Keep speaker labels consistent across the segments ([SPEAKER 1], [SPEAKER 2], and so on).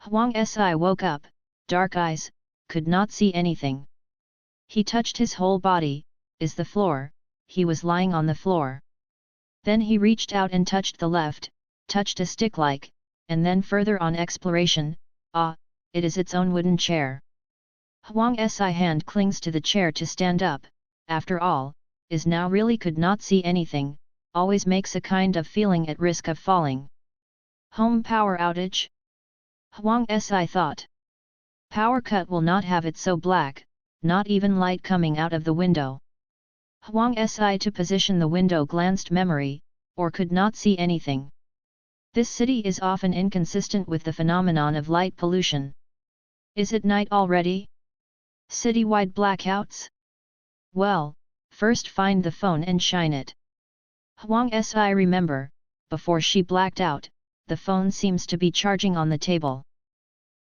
[SPEAKER 1] Huang Si woke up, dark eyes, could not see anything. He touched his whole body, is the floor, he was lying on the floor. Then he reached out and touched the left, touched a stick-like, and then further on exploration, it is its own wooden chair. Huang Si hand clings to the chair to stand up, after all, is now really could not see anything, always makes a kind of feeling at risk of falling. Home power outage? Huang Si thought. Power cut will not have it so black, not even light coming out of the window. Huang Si to position the window glanced memory, or could not see anything. This city is often inconsistent with the phenomenon of light pollution. Is it night already? Citywide blackouts? Well, first find the phone and shine it. Huang Si remember, before she blacked out, the phone seems to be charging on the table.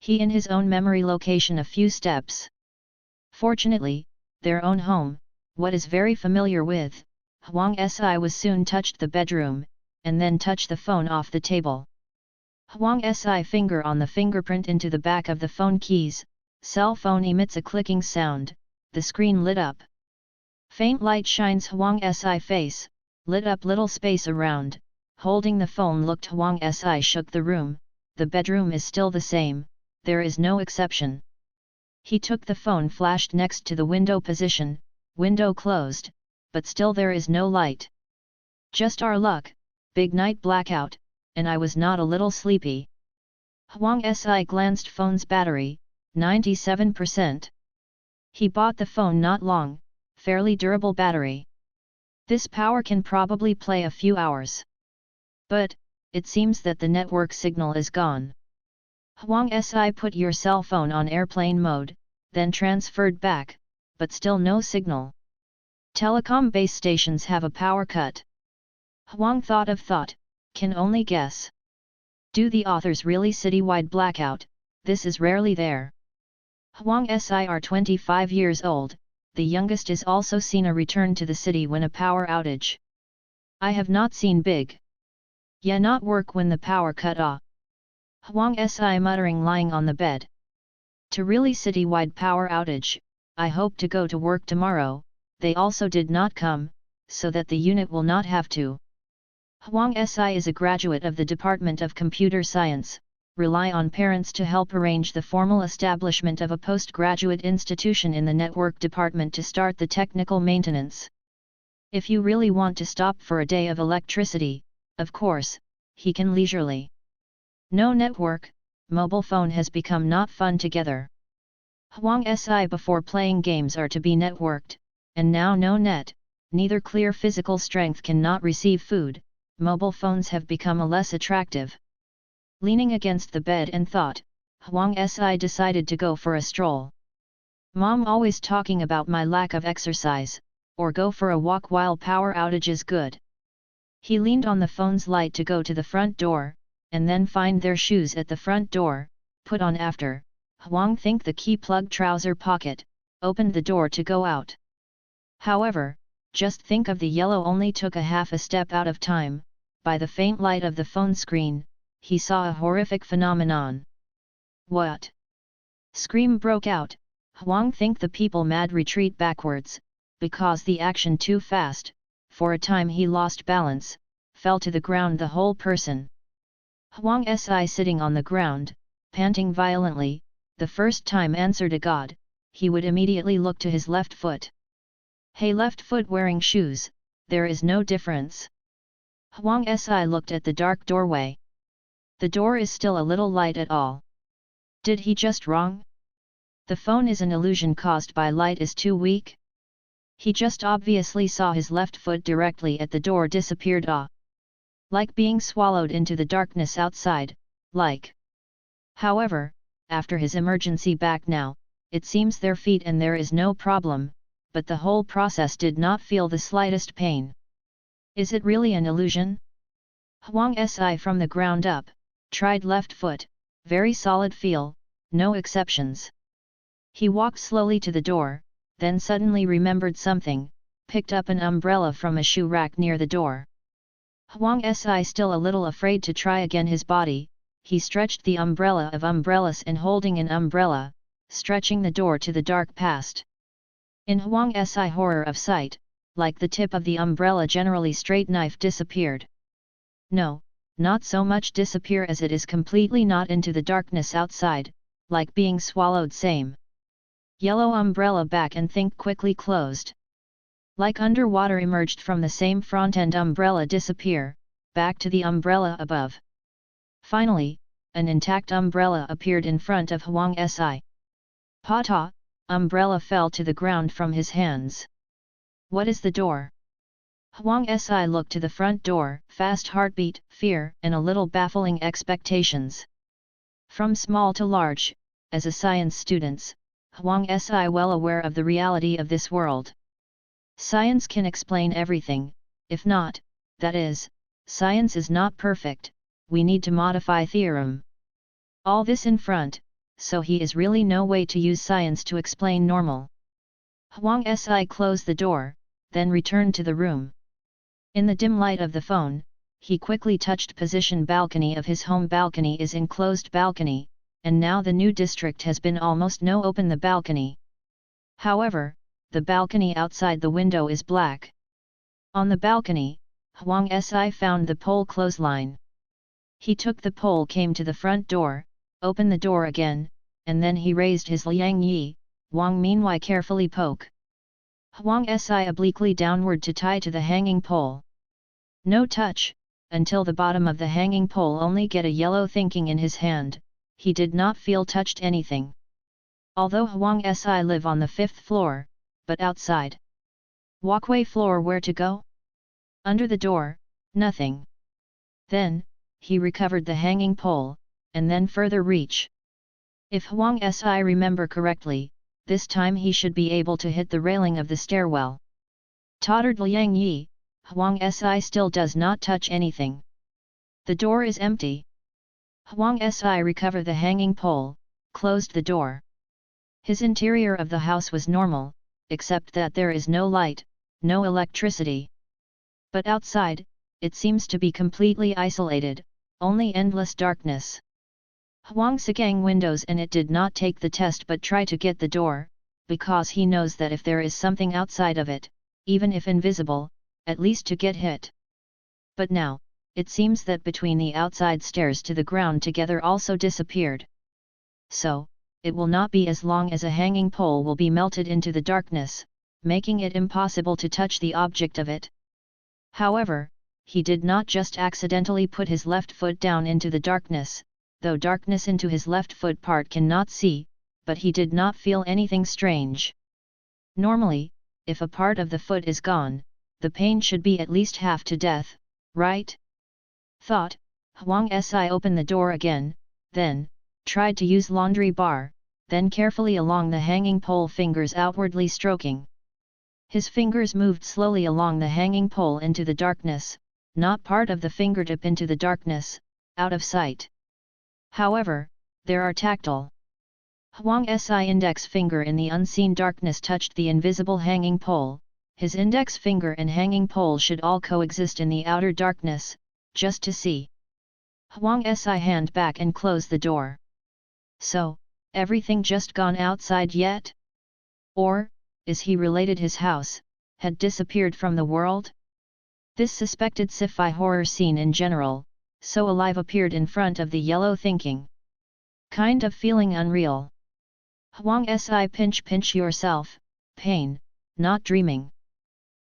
[SPEAKER 1] He in his own memory location a few steps. Fortunately, their own home, what is very familiar with, Huang Si was soon touched the bedroom, and then touched the phone off the table. Huang Si finger on the fingerprint into the back of the phone keys, cell phone emits a clicking sound, the screen lit up. Faint light shines Huang Si face, lit up little space around, holding the phone looked Huang Si shook the room, the bedroom is still the same, there is no exception. He took the phone flashed next to the window position, window closed, but still there is no light. Just our luck, big night blackout, and I was not a little sleepy. Huang Si glanced phone's battery, 97%. He bought the phone not long, fairly durable battery. This power can probably play a few hours. But, it seems that the network signal is gone. Huang Si put your cell phone on airplane mode, then transferred back, but still no signal. Telecom base stations have a power cut. Huang thought, can only guess. Do the authors really citywide blackout? This is rarely there. Huang Si are 25 years old, the youngest is also seen a return to the city when a power outage. I have not seen big. Yeah, not work when the power cut off. Huang Si muttering lying on the bed. To really citywide power outage, I hope to go to work tomorrow, they also did not come, so that the unit will not have to. Huang Si is a graduate of the Department of Computer Science, rely on parents to help arrange the formal establishment of a postgraduate institution in the network department to start the technical maintenance. If you really want to stop for a day of electricity, of course, he can leisurely. No network, mobile phone has become not fun together. Huang Si before playing games are to be networked, and now no net, neither clear physical strength cannot receive food, mobile phones have become a less attractive. Leaning against the bed and thought, Huang Si decided to go for a stroll. Mom always talking about my lack of exercise, or go for a walk while power outage is good. He leaned on the phone's light to go to the front door, and then find their shoes at the front door, put on after, Huang think the key plug trouser pocket, opened the door to go out. However, just think of the yellow only took a half a step out of time, by the faint light of the phone screen, he saw a horrific phenomenon. What? Scream broke out, Huang think the people mad retreat backwards, because the action too fast, for a time he lost balance, fell to the ground the whole person. Huang Si sitting on the ground, panting violently, the first time answered a god, he would immediately look to his left foot. Hey, left foot wearing shoes, there is no difference. Huang Si looked at the dark doorway. The door is still a little light at all. Did he just wrong? The phone is an illusion caused by light is too weak? He just obviously saw his left foot directly at the door disappeared like being swallowed into the darkness outside, like. However, after his emergency back now, it seems their feet and there is no problem, but the whole process did not feel the slightest pain. Is it really an illusion? Huang Si from the ground up, tried left foot, very solid feel, no exceptions. He walked slowly to the door, then suddenly remembered something, picked up an umbrella from a shoe rack near the door. Huang Si still a little afraid to try again his body, he stretched the umbrella of umbrellas and holding an umbrella, stretching the door to the dark past. In Huang's horror of sight, like the tip of the umbrella generally straight knife disappeared. No, not so much disappear as it is completely not into the darkness outside, like being swallowed same. Yellow umbrella back and think quickly closed. Like underwater emerged from the same front and umbrella disappear, back to the umbrella above. Finally, an intact umbrella appeared in front of Huang's eye. Pata, umbrella fell to the ground from his hands. What is the door? Huang's eye looked to the front door, fast heartbeat, fear, and a little baffling expectations. From small to large, as a science student, Huang's eye well aware of the reality of this world. Science can explain everything, if not, that is, science is not perfect, we need to modify theorem. All this in front, so he is really no way to use science to explain normal. Huang's eye closed the door, then returned to the room. In the dim light of the phone, he quickly touched position balcony of his home. Balcony is enclosed balcony, and now the new district has been almost no open the balcony. However, the balcony outside the window is black. On the balcony, Huang's eye found the pole clothesline. He took the pole, came to the front door, opened the door again, and then he raised his Liang Yi. Wang meanwhile carefully poke Huang's eye obliquely downward to tie to the hanging pole. No touch, until the bottom of the hanging pole only get a yellow thinking in his hand, he did not feel touched anything. Although Huang's eye live on the 5th floor, but outside. Walkway floor where to go? Under the door, nothing. Then, he recovered the hanging pole, and then further reach. If Huang's eye remember correctly, this time he should be able to hit the railing of the stairwell. Tottered Liang Yi, Huang's eye still does not touch anything. The door is empty. Huang's eye recovered the hanging pole, closed the door. His interior of the house was normal, except that there is no light, no electricity. But outside, it seems to be completely isolated, only endless darkness. Huang Sigang windows and it did not take the test but try to get the door, because he knows that if there is something outside of it, even if invisible, at least to get hit. But now, it seems that between the outside stairs to the ground together also disappeared. So, it will not be as long as a hanging pole will be melted into the darkness, making it impossible to touch the object of it. However, he did not just accidentally put his left foot down into the darkness, though darkness into his left foot part cannot see, but he did not feel anything strange. Normally, if a part of the foot is gone, the pain should be at least half to death, right? Thought, Huang's eye opened the door again, then, tried to use laundry bar, then carefully along the hanging pole fingers outwardly stroking. His fingers moved slowly along the hanging pole into the darkness, not part of the fingertip into the darkness, out of sight. However, there are tactile. Huang's eye index finger in the unseen darkness touched the invisible hanging pole, his index finger and hanging pole should all coexist in the outer darkness, just to see. Huang's eye hand back and close the door. So, everything just gone outside yet? Or, is he related his house, had disappeared from the world? This suspected sci-fi horror scene in general, so alive appeared in front of the yellow thinking. Kind of feeling unreal. Huang's eye pinch yourself, pain, not dreaming.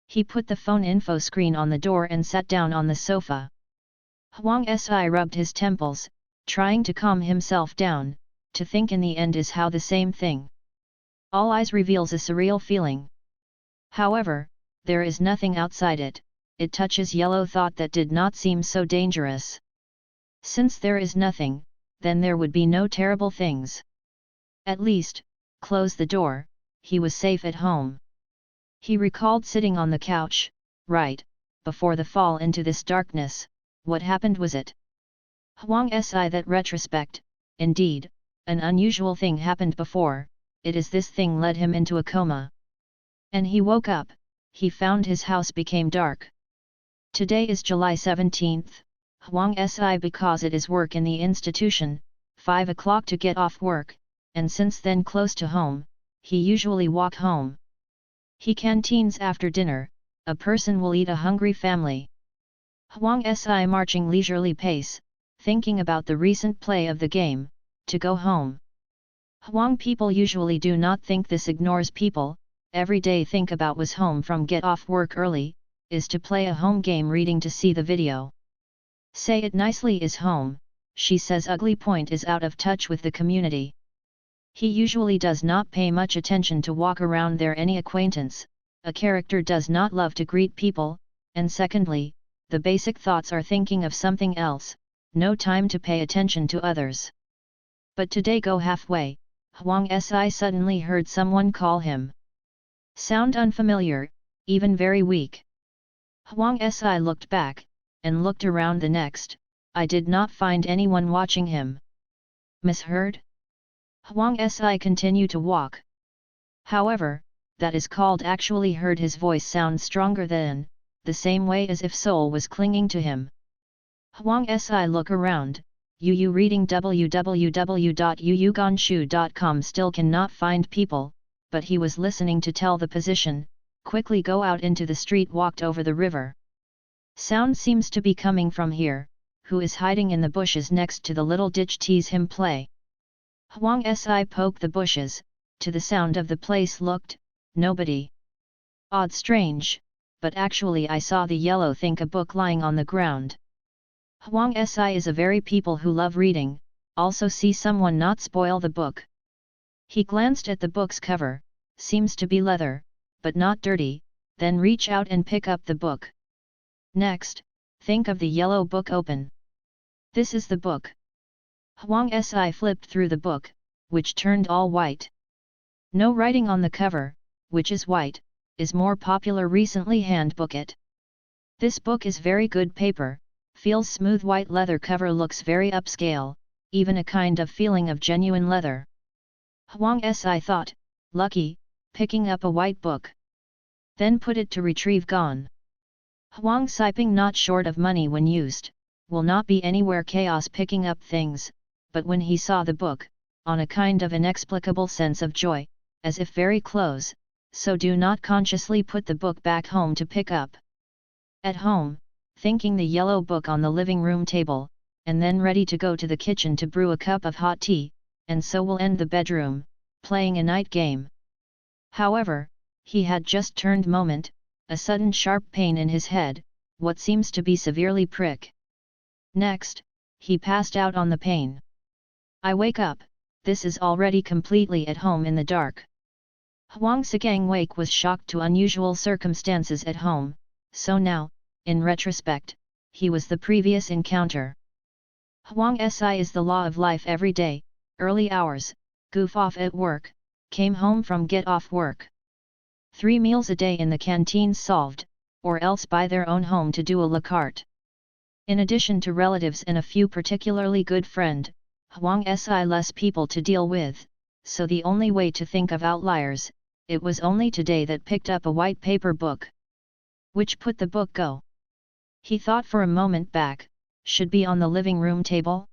[SPEAKER 1] He put the phone info screen on the door and sat down on the sofa. Huang's eye rubbed his temples, trying to calm himself down, to think in the end is how the same thing. All eyes reveals a surreal feeling. However, there is nothing outside it, it touches yellow thought that did not seem so dangerous. Since there is nothing, then there would be no terrible things. At least, close the door, he was safe at home. He recalled sitting on the couch, right, before the fall into this darkness, what happened was it? Huang's eye that retrospect, indeed, an unusual thing happened before, it is this thing led him into a coma. And he woke up, he found his house became dark. Today is July 17th, Huang Si because it is work in the institution, 5 o'clock to get off work, and since then close to home, he usually walk home. He canteens after dinner, a person will eat a hungry family. Huang Si marching leisurely pace, thinking about the recent play of the game, to go home. Huang people usually do not think this, ignores people, every day think about was home from get off work early, is to play a home game reading to see the video. Say it nicely is home, she says ugly point is out of touch with the community. He usually does not pay much attention to walk around there any acquaintance, a character does not love to greet people, and secondly, the basic thoughts are thinking of something else, no time to pay attention to others. But today go halfway, Huang Si suddenly heard someone call him. Sound unfamiliar, even very weak. Huang Si looked back, and looked around the next, I did not find anyone watching him. Misheard? Huang Si continued to walk. However, that is called actually heard, his voice sounds stronger than, the same way as if soul was clinging to him. Huang Si look around, Yu reading www.yuyuganshu.com still cannot find people, but he was listening to tell the position, quickly go out into the street, walked over the river. Sound seems to be coming from here, who is hiding in the bushes next to the little ditch, tease him play. Huang Si poked the bushes, to the sound of the place looked, nobody. Odd, strange, but actually I saw the yellow think a book lying on the ground. Huang Si is a very people who love reading, also see someone not spoil the book. He glanced at the book's cover, seems to be leather, but not dirty, then reach out and pick up the book. Next, think of the yellow book open. This is the book. Huang Si flipped through the book, which turned all white. No writing on the cover, which is white, is more popular recently handbook it. This book is very good paper, feels smooth, white leather cover looks very upscale, even a kind of feeling of genuine leather. Huang Si thought, lucky, picking up a white book. Then put it to retrieve gone. Huang Siping not short of money when used, will not be anywhere chaos picking up things, but when he saw the book, on a kind of inexplicable sense of joy, as if very close, so do not consciously put the book back home to pick up. At home, thinking the yellow book on the living room table, and then ready to go to the kitchen to brew a cup of hot tea, and so will end the bedroom, playing a night game. However, he had just turned moment, a sudden sharp pain in his head, what seems to be severely prick. Next, he passed out on the pain. I wake up, this is already completely at home in the dark. Huang Sigang wake was shocked to unusual circumstances at home, so now, in retrospect, he was the previous encounter. Huang Si is the law of life every day, early hours, goof off at work, came home from get off work. 3 meals a day in the canteen solved, or else by their own home to do a la carte. In addition to relatives and a few particularly good friend, Huang Si less people to deal with, so the only way to think of outliers, it was only today that picked up a white paper book. Which put the book go? He thought for a moment back, should be on the living room table?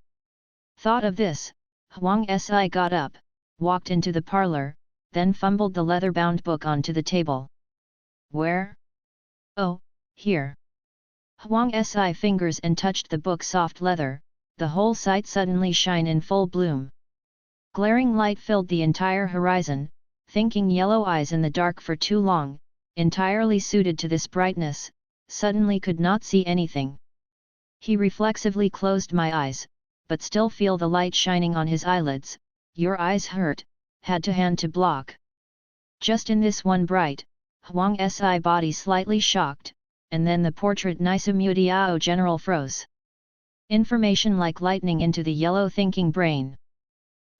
[SPEAKER 1] Thought of this, Huang Si got up, walked into the parlor, then fumbled the leather-bound book onto the table. Where? Oh, here. Huang Si fingers and touched the book soft leather, the whole sight suddenly shine in full bloom. Glaring light filled the entire horizon, thinking yellow eyes in the dark for too long, entirely suited to this brightness, suddenly could not see anything. He reflexively closed my eyes, but still feel the light shining on his eyelids, your eyes hurt, had to hand to block. Just in this one bright, Huang Si body slightly shocked, and then the portrait Nisumudiao general froze. Information like lightning into the yellow thinking brain.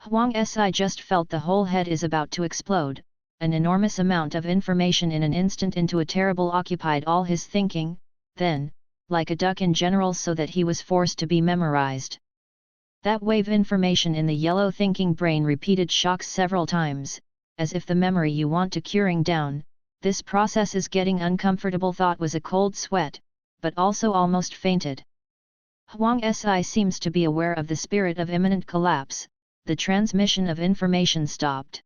[SPEAKER 1] Huang Si just felt the whole head is about to explode, an enormous amount of information in an instant into a terrible occupied all his thinking, then, like a duck in general so that he was forced to be memorized. That wave information in the yellow thinking brain repeated shocks several times, as if the memory you want to curing down, this process is getting uncomfortable thought was a cold sweat, but also almost fainted. Huang Si seems to be aware of the spirit of imminent collapse. The transmission of information stopped.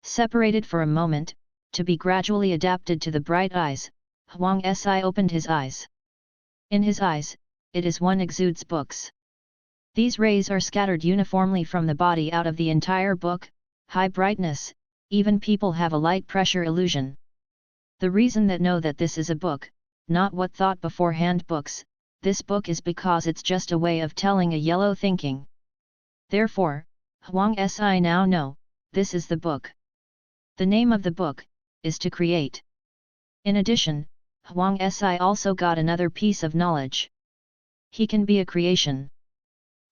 [SPEAKER 1] Separated for a moment, to be gradually adapted to the bright eyes, Huang Si opened his eyes. In his eyes, it is one exudes books. These rays are scattered uniformly from the body out of the entire book, high brightness, even people have a light pressure illusion. The reason that know that this is a book, not what thought beforehand books, this book is because it's just a way of telling a yellow thinking. Therefore, Huang Si now know, this is the book. The name of the book, is to create. In addition, Huang Si also got another piece of knowledge. He can be a creation.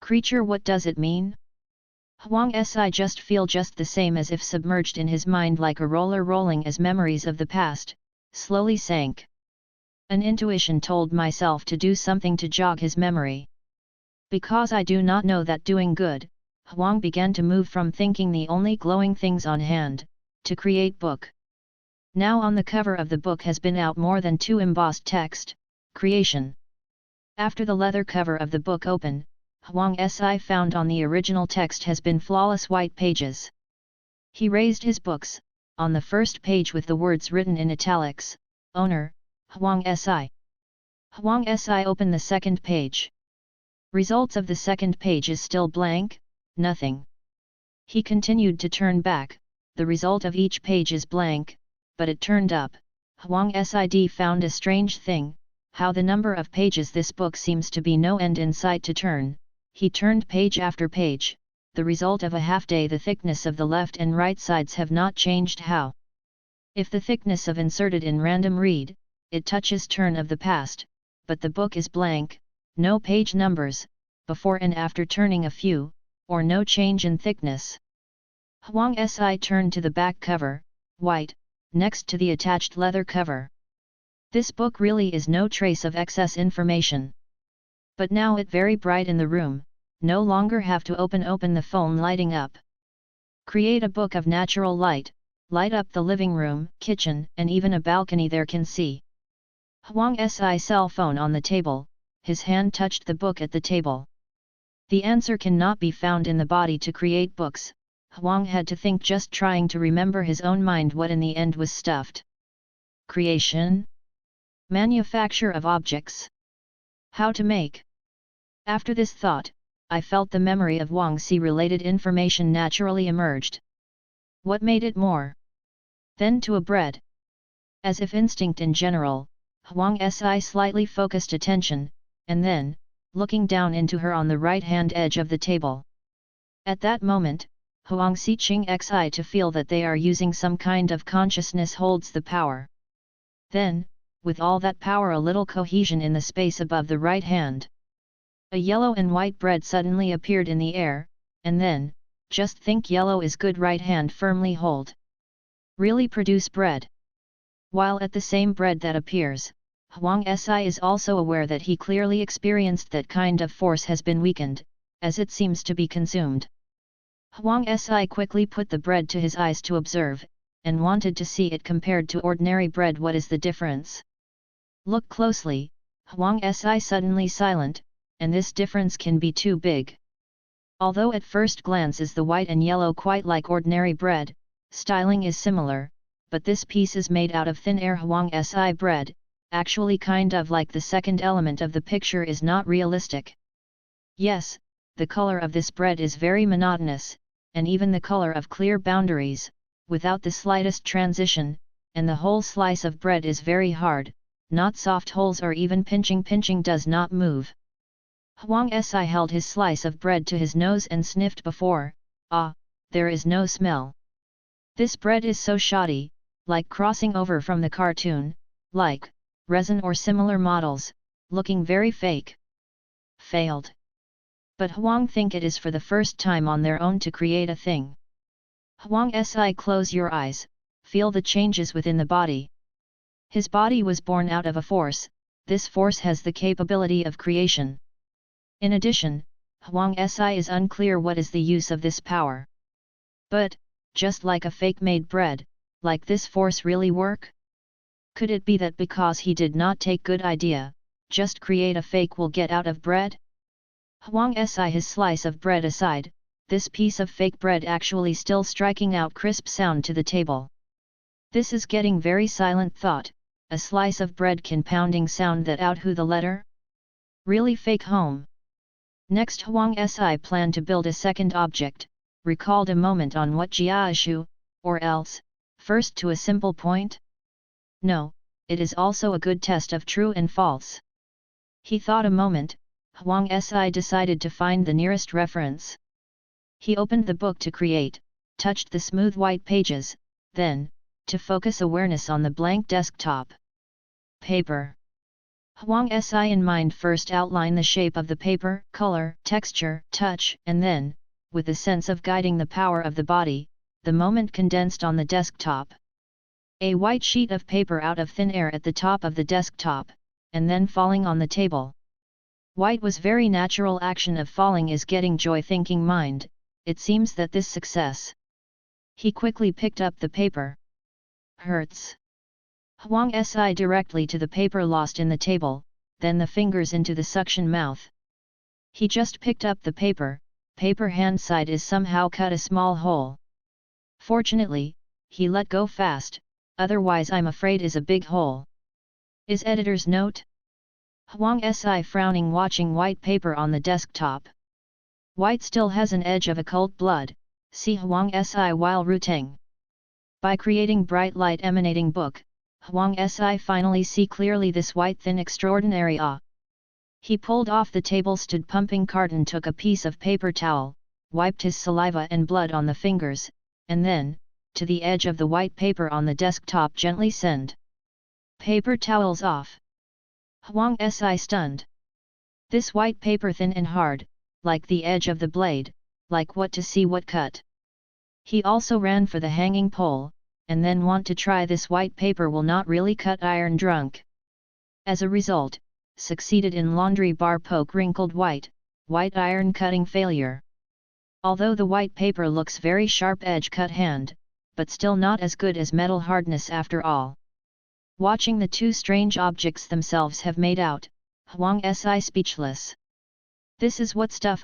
[SPEAKER 1] Creature, what does it mean? Huang Si just feel just the same as if submerged in his mind like a roller rolling as memories of the past, slowly sank. An intuition told myself to do something to jog his memory. Because I do not know that doing good, Huang began to move from thinking the only glowing things on hand, to create book. Now on the cover of the book has been out more than 2 embossed text, creation. After the leather cover of the book open, Huang Si found on the original text has been flawless white pages. He raised his books, on the first page with the words written in italics, owner, Huang Si. Huang Si opened the second page. Results of the second page is still blank, nothing. He continued to turn back, the result of each page is blank, but it turned up. Huang Sid found a strange thing, how the number of pages this book seems to be no end in sight to turn. He turned page after page, the result of a half day. The thickness of the left and right sides have not changed. How? If the thickness of inserted in random read, it touches turn of the past, but the book is blank, no page numbers, before and after turning a few, or no change in thickness. Huang Si turned to the back cover, white, next to the attached leather cover. This book really is no trace of excess information. But now it very bright in the room, no longer have to open the phone lighting up. Create a book of natural light, light up the living room, kitchen, and even a balcony there can see. Huang Si cell phone on the table, his hand touched the book at the table. The answer cannot be found in the body to create books. Huang had to think, just trying to remember his own mind what in the end was stuffed. Creation? Manufacture of objects? How to make? After this thought, I felt the memory of Wang Si related information naturally emerged. What made it more? Then to a bread. As if instinct in general, Huang Si slightly focused attention, and then, looking down into her on the right-hand edge of the table. At that moment, Huang Si Ching Xi to feel that they are using some kind of consciousness holds the power. Then, with all that power, a little cohesion in the space above the right hand. A yellow and white bread suddenly appeared in the air, and then, just think, yellow is good, right hand firmly hold. Really produce bread. While at the same bread that appears, Huang Si is also aware that he clearly experienced that kind of force has been weakened, as it seems to be consumed. Huang Si quickly put the bread to his eyes to observe, and wanted to see it compared to ordinary bread. What is the difference? Look closely. Huang Si suddenly silent, and this difference can be too big. Although at first glance is the white and yellow quite like ordinary bread, styling is similar, but this piece is made out of thin air Huang Si bread, actually kind of like the second element of the picture is not realistic. Yes, the color of this bread is very monotonous, and even the color of clear boundaries, without the slightest transition, and the whole slice of bread is very hard, not soft holes or even pinching does not move. Huang Si held his slice of bread to his nose and sniffed before, there is no smell. This bread is so shoddy, like crossing over from the cartoon, like resin or similar models, looking very fake. Failed. But Huang think it is for the first time on their own to create a thing. Huang Si close your eyes, feel the changes within the body. His body was born out of a force, this force has the capability of creation. In addition, Huang Si is unclear what is the use of this power. But, just like a fake-made bread, like this force really work? Could it be that because he did not take good idea, just create a fake will get out of bread? Huang Si his slice of bread aside, this piece of fake bread actually still striking out crisp sound to the table. This is getting very silent thought, a slice of bread can pounding sound that out who the letter? Really fake home. Next Huang Si planned to build a second object, recalled a moment on what Jiaishu, or else, first to a simple point? No, it is also a good test of true and false. He thought a moment, Huang Si decided to find the nearest reference. He opened the book to create, touched the smooth white pages, then, to focus awareness on the blank desktop. Paper. Huang Si in mind first outline the shape of the paper, color, texture, touch, and then, with a sense of guiding the power of the body, the moment condensed on the desktop. A white sheet of paper out of thin air at the top of the desktop, and then falling on the table. White was very natural action of falling is getting joy thinking mind, it seems that this success. He quickly picked up the paper. Hurts. Huang Si directly to the paper lost in the table, then the fingers into the suction mouth. He just picked up the paper hand side is somehow cut a small hole. Fortunately, he let go fast, otherwise I'm afraid is a big hole. Is editor's note? Huang Si frowning watching white paper on the desktop. White still has an edge of occult blood, see Huang Si while rooting. By creating bright light emanating book, Huang Si finally see clearly this white thin extraordinary He pulled off the table stood pumping carton took a piece of paper towel, wiped his saliva and blood on the fingers, and then, to the edge of the white paper on the desktop gently send. Paper towels off. Huang Si stunned. This white paper thin and hard, like the edge of the blade, like what to see what cut. He also ran for the hanging pole, and then want to try this white paper will not really cut iron drunk. As a result, succeeded in laundry bar poke wrinkled white iron cutting failure. Although the white paper looks very sharp edge cut hand, but still not as good as metal hardness after all. Watching the two strange objects themselves have made out, Huang Si speechless. This is what stuff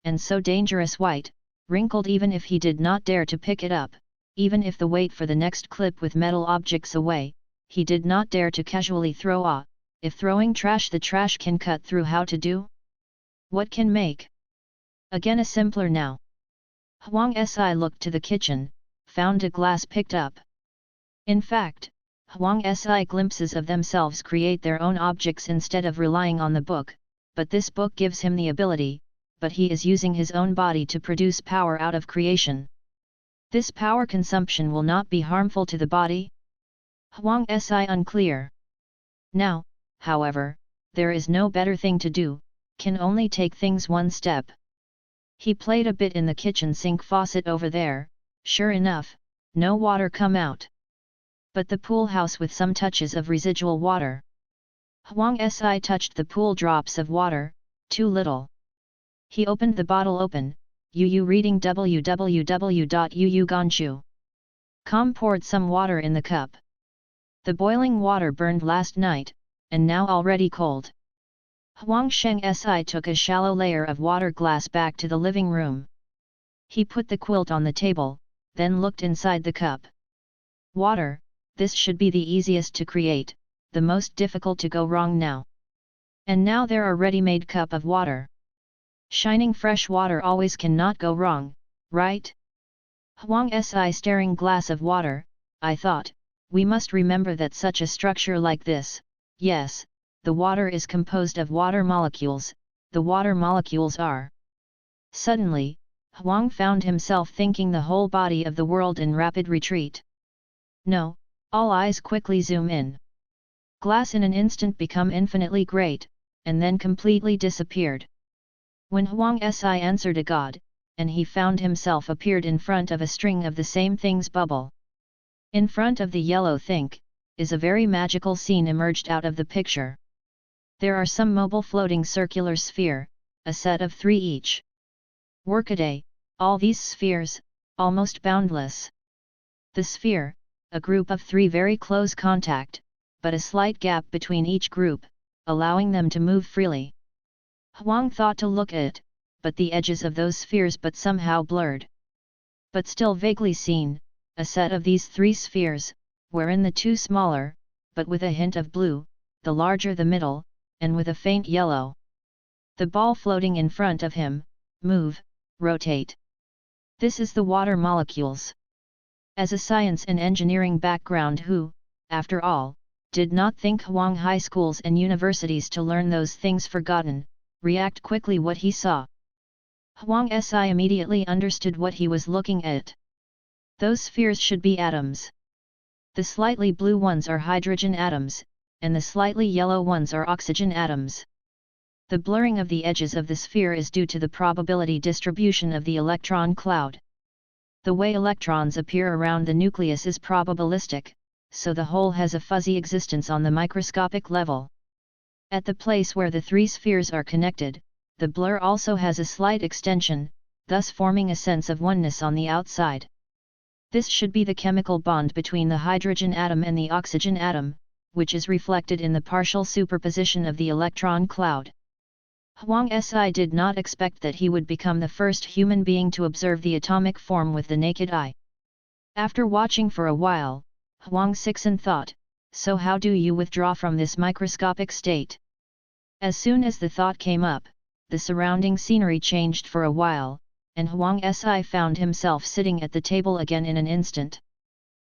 [SPEAKER 1] and so dangerous white, wrinkled even if he did not dare to pick it up, even if the wait for the next clip with metal objects away, he did not dare to casually throw if throwing trash the trash can cut through how to do? What can make? Again a simpler now. Huang Si looked to the kitchen, found a glass picked up. In fact, Huang Si glimpses of themselves create their own objects instead of relying on the book, but this book gives him the ability, but he is using his own body to produce power out of creation. This power consumption will not be harmful to the body? Huang Si unclear. Now, however, there is no better thing to do, can only take things one step. He played a bit in the kitchen sink faucet over there, sure enough, no water come out. But the pool house with some touches of residual water. Huang Si touched the pool drops of water, too little. He opened the bottle open, reading www.uuganshu.com poured some water in the cup. The boiling water burned last night, and now already cold. Huang Sheng Si took a shallow layer of water glass back to the living room. He put the quilt on the table, then looked inside the cup. Water, this should be the easiest to create, the most difficult to go wrong now. And now there are ready-made cup of water. Shining fresh water always cannot go wrong, right? Huang Si staring glass of water, I thought, we must remember that such a structure like this, yes, the water is composed of water molecules, the water molecules are. Suddenly, Huang found himself thinking the whole body of the world in rapid retreat. No, all eyes quickly zoom in. Glass in an instant become infinitely great, and then completely disappeared. When Huang Si answered a god, and he found himself appeared in front of a string of the same things bubble. In front of the yellow think, is a very magical scene emerged out of the picture. There are some mobile floating circular sphere, a set of 3 each. Workaday, all these spheres, almost boundless. The sphere, a group of 3 very close contact, but a slight gap between each group, allowing them to move freely. Huang thought to look at it, but the edges of those spheres but somehow blurred. But still vaguely seen, a set of these 3 spheres, wherein the 2 smaller, but with a hint of blue, the larger the middle, and with a faint yellow. The ball floating in front of him, move, rotate. This is the water molecules. As a science and engineering background who, after all, did not think Huang high schools and universities to learn those things forgotten, react quickly what he saw. Huang Si immediately understood what he was looking at. Those spheres should be atoms. The slightly blue ones are hydrogen atoms, and the slightly yellow ones are oxygen atoms. The blurring of the edges of the sphere is due to the probability distribution of the electron cloud. The way electrons appear around the nucleus is probabilistic, so the whole has a fuzzy existence on the microscopic level. At the place where the 3 spheres are connected, the blur also has a slight extension, thus forming a sense of oneness on the outside. This should be the chemical bond between the hydrogen atom and the oxygen atom, which is reflected in the partial superposition of the electron cloud. Huang Si did not expect that he would become the first human being to observe the atomic form with the naked eye. After watching for a while, Huang Sixen thought, so how do you withdraw from this microscopic state? As soon as the thought came up, the surrounding scenery changed for a while, and Huang Si found himself sitting at the table again in an instant.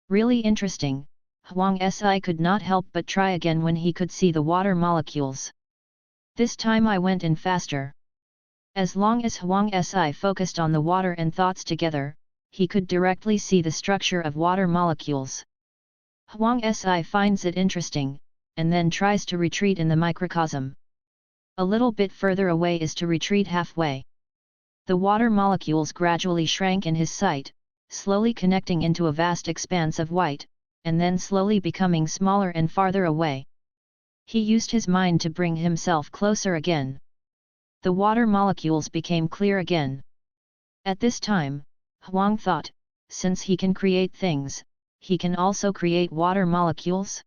[SPEAKER 1] Really interesting, Huang Si could not help but try again when he could see the water molecules. This time I went in faster. As long as Huang Si focused on the water and thoughts together, he could directly see the structure of water molecules. Huang Si finds it interesting, and then tries to retreat in the microcosm. A little bit further away is to retreat halfway. The water molecules gradually shrank in his sight, slowly connecting into a vast expanse of white, and then slowly becoming smaller and farther away. He used his mind to bring himself closer again. The water molecules became clear again. At this time, Huang thought, since he can create things, he can also create water molecules?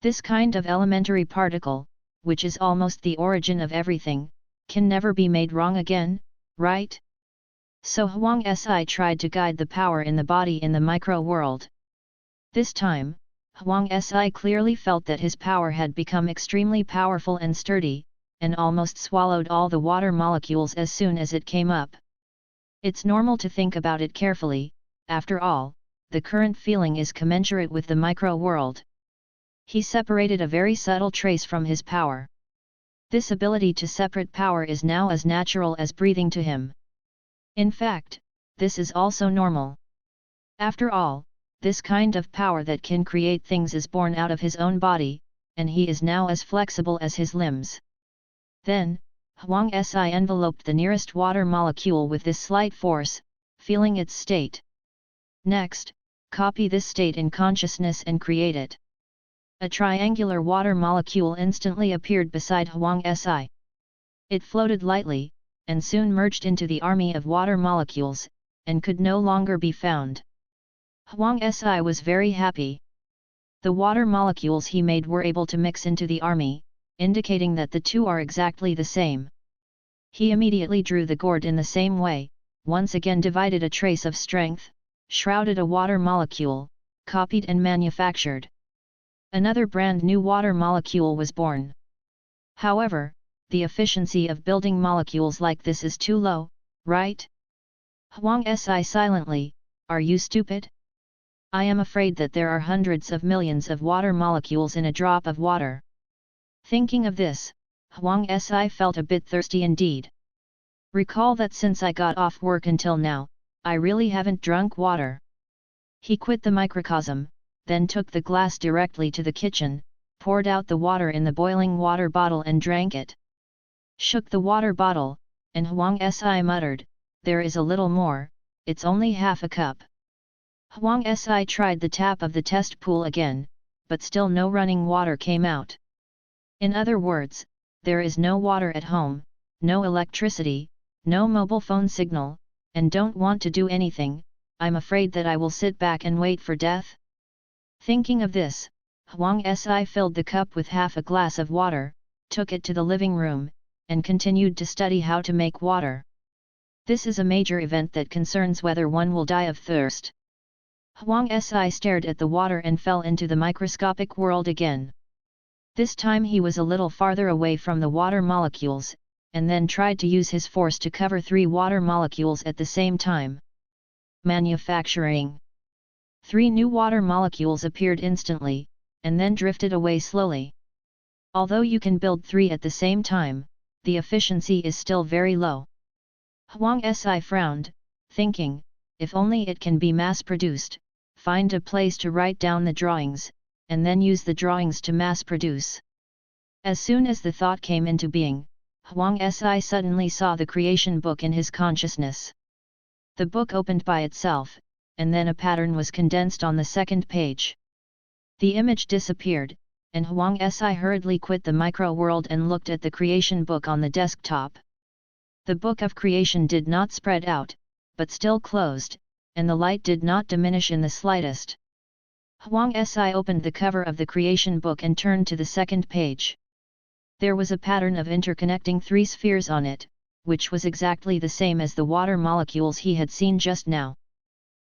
[SPEAKER 1] This kind of elementary particle, which is almost the origin of everything, can never be made wrong again, right? So Huang Si tried to guide the power in the body in the micro-world. This time, Huang Si clearly felt that his power had become extremely powerful and sturdy, and almost swallowed all the water molecules as soon as it came up. It's normal to think about it carefully, after all, the current feeling is commensurate with the micro-world. He separated a very subtle trace from his power. This ability to separate power is now as natural as breathing to him. In fact, this is also normal. After all, this kind of power that can create things is born out of his own body, and he is now as flexible as his limbs. Then, Huang Si enveloped the nearest water molecule with this slight force, feeling its state. Next, copy this state in consciousness and create it. A triangular water molecule instantly appeared beside Huang Si. It floated lightly, and soon merged into the army of water molecules, and could no longer be found. Huang Si was very happy. The water molecules he made were able to mix into the army, indicating that the two are exactly the same. He immediately drew the gourd in the same way, once again divided a trace of strength, shrouded a water molecule, copied and manufactured. Another brand new water molecule was born. However, the efficiency of building molecules like this is too low, right? Huang Si silently, are you stupid? I am afraid that there are hundreds of millions of water molecules in a drop of water. Thinking of this, Huang Si felt a bit thirsty indeed. Recall that since I got off work until now, I really haven't drunk water. He quit the microcosm, then took the glass directly to the kitchen, poured out the water in the boiling water bottle and drank it. Shook the water bottle, and Huang Si muttered, there is a little more, it's only half a cup. Huang Si tried the tap of the test pool again, but still no running water came out. In other words, there is no water at home, no electricity, no mobile phone signal, and don't want to do anything, I'm afraid that I will sit back and wait for death? Thinking of this, Huang Si filled the cup with half a glass of water, took it to the living room, and continued to study how to make water. This is a major event that concerns whether one will die of thirst. Huang Si stared at the water and fell into the microscopic world again. This time he was a little farther away from the water molecules, and then tried to use his force to cover 3 water molecules at the same time. Manufacturing. 3 new water molecules appeared instantly, and then drifted away slowly. Although you can build 3 at the same time, the efficiency is still very low. Huang Si frowned, thinking, if only it can be mass-produced, find a place to write down the drawings, and then use the drawings to mass-produce. As soon as the thought came into being, Huang Si suddenly saw the creation book in his consciousness. The book opened by itself, and then a pattern was condensed on the second page. The image disappeared, and Huang Si hurriedly quit the micro-world and looked at the creation book on the desktop. The book of creation did not spread out, but still closed, and the light did not diminish in the slightest. Huang Si opened the cover of the creation book and turned to the second page. There was a pattern of interconnecting 3 spheres on it, which was exactly the same as the water molecules he had seen just now.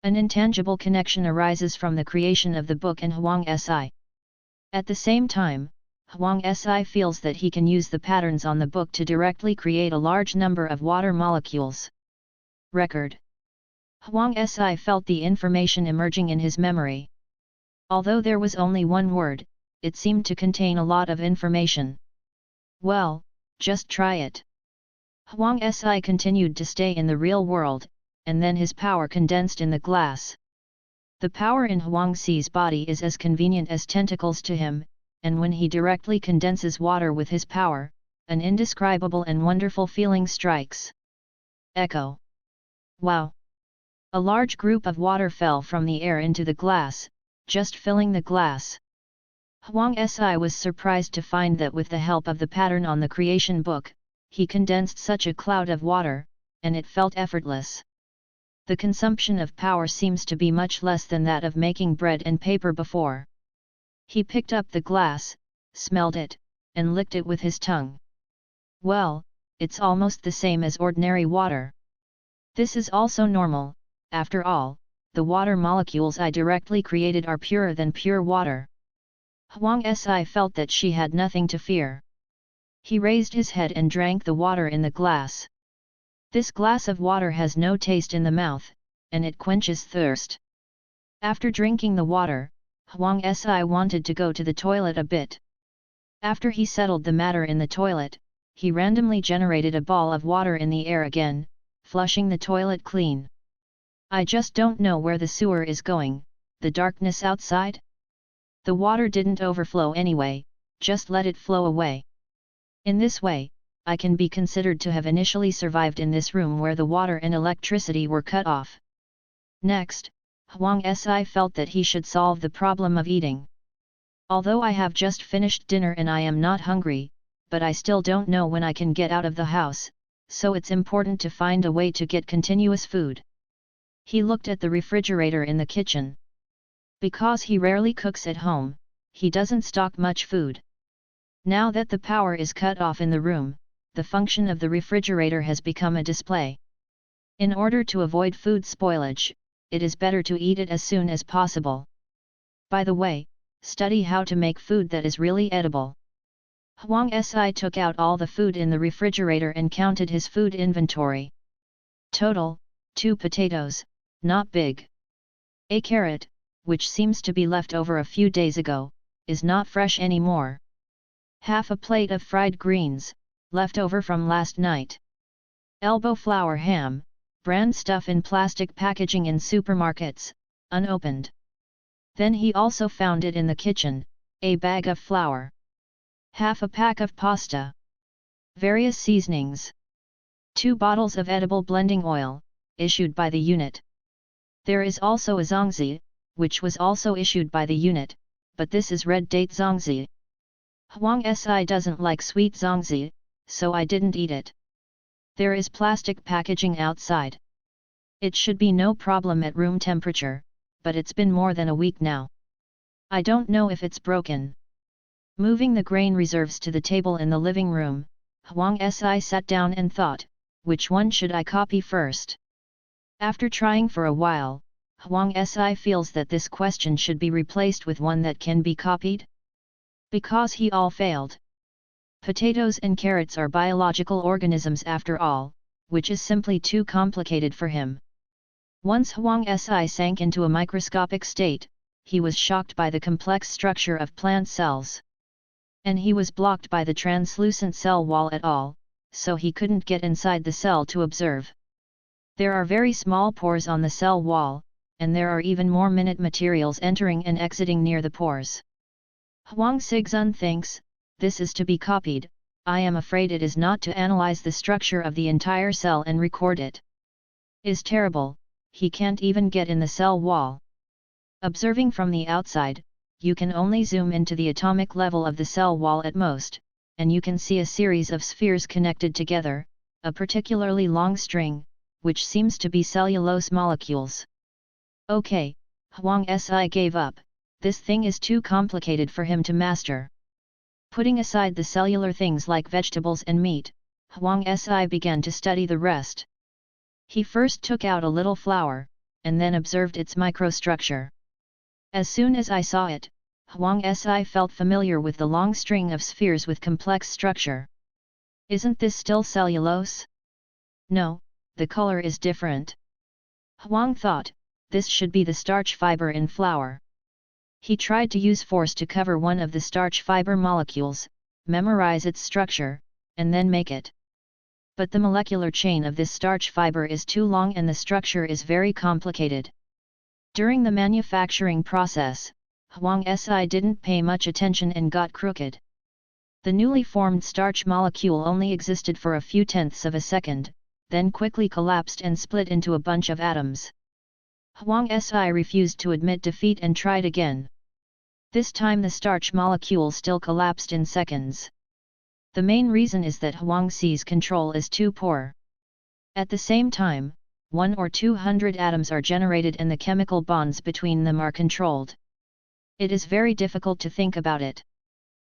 [SPEAKER 1] An intangible connection arises from the creation of the book and Huang Si. At the same time, Huang Si feels that he can use the patterns on the book to directly create a large number of water molecules. Record. Huang Si felt the information emerging in his memory. Although there was only one word, it seemed to contain a lot of information. Well, just try it. Huang Si continued to stay in the real world, and then his power condensed in the glass. The power in Huang Si's body is as convenient as tentacles to him, and when he directly condenses water with his power, an indescribable and wonderful feeling strikes. Echo. Wow! A large group of water fell from the air into the glass, just filling the glass. Huang Si was surprised to find that with the help of the pattern on the creation book, he condensed such a cloud of water, and it felt effortless. The consumption of power seems to be much less than that of making bread and paper before. He picked up the glass, smelled it, and licked it with his tongue. Well, it's almost the same as ordinary water. This is also normal, after all, the water molecules I directly created are purer than pure water. Huang Si felt that she had nothing to fear. He raised his head and drank the water in the glass. This glass of water has no taste in the mouth, and it quenches thirst. After drinking the water, Huang Si wanted to go to the toilet a bit. After he settled the matter in the toilet, he randomly generated a ball of water in the air again, flushing the toilet clean. I just don't know where the sewer is going, the darkness outside? The water didn't overflow anyway, just let it flow away. In this way, I can be considered to have initially survived in this room where the water and electricity were cut off. Next, Huang Si felt that he should solve the problem of eating. Although I have just finished dinner and I am not hungry, but I still don't know when I can get out of the house, so it's important to find a way to get continuous food. He looked at the refrigerator in the kitchen. Because he rarely cooks at home, he doesn't stock much food. Now that the power is cut off in the room, the function of the refrigerator has become a display. In order to avoid food spoilage, it is better to eat it as soon as possible. By the way, study how to make food that is really edible. Huang Si took out all the food in the refrigerator and counted his food inventory. Total, 2 potatoes, not big. A carrot, which seems to be left over a few days ago, is not fresh anymore. Half a plate of fried greens, left over from last night. Elbow flour ham, brand stuff in plastic packaging in supermarkets, unopened. Then he also found it in the kitchen, a bag of flour. Half a pack of pasta. Various seasonings. 2 bottles of edible blending oil, issued by the unit. There is also a zongzi, which was also issued by the unit, but this is red date zongzi. Huang Si doesn't like sweet zongzi, so I didn't eat it. There is plastic packaging outside. It should be no problem at room temperature, but it's been more than a week now. I don't know if it's broken. Moving the grain reserves to the table in the living room, Huang Si sat down and thought, which one should I copy first? After trying for a while, Huang Si feels that this question should be replaced with one that can be copied. Because he all failed. Potatoes and carrots are biological organisms after all, which is simply too complicated for him. Once Huang Si sank into a microscopic state, he was shocked by the complex structure of plant cells. And he was blocked by the translucent cell wall at all, so he couldn't get inside the cell to observe. There are very small pores on the cell wall, and there are even more minute materials entering and exiting near the pores. Huang Xizun thinks, this is to be copied, I am afraid it is not to analyze the structure of the entire cell and record it. Is terrible, he can't even get in the cell wall. Observing from the outside, you can only zoom into the atomic level of the cell wall at most, and you can see a series of spheres connected together, a particularly long string, which seems to be cellulose molecules. Okay, Huang Si gave up, this thing is too complicated for him to master. Putting aside the cellular things like vegetables and meat, Huang Si began to study the rest. He first took out a little flower, and then observed its microstructure. As soon as I saw it, Huang Si felt familiar with the long string of spheres with complex structure. Isn't this still cellulose? No, the color is different. Huang thought, this should be the starch fiber in flour. He tried to use force to cover one of the starch fiber molecules, memorize its structure, and then make it. But the molecular chain of this starch fiber is too long and the structure is very complicated. During the manufacturing process, Huang Si didn't pay much attention and got crooked. The newly formed starch molecule only existed for a few tenths of a second, then quickly collapsed and split into a bunch of atoms. Huang Si refused to admit defeat and tried again. This time the starch molecule still collapsed in seconds. The main reason is that Huang Si's control is too poor. At the same time, 1 or 200 atoms are generated and the chemical bonds between them are controlled. It is very difficult to think about it.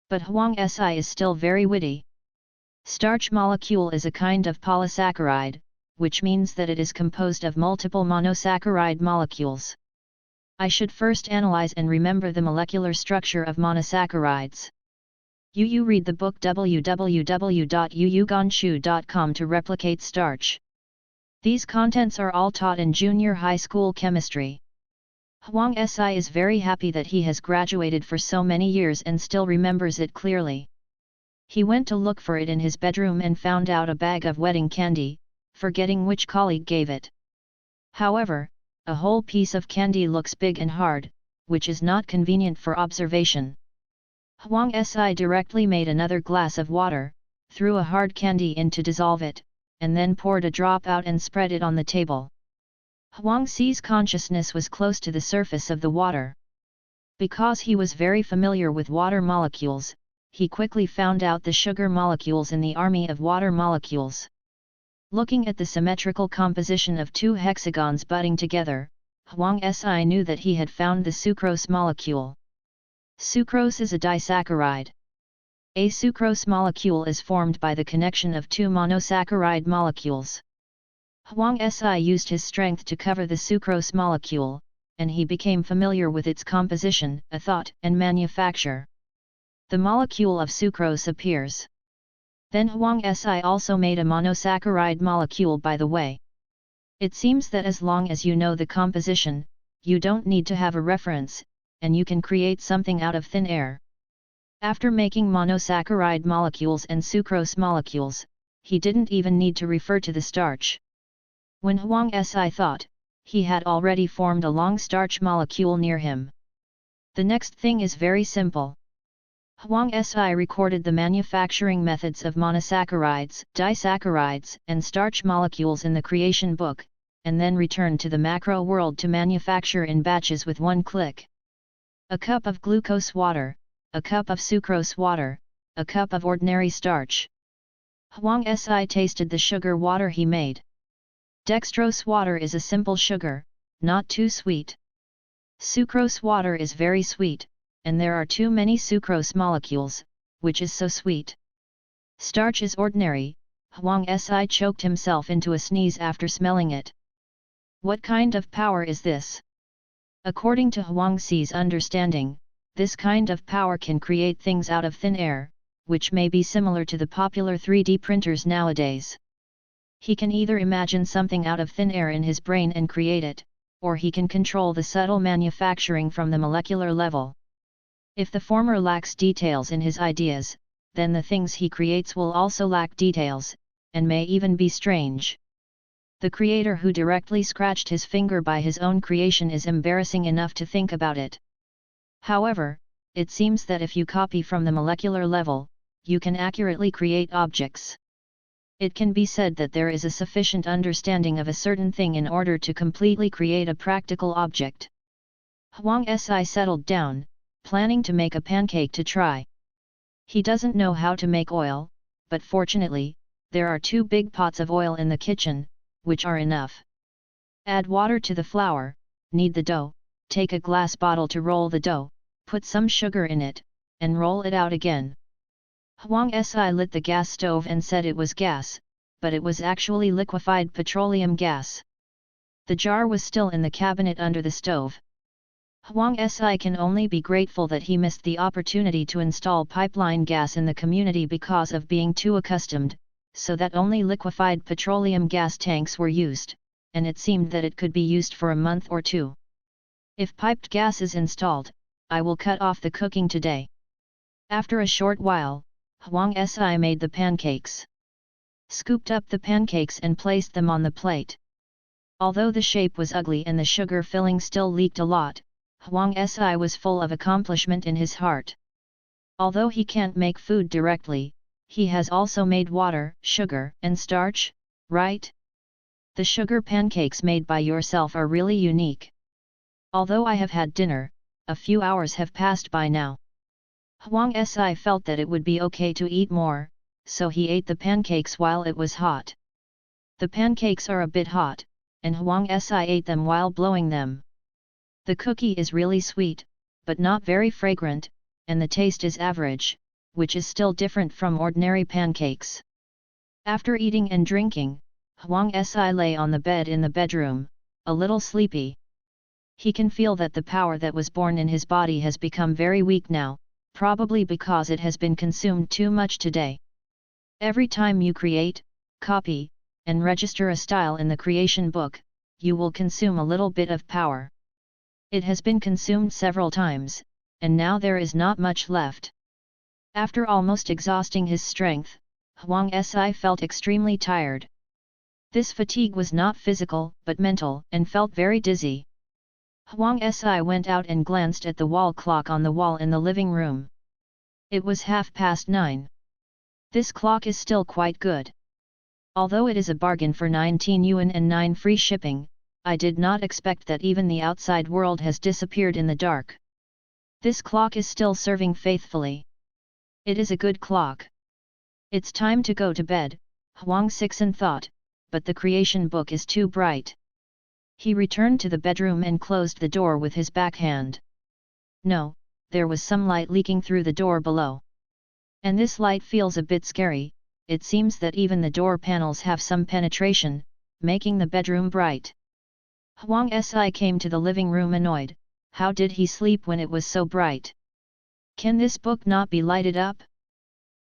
[SPEAKER 1] But Huang Si is still very witty. Starch molecule is a kind of polysaccharide, which means that it is composed of multiple monosaccharide molecules. I should first analyze and remember the molecular structure of monosaccharides. You read the book www.yuyuganshu.com to replicate starch. These contents are all taught in junior high school chemistry. Huang Si is very happy that he has graduated for so many years and still remembers it clearly. He went to look for it in his bedroom and found out a bag of wedding candy, forgetting which colleague gave it. However, a whole piece of candy looks big and hard, which is not convenient for observation. Huang Si directly made another glass of water, threw a hard candy in to dissolve it, and then poured a drop out and spread it on the table. Huang Si's consciousness was close to the surface of the water. Because he was very familiar with water molecules, he quickly found out the sugar molecules in the army of water molecules. Looking at the symmetrical composition of two hexagons butting together, Huang Si knew that he had found the sucrose molecule. Sucrose is a disaccharide. A sucrose molecule is formed by the connection of two monosaccharide molecules. Huang Si used his strength to cover the sucrose molecule, and he became familiar with its composition, a thought, and manufacture. The molecule of sucrose appears. Then Huang Si also made a monosaccharide molecule by the way. It seems that as long as you know the composition, you don't need to have a reference, and you can create something out of thin air. After making monosaccharide molecules and sucrose molecules, he didn't even need to refer to the starch. When Huang Si thought, he had already formed a long starch molecule near him. The next thing is very simple. Huang Si recorded the manufacturing methods of monosaccharides, disaccharides, and starch molecules in the creation book, and then returned to the macro world to manufacture in batches with one click. A cup of glucose water, a cup of sucrose water, a cup of ordinary starch. Huang Si tasted the sugar water he made. Dextrose water is a simple sugar, not too sweet. Sucrose water is very sweet, and there are too many sucrose molecules, which is so sweet. Starch is ordinary. Huang Si choked himself into a sneeze after smelling it. What kind of power is this? According to Huang Si's understanding, this kind of power can create things out of thin air, which may be similar to the popular 3D printers nowadays. He can either imagine something out of thin air in his brain and create it, or he can control the subtle manufacturing from the molecular level. If the former lacks details in his ideas, then the things he creates will also lack details, and may even be strange. The creator who directly scratched his finger by his own creation is embarrassing enough to think about it. However, it seems that if you copy from the molecular level, you can accurately create objects. It can be said that there is a sufficient understanding of a certain thing in order to completely create a practical object. Huang Si settled down, planning to make a pancake to try. He doesn't know how to make oil, but fortunately, there are 2 big pots of oil in the kitchen, which are enough. Add water to the flour, knead the dough, take a glass bottle to roll the dough, put some sugar in it, and roll it out again. Huang Si lit the gas stove and said it was gas, but it was actually liquefied petroleum gas. The jar was still in the cabinet under the stove. Huang Si can only be grateful that he missed the opportunity to install pipeline gas in the community because of being too accustomed, so that only liquefied petroleum gas tanks were used, and it seemed that it could be used for a month or 2. If piped gas is installed, I will cut off the cooking today. After a short while, Huang Si made the pancakes. Scooped up the pancakes and placed them on the plate. Although the shape was ugly and the sugar filling still leaked a lot, Huang Si was full of accomplishment in his heart. Although he can't make food directly, he has also made water, sugar, and starch, right? The sugar pancakes made by yourself are really unique. Although I have had dinner, a few hours have passed by now. Huang Si felt that it would be okay to eat more, so he ate the pancakes while it was hot. The pancakes are a bit hot, and Huang Si ate them while blowing them. The cookie is really sweet, but not very fragrant, and the taste is average, which is still different from ordinary pancakes. After eating and drinking, Huang Si lay on the bed in the bedroom, a little sleepy. He can feel that the power that was born in his body has become very weak now, probably because it has been consumed too much today. Every time you create, copy, and register a style in the creation book, you will consume a little bit of power. It has been consumed several times, and now there is not much left. After almost exhausting his strength, Huang Si felt extremely tired. This fatigue was not physical but mental and felt very dizzy. Huang Si went out and glanced at the wall clock on the wall in the living room. It was 9:30. This clock is still quite good. Although it is a bargain for 19 yuan and 9 free shipping, I did not expect that even the outside world has disappeared in the dark. This clock is still serving faithfully. It is a good clock. It's time to go to bed, Huang Sixen thought, but the creation book is too bright. He returned to the bedroom and closed the door with his backhand. No, there was some light leaking through the door below. And this light feels a bit scary. It seems that even the door panels have some penetration, making the bedroom bright. Huang Si came to the living room annoyed. How did he sleep when it was so bright? Can this book not be lighted up?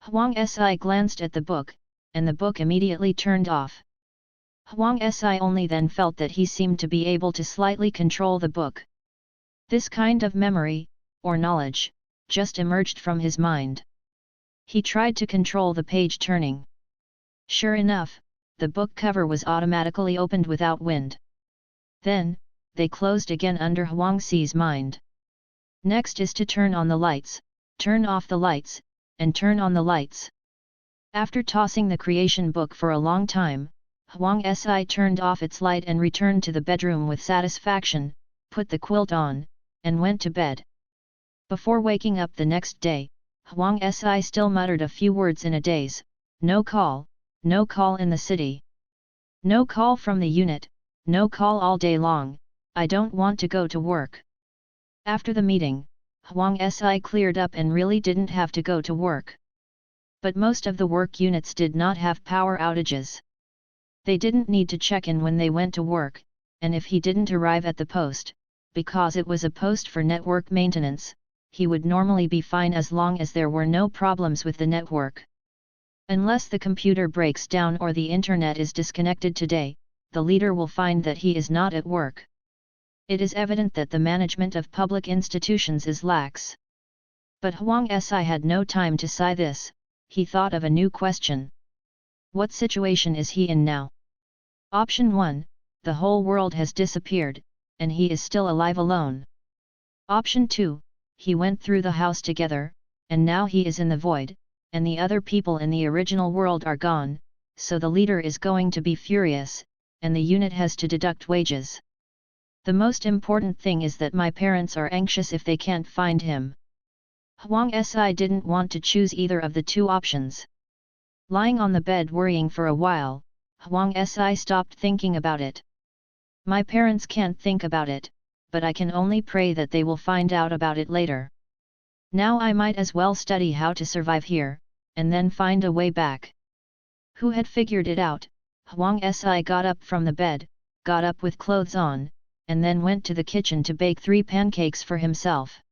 [SPEAKER 1] Huang Si glanced at the book, and the book immediately turned off. Huang Si only then felt that he seemed to be able to slightly control the book. This kind of memory, or knowledge, just emerged from his mind. He tried to control the page turning. Sure enough, the book cover was automatically opened without wind. Then, they closed again under Huang Si's mind. Next is to turn on the lights, turn off the lights, and turn on the lights. After tossing the creation book for a long time, Huang Si turned off its light and returned to the bedroom with satisfaction, put the quilt on, and went to bed. Before waking up the next day, Huang Si still muttered a few words in a daze. No call in the city. No call from the unit, no call all day long, I don't want to go to work. After the meeting, Huang Si cleared up and really didn't have to go to work. But most of the work units did not have power outages. They didn't need to check in when they went to work, and if he didn't arrive at the post, because it was a post for network maintenance, he would normally be fine as long as there were no problems with the network. Unless the computer breaks down or the internet is disconnected today, the leader will find that he is not at work. It is evident that the management of public institutions is lax. But Huang Si had no time to sigh this, he thought of a new question. What situation is he in now? Option 1, the whole world has disappeared, and he is still alive alone. Option 2, he went through the house together, and now he is in the void, and the other people in the original world are gone, so the leader is going to be furious, and the unit has to deduct wages. The most important thing is that my parents are anxious if they can't find him. Huang Si didn't want to choose either of the two options. Lying on the bed worrying for a while, Huang Si stopped thinking about it. My parents can't think about it, but I can only pray that they will find out about it later. Now I might as well study how to survive here, and then find a way back. Who had figured it out? Huang Si got up from the bed, got up with clothes on, and then went to the kitchen to bake 3 pancakes for himself.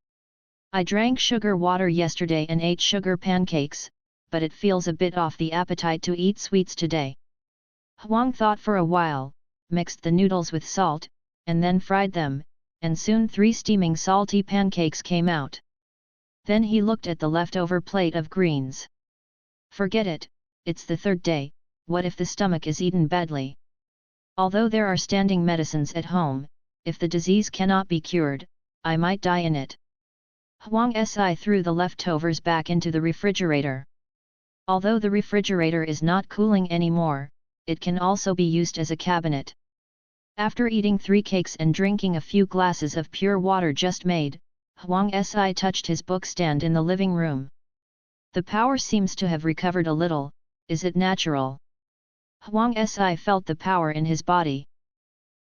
[SPEAKER 1] I drank sugar water yesterday and ate sugar pancakes, but it feels a bit off the appetite to eat sweets today. Huang thought for a while, mixed the noodles with salt, and then fried them, and soon 3 steaming salty pancakes came out. Then he looked at the leftover plate of greens. Forget it, it's the 3rd day, what if the stomach is eaten badly? Although there are standing medicines at home, if the disease cannot be cured, I might die in it. Huang Si threw the leftovers back into the refrigerator. Although the refrigerator is not cooling anymore, it can also be used as a cabinet. After eating 3 cakes and drinking a few glasses of pure water just made, Huang Si touched his book stand in the living room. The power seems to have recovered a little, is it natural? Huang Si felt the power in his body.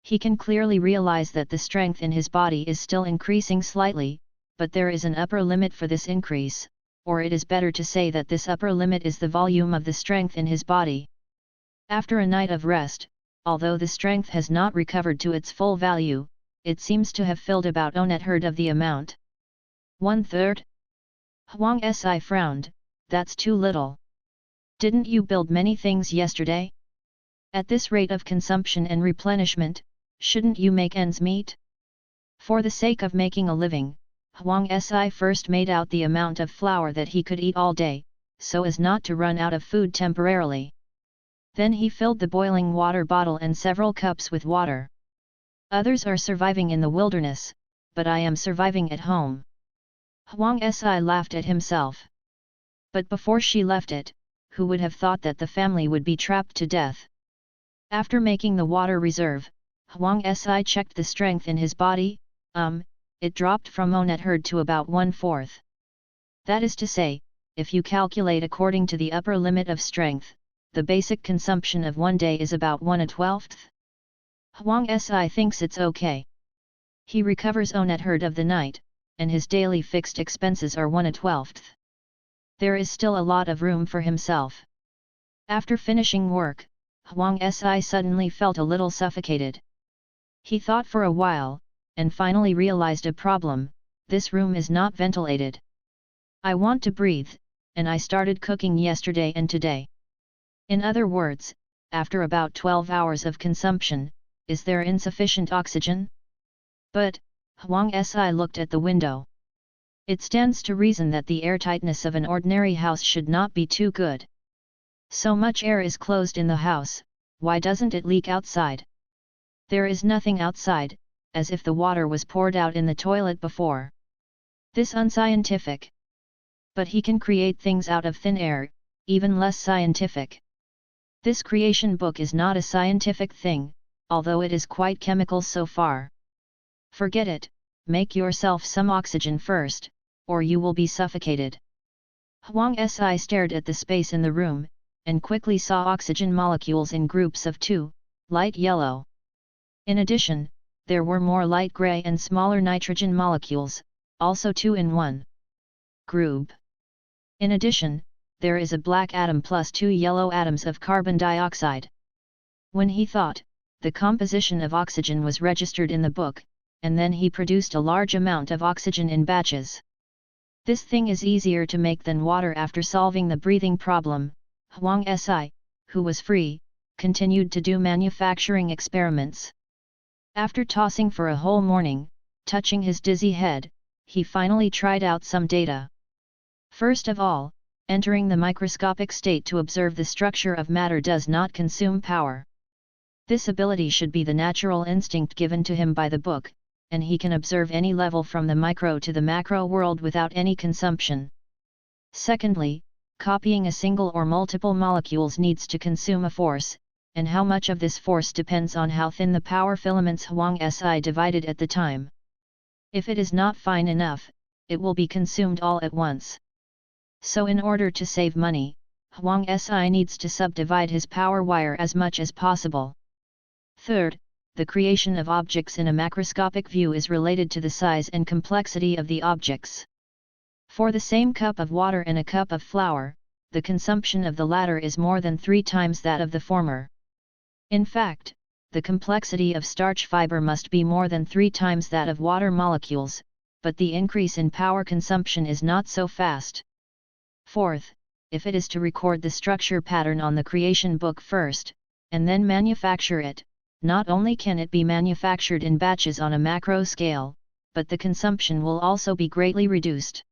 [SPEAKER 1] He can clearly realize that the strength in his body is still increasing slightly, but there is an upper limit for this increase, or it is better to say that this upper limit is the volume of the strength in his body. After a night of rest, although the strength has not recovered to its full value, it seems to have filled about 1/3 of the amount. 1/3? Huang Si frowned, that's too little. Didn't you build many things yesterday? At this rate of consumption and replenishment, shouldn't you make ends meet? For the sake of making a living, Huang Si first made out the amount of flour that he could eat all day, so as not to run out of food temporarily. Then he filled the boiling water bottle and several cups with water. Others are surviving in the wilderness, but I am surviving at home. Huang Si laughed at himself. But before she left it, who would have thought that the family would be trapped to death? After making the water reserve, Huang Si checked the strength in his body, it dropped from 1/3 to about 1/4. That is to say, if you calculate according to the upper limit of strength, the basic consumption of one day is about 1/12. Huang Si thinks it's okay. He recovers 1/3 of the night, and his daily fixed expenses are 1/12. There is still a lot of room for himself. After finishing work, Huang Si suddenly felt a little suffocated. He thought for a while, and finally realized a problem: this room is not ventilated. I want to breathe, and I started cooking yesterday and today. In other words, after about 12 hours of consumption, is there insufficient oxygen? But, Huang Si looked at the window. It stands to reason that the airtightness of an ordinary house should not be too good. So much air is closed in the house, why doesn't it leak outside? There is nothing outside, as if the water was poured out in the toilet before. This unscientific. But he can create things out of thin air, even less scientific. This creation book is not a scientific thing, although it is quite chemical so far. Forget it, make yourself some oxygen first, or you will be suffocated. Huang Si stared at the space in the room, and quickly saw oxygen molecules in groups of 2, light yellow. In addition, there were more light gray and smaller nitrogen molecules, also 2 in 1 group. In addition, there is a black atom plus 2 yellow atoms of carbon dioxide. When he thought, the composition of oxygen was registered in the book, and then he produced a large amount of oxygen in batches. This thing is easier to make than water. After solving the breathing problem, Huang Si, who was free, continued to do manufacturing experiments. After tossing for a whole morning, touching his dizzy head, he finally tried out some data. First of all, entering the microscopic state to observe the structure of matter does not consume power. This ability should be the natural instinct given to him by the book, and he can observe any level from the micro to the macro world without any consumption. Secondly, copying a single or multiple molecules needs to consume a force, and how much of this force depends on how thin the power filaments Huang Si divided at the time. If it is not fine enough, it will be consumed all at once. So in order to save money, Huang Si needs to subdivide his power wire as much as possible. Third, the creation of objects in a macroscopic view is related to the size and complexity of the objects. For the same cup of water and a cup of flour, the consumption of the latter is more than 3 times that of the former. In fact, the complexity of starch fiber must be more than 3 times that of water molecules, but the increase in power consumption is not so fast. Fourth, if it is to record the structure pattern on the creation book first, and then manufacture it, not only can it be manufactured in batches on a macro scale, but the consumption will also be greatly reduced.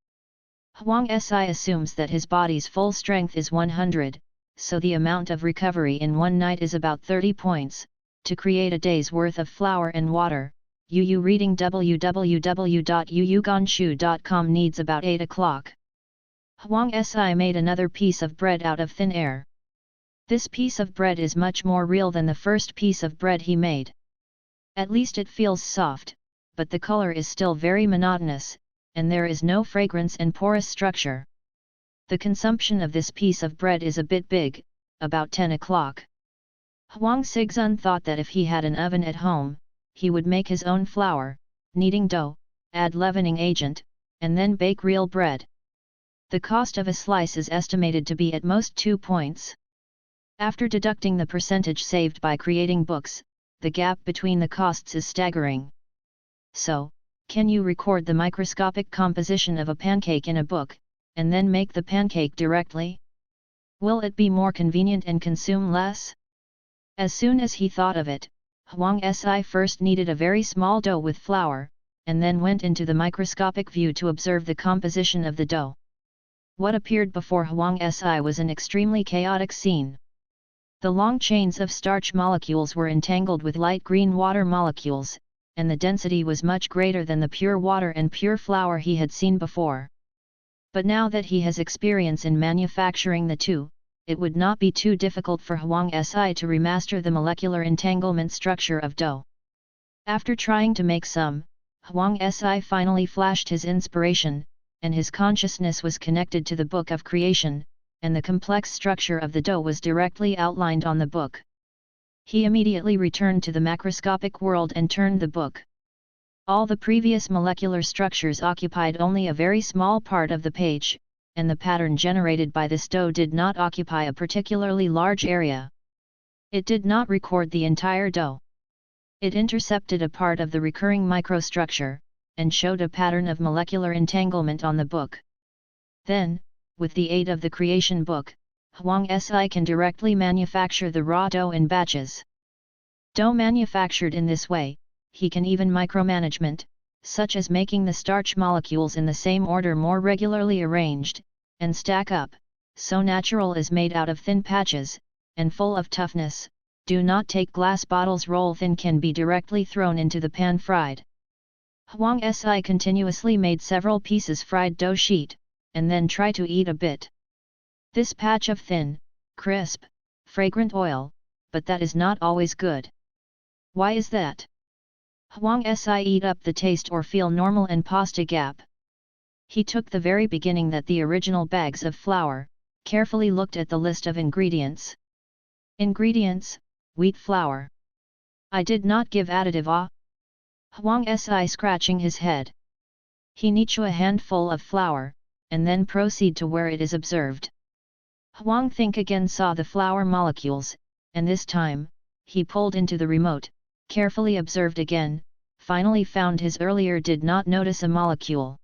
[SPEAKER 1] Huang Si assumes that his body's full strength is 100, so the amount of recovery in one night is about 30 points. To create a day's worth of flour and water, Yu reading www.yuyuganshu.com needs about 8 o'clock. Huang Si made another piece of bread out of thin air. This piece of bread is much more real than the first piece of bread he made. At least it feels soft, but the color is still very monotonous, and there is no fragrance and porous structure. The consumption of this piece of bread is a bit big, about 10 o'clock. Huang Xizun thought that if he had an oven at home, he would make his own flour, kneading dough, add leavening agent, and then bake real bread. The cost of a slice is estimated to be at most 2 points. After deducting the percentage saved by creating books, the gap between the costs is staggering. So, can you record the microscopic composition of a pancake in a book, and then make the pancake directly? Will it be more convenient and consume less? As soon as he thought of it, Huang Si first kneaded a very small dough with flour, and then went into the microscopic view to observe the composition of the dough. What appeared before Huang Si was an extremely chaotic scene. The long chains of starch molecules were entangled with light green water molecules, and the density was much greater than the pure water and pure flour he had seen before. But now that he has experience in manufacturing the two, it would not be too difficult for Huang Si to remaster the molecular entanglement structure of dough. After trying to make some, Huang Si finally flashed his inspiration, and his consciousness was connected to the book of creation, and the complex structure of the dough was directly outlined on the book. He immediately returned to the macroscopic world and turned the book. All the previous molecular structures occupied only a very small part of the page, and the pattern generated by this dough did not occupy a particularly large area. It did not record the entire dough. It intercepted a part of the recurring microstructure, and showed a pattern of molecular entanglement on the book. Then, with the aid of the creation book, Huang Si can directly manufacture the raw dough in batches. Dough manufactured in this way, he can even micromanagement, such as making the starch molecules in the same order more regularly arranged, and stack up, so natural is made out of thin patches, and full of toughness. Do not take glass bottles roll thin can be directly thrown into the pan fried. Huang Si continuously made several pieces fried dough sheet, and then try to eat a bit. This patch of thin, crisp, fragrant oil, but that is not always good. Why is that? Huang Si eat up the taste or feel normal and pasta gap. He took the very beginning that the original bags of flour, carefully looked at the list of ingredients. Ingredients, wheat flour. I did not give additive. Huang Si scratching his head. He knew a handful of flour, and then proceed to where it is observed. Huang Think again saw the flour molecules, and this time, he pulled into the remote, carefully observed again, finally found his earlier did not notice a molecule.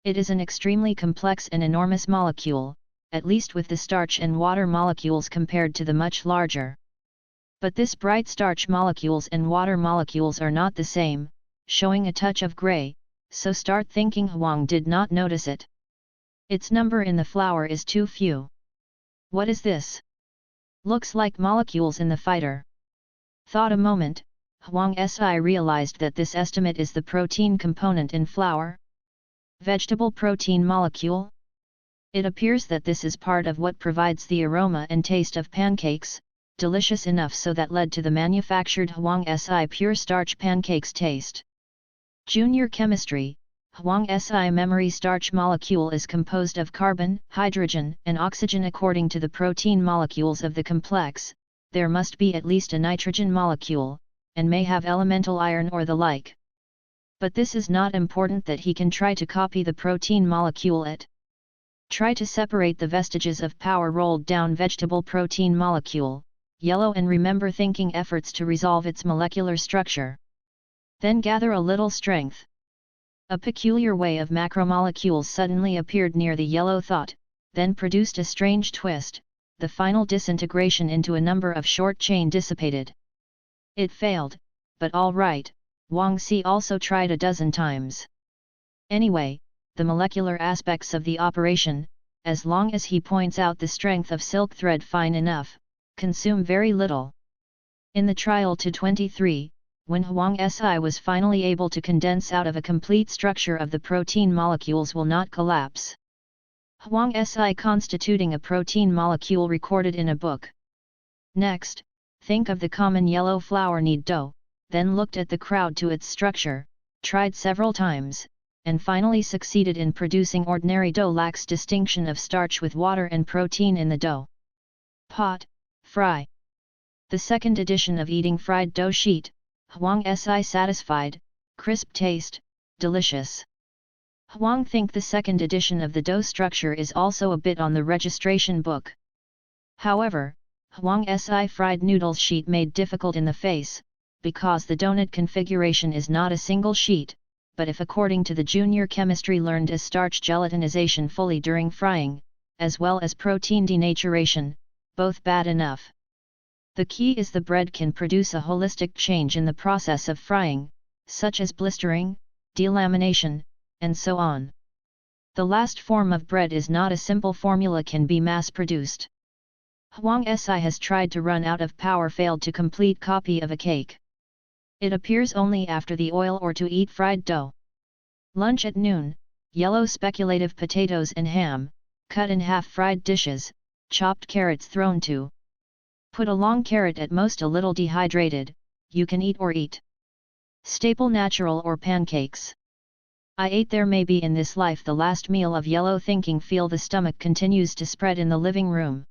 [SPEAKER 1] It is an extremely complex and enormous molecule, at least with the starch and water molecules compared to the much larger. But this bright starch molecules and water molecules are not the same, showing a touch of gray, so start thinking Huang did not notice it. Its number in the flour is too few. What is this? Looks like molecules in the fighter. Thought a moment, Huang Si realized that this estimate is the protein component in flour. Vegetable protein molecule? It appears that this is part of what provides the aroma and taste of pancakes, delicious enough so that led to the manufactured Huang Si pure starch pancakes taste. Junior chemistry. Huang Si memory starch molecule is composed of carbon, hydrogen, and oxygen according to the protein molecules of the complex. There must be at least a nitrogen molecule, and may have elemental iron or the like. But this is not important that he can try to copy the protein molecule it. Try to separate the vestiges of power rolled down vegetable protein molecule, yellow and remember thinking efforts to resolve its molecular structure. Then gather a little strength. A peculiar way of macromolecules suddenly appeared near the yellow thought, then produced a strange twist, the final disintegration into a number of short chain dissipated. It failed, but all right, Wang Si also tried a dozen times. Anyway, the molecular aspects of the operation, as long as he points out the strength of silk thread fine enough, consume very little. In the trial to 23, when Huang Si was finally able to condense out of a complete structure of the protein molecules will not collapse. Huang Si constituting a protein molecule recorded in a book. Next, think of the common yellow flour knead dough, then looked at the crowd to its structure, tried several times, and finally succeeded in producing ordinary dough lacks distinction of starch with water and protein in the dough. Pot, fry. The second edition of eating fried dough sheet, Huang Si satisfied, crisp taste, delicious. Huang Think the second edition of the dough structure is also a bit on the registration book. However, Huang Si fried noodles sheet made difficult in the face, because the donut configuration is not a single sheet, but if according to the junior chemistry learned as starch gelatinization fully during frying, as well as protein denaturation, both bad enough. The key is the bread can produce a holistic change in the process of frying, such as blistering, delamination, and so on. The last form of bread is not a simple formula can be mass-produced. Huang Si has tried to run out of power failed to complete copy of a cake. It appears only after the oil or to eat fried dough. Lunch at noon, yellow speculative potatoes and ham, cut in half fried dishes, chopped carrots thrown to. Put a long carrot at most a little dehydrated, you can eat or eat. Staple natural or pancakes. I ate there may be in this life the last meal of yellow thinking feel the stomach continues to spread in the living room.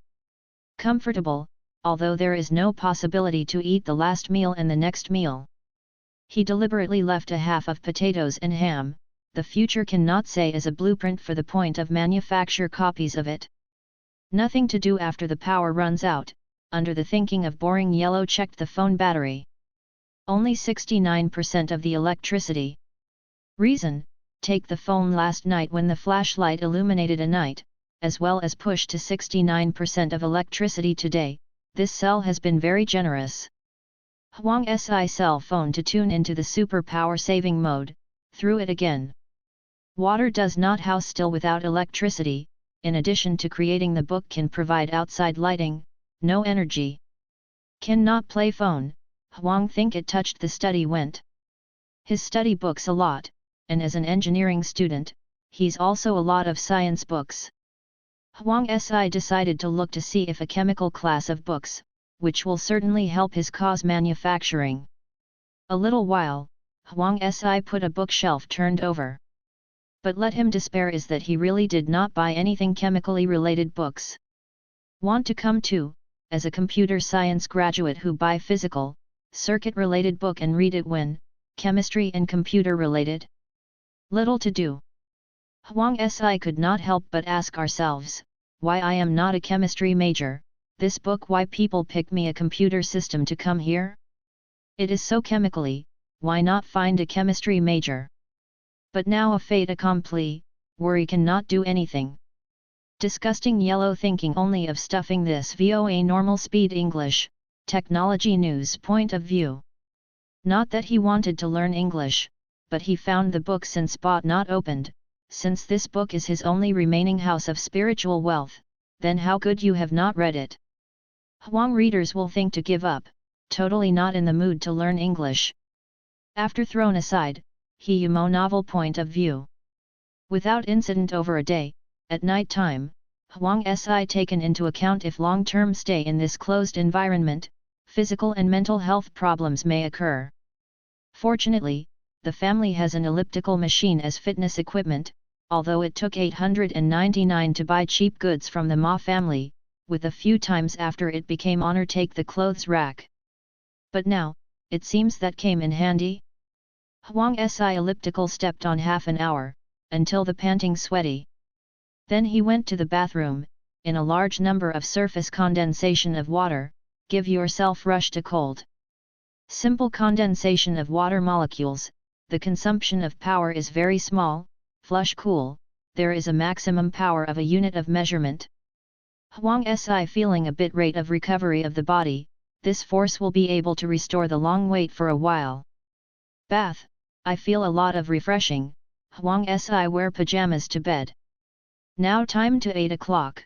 [SPEAKER 1] Comfortable, although there is no possibility to eat the last meal and the next meal. He deliberately left a half of potatoes and ham, the future cannot say as a blueprint for the point of manufacture copies of it. Nothing to do after the power runs out. Under the thinking of boring yellow checked the phone battery. Only 69% of the electricity. Reason, take the phone last night when the flashlight illuminated a night, as well as push to 69% of electricity today, this cell has been very generous. Huang Si cell phone to tune into the super power saving mode, through it again. Water does not house still without electricity, in addition to creating the book can provide outside lighting, no energy. Cannot play phone, Huang Think it touched the study went. His study books a lot, and as an engineering student, he's also a lot of science books. Huang Si decided to look to see if a chemical class of books, which will certainly help his cause manufacturing. A little while, Huang Si put a bookshelf turned over. But let him despair is that he really did not buy anything chemically related books. Want to come to, as a computer science graduate who buy physical, circuit related book and read it when, chemistry and computer related? Little to do. Huang Si could not help but ask ourselves, why I am not a chemistry major, this book why people pick me a computer system to come here? It is so chemically, why not find a chemistry major? But now a fait accompli, worry cannot do anything. Disgusting yellow thinking only of stuffing this VOA normal speed English, technology news point of view. Not that he wanted to learn English, but he found the book since bought not opened, since this book is his only remaining house of spiritual wealth, then how could you have not read it? Huang readers will think to give up, totally not in the mood to learn English. After thrown aside, he Yumo novel point of view. Without incident over a day, at night time, Huang Si taken into account if long-term stay in this closed environment, physical and mental health problems may occur. Fortunately, the family has an elliptical machine as fitness equipment, although it took 899 to buy cheap goods from the Ma family, with a few times after it became honor take the clothes rack. But now, it seems that came in handy. Huang Si elliptical stepped on half an hour, until the panting sweaty. Then he went to the bathroom, in a large number of surface condensation of water, give yourself rush to cold. Simple condensation of water molecules, the consumption of power is very small, flush cool, there is a maximum power of a unit of measurement. Huang Si feeling a bit rate of recovery of the body, this force will be able to restore the long wait for a while. Bath, I feel a lot of refreshing, Huang Si wear pajamas to bed. Now time to 8 o'clock.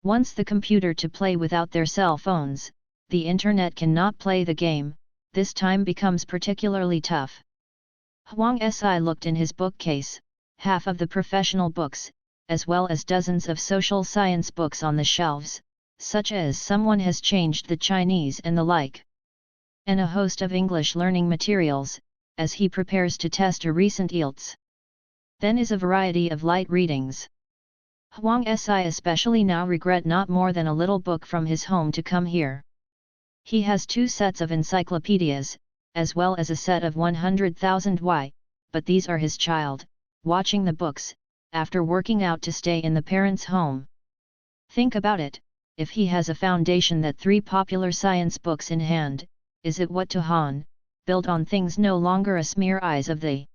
[SPEAKER 1] Once the computer to play without their cell phones, the internet cannot play the game, this time becomes particularly tough. Huang Si looked in his bookcase, half of the professional books, as well as dozens of social science books on the shelves, such as Someone Has Changed the Chinese and the like. And a host of English learning materials, as he prepares to test a recent IELTS. Then is a variety of light readings. Huang Si especially now regret not more than a little book from his home to come here. He has 2 sets of encyclopedias, as well as a set of 100,000 Y, but these are his child, watching the books, after working out to stay in the parents' home. Think about it, if he has a foundation that 3 popular science books in hand, is it what to Han, build on things no longer a smear eyes of the.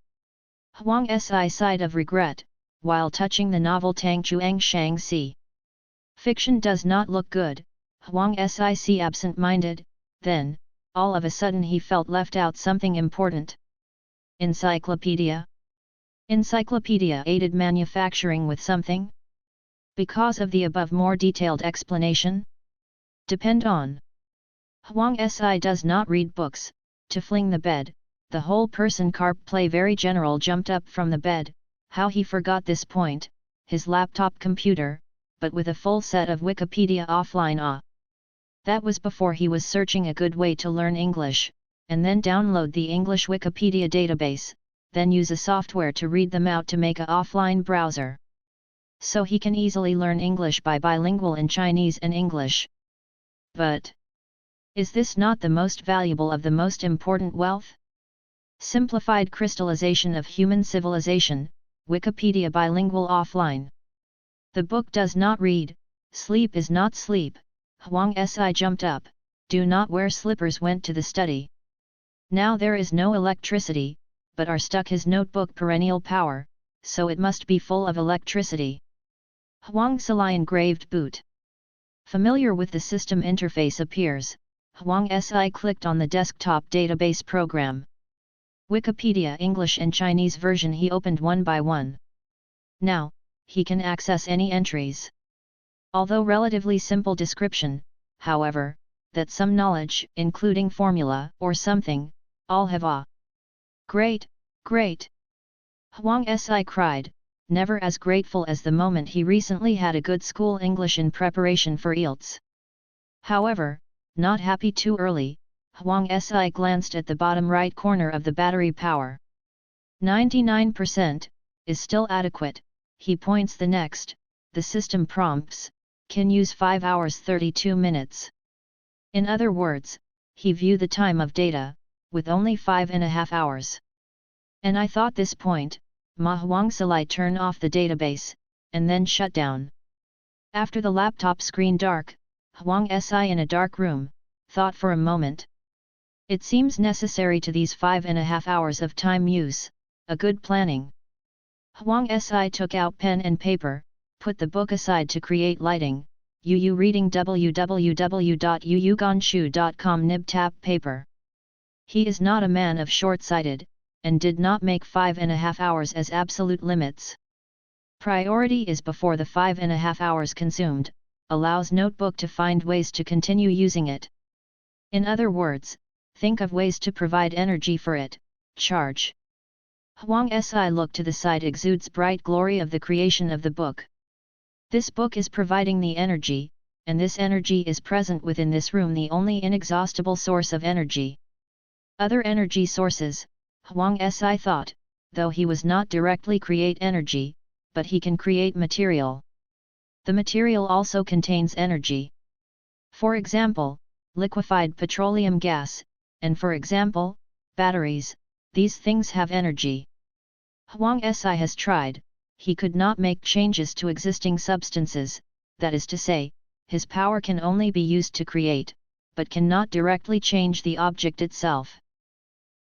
[SPEAKER 1] Huang Si sighed of regret, while touching the novel Tang Chuang Shang Si. Fiction does not look good, Huang Si absent-minded, then, all of a sudden he felt left out something important. Encyclopedia? Encyclopedia aided manufacturing with something? Because of the above more detailed explanation? Depend on. Huang Si does not read books, to fling the bed, the whole person carp play very general jumped up from the bed, how he forgot this point, his laptop computer, but with a full set of Wikipedia offline. That was before he was searching a good way to learn English, and then download the English Wikipedia database, then use a software to read them out to make a offline browser. So he can easily learn English by bilingual in Chinese and English. But is this not the most valuable of the most important wealth? Simplified crystallization of human civilization, Wikipedia bilingual offline. The book does not read, sleep is not sleep. Huang Si jumped up, do not wear slippers went to the study. Now there is no electricity, but are stuck his notebook perennial power, so it must be full of electricity. Huang Si engraved boot. Familiar with the system interface appears, Huang Si clicked on the desktop database program. Wikipedia English and Chinese version he opened one by one. Now, he can access any entries. Although relatively simple description, however, that some knowledge, including formula or something, all have a. Great, great! Huang Si cried, never as grateful as the moment he recently had a good school English in preparation for IELTS. However, not happy too early, Huang Si glanced at the bottom right corner of the battery power. 99% is still adequate, he points the next, the system prompts, can use 5 hours 32 minutes. In other words, he view the time of data, with only 5.5 hours. And I thought this point, Ma Huang Salai turn off the database, and then shut down. After the laptop screen dark, Huang Si in a dark room, thought for a moment. It seems necessary to these 5.5 hours of time use, a good planning. Huang Si took out pen and paper, put the book aside to create lighting, Yu reading www.yuyugonshu.com nib tap paper. He is not a man of short-sighted, and did not make 5.5 hours as absolute limits. Priority is before the 5.5 hours consumed, allows notebook to find ways to continue using it. In other words, think of ways to provide energy for it, charge. Huang Si look to the side exudes bright glory of the creation of the book. This book is providing the energy, and this energy is present within this room, the only inexhaustible source of energy. Other energy sources, Huang Si thought, though he was not directly create energy, but he can create material. The material also contains energy. For example, liquefied petroleum gas, and for example, batteries, these things have energy. Huang Si has tried, he could not make changes to existing substances, that is to say, his power can only be used to create, but cannot directly change the object itself.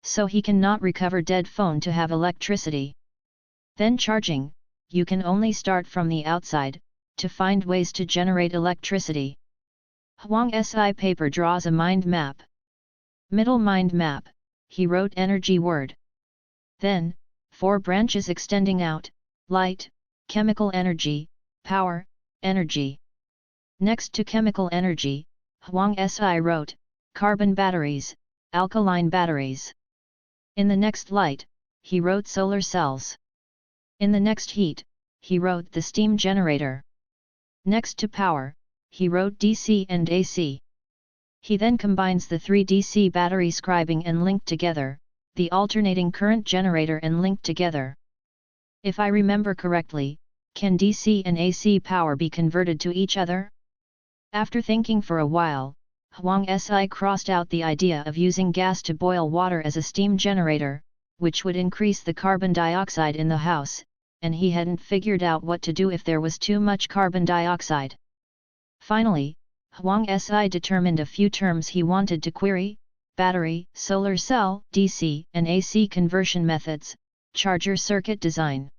[SPEAKER 1] So he cannot recover dead phone to have electricity. Then charging, you can only start from the outside, to find ways to generate electricity. Huang Si paper draws a mind map. Middle mind map, he wrote energy word. Then, 4 branches extending out, light, chemical energy, power, energy. Next to chemical energy, Huang Si wrote, carbon batteries, alkaline batteries. In the next light, he wrote solar cells. In the next heat, he wrote the steam generator. Next to power, he wrote DC and AC. He then combines the 3 DC battery scribing and linked together, the alternating current generator and linked together. If I remember correctly, can DC and AC power be converted to each other? After thinking for a while, Huang Si crossed out the idea of using gas to boil water as a steam generator, which would increase the carbon dioxide in the house, and he hadn't figured out what to do if there was too much carbon dioxide. Finally, Huang Si determined a few terms he wanted to query: battery, solar cell, DC and AC conversion methods, charger circuit design.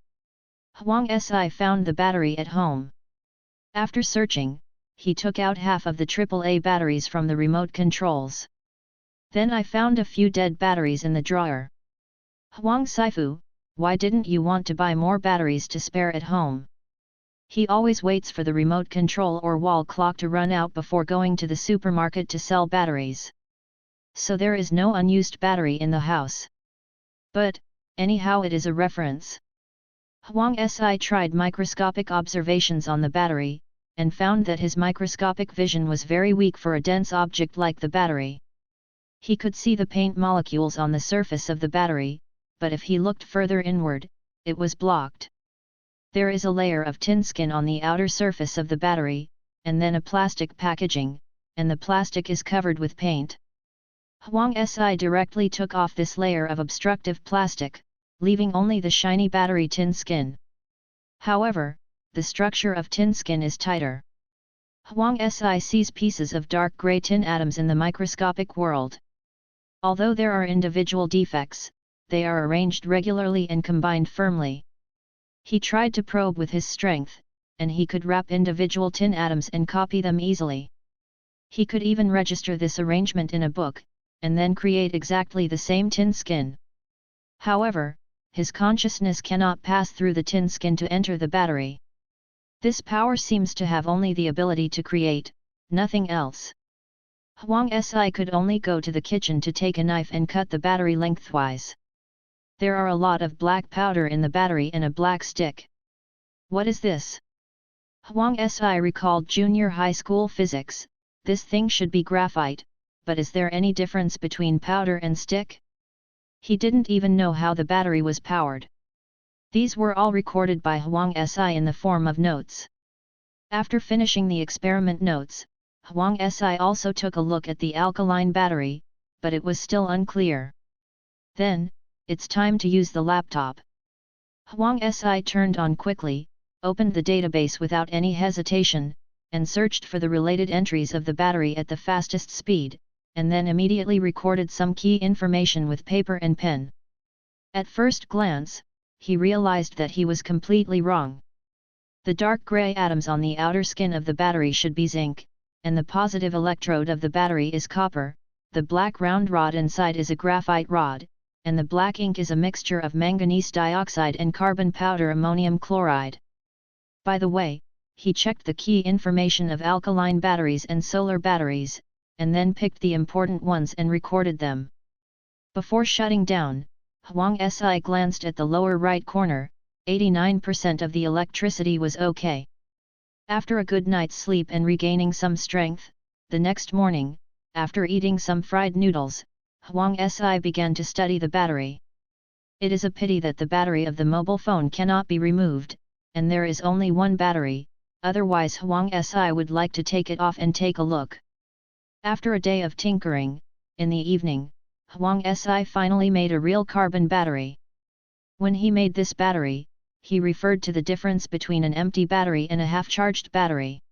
[SPEAKER 1] Huang Si found the battery at home. After searching, he took out half of the AAA batteries from the remote controls. Then I found a few dead batteries in the drawer. Huang Sifu, why didn't you want to buy more batteries to spare at home? He always waits for the remote control or wall clock to run out before going to the supermarket to sell batteries. So there is no unused battery in the house. But, anyhow, it is a reference. Huang Si tried microscopic observations on the battery, and found that his microscopic vision was very weak for a dense object like the battery. He could see the paint molecules on the surface of the battery, but if he looked further inward, it was blocked. There is a layer of tin skin on the outer surface of the battery, and then a plastic packaging, and the plastic is covered with paint. Huang Si directly took off this layer of obstructive plastic, leaving only the shiny battery tin skin. However, the structure of tin skin is tighter. Huang Si sees pieces of dark gray tin atoms in the microscopic world. Although there are individual defects, they are arranged regularly and combined firmly. He tried to probe with his strength, and he could wrap individual tin atoms and copy them easily. He could even register this arrangement in a book, and then create exactly the same tin skin. However, his consciousness cannot pass through the tin skin to enter the battery. This power seems to have only the ability to create, nothing else. Huang Si could only go to the kitchen to take a knife and cut the battery lengthwise. There are a lot of black powder in the battery and a black stick. What is this? Huang Si recalled junior high school physics. This thing should be graphite, but is there any difference between powder and stick? He didn't even know how the battery was powered. These were all recorded by Huang Si in the form of notes. After finishing the experiment notes, Huang Si also took a look at the alkaline battery, but it was still unclear. Then, it's time to use the laptop. Huang Si turned on quickly, opened the database without any hesitation, and searched for the related entries of the battery at the fastest speed, and then immediately recorded some key information with paper and pen. At first glance, he realized that he was completely wrong. The dark gray atoms on the outer skin of the battery should be zinc, and the positive electrode of the battery is copper, the black round rod inside is a graphite rod, and the black ink is a mixture of manganese dioxide and carbon powder ammonium chloride. By the way, he checked the key information of alkaline batteries and solar batteries, and then picked the important ones and recorded them. Before shutting down, Huang Si glanced at the lower right corner. 89% of the electricity was okay. After a good night's sleep and regaining some strength, the next morning, after eating some fried noodles, Huang Si began to study the battery. It is a pity that the battery of the mobile phone cannot be removed, and there is only one battery, otherwise Huang Si would like to take it off and take a look. After a day of tinkering, in the evening, Huang Si finally made a real carbon battery. When he made this battery, he referred to the difference between an empty battery and a half-charged battery.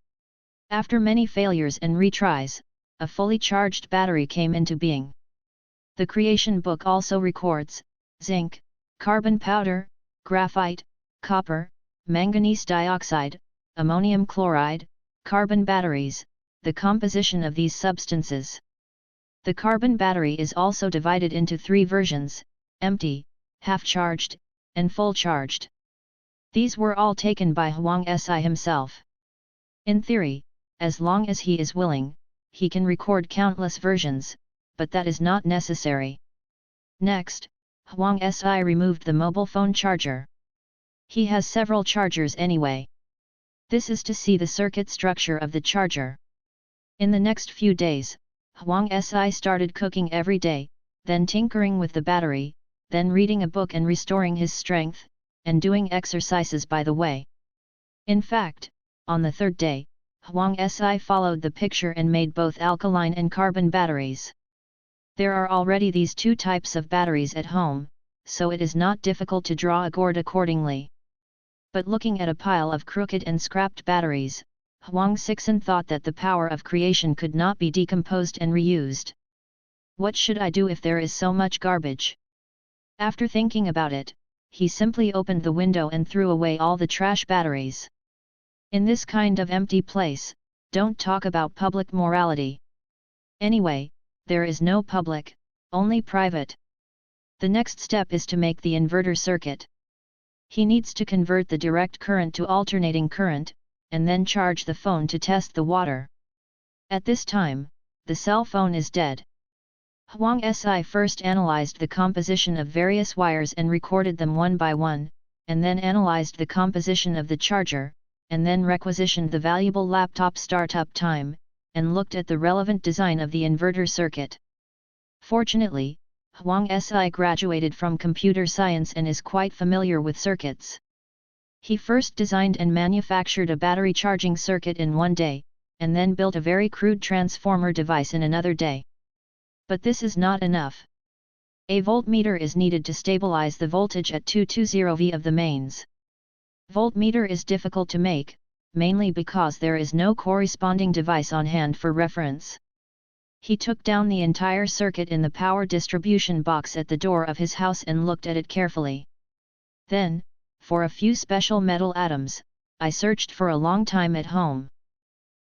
[SPEAKER 1] After many failures and retries, a fully charged battery came into being. The creation book also records zinc, carbon powder, graphite, copper, manganese dioxide, ammonium chloride, carbon batteries, the composition of these substances. The carbon battery is also divided into 3 versions: empty, half-charged, and full-charged. These were all taken by Huang Si himself. In theory, as long as he is willing, he can record countless versions, but that is not necessary. Next, Huang Si removed the mobile phone charger. He has several chargers anyway. This is to see the circuit structure of the charger. In the next few days, Huang Si started cooking every day, then tinkering with the battery, then reading a book and restoring his strength, and doing exercises by the way. In fact, on the 3rd day, Huang Si followed the picture and made both alkaline and carbon batteries. There are already these 2 types of batteries at home, so it is not difficult to draw a gourd accordingly. But looking at a pile of crooked and scrapped batteries, Huang Sixan thought that the power of creation could not be decomposed and reused. What should I do if there is so much garbage? After thinking about it, he simply opened the window and threw away all the trash batteries. In this kind of empty place, don't talk about public morality. Anyway, there is no public, only private. The next step is to make the inverter circuit. He needs to convert the direct current to alternating current, and then charge the phone to test the water. At this time, the cell phone is dead. Huang Si first analyzed the composition of various wires and recorded them one by one, and then analyzed the composition of the charger, and then requisitioned the valuable laptop startup time, and looked at the relevant design of the inverter circuit. Fortunately, Huang Si graduated from computer science and is quite familiar with circuits. He first designed and manufactured a battery charging circuit in one day, and then built a very crude transformer device in another day. But this is not enough. A voltmeter is needed to stabilize the voltage at 220 V of the mains. Voltmeter is difficult to make, mainly because there is no corresponding device on hand for reference. He took down the entire circuit in the power distribution box at the door of his house and looked at it carefully. Then, for a few special metal atoms, I searched for a long time at home.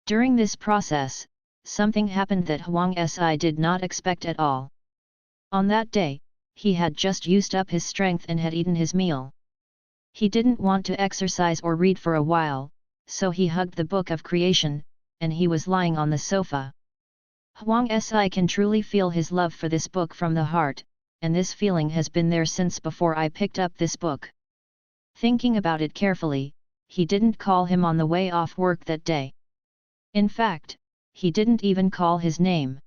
[SPEAKER 1] During this process, something happened that Huang Si did not expect at all. On that day, he had just used up his strength and had eaten his meal. He didn't want to exercise or read for a while, so he hugged the book of creation, and he was lying on the sofa. Huang Si can truly feel his love for this book from the heart, and this feeling has been there since before I picked up this book. Thinking about it carefully, he didn't call him on the way off work that day. In fact, he didn't even call his name.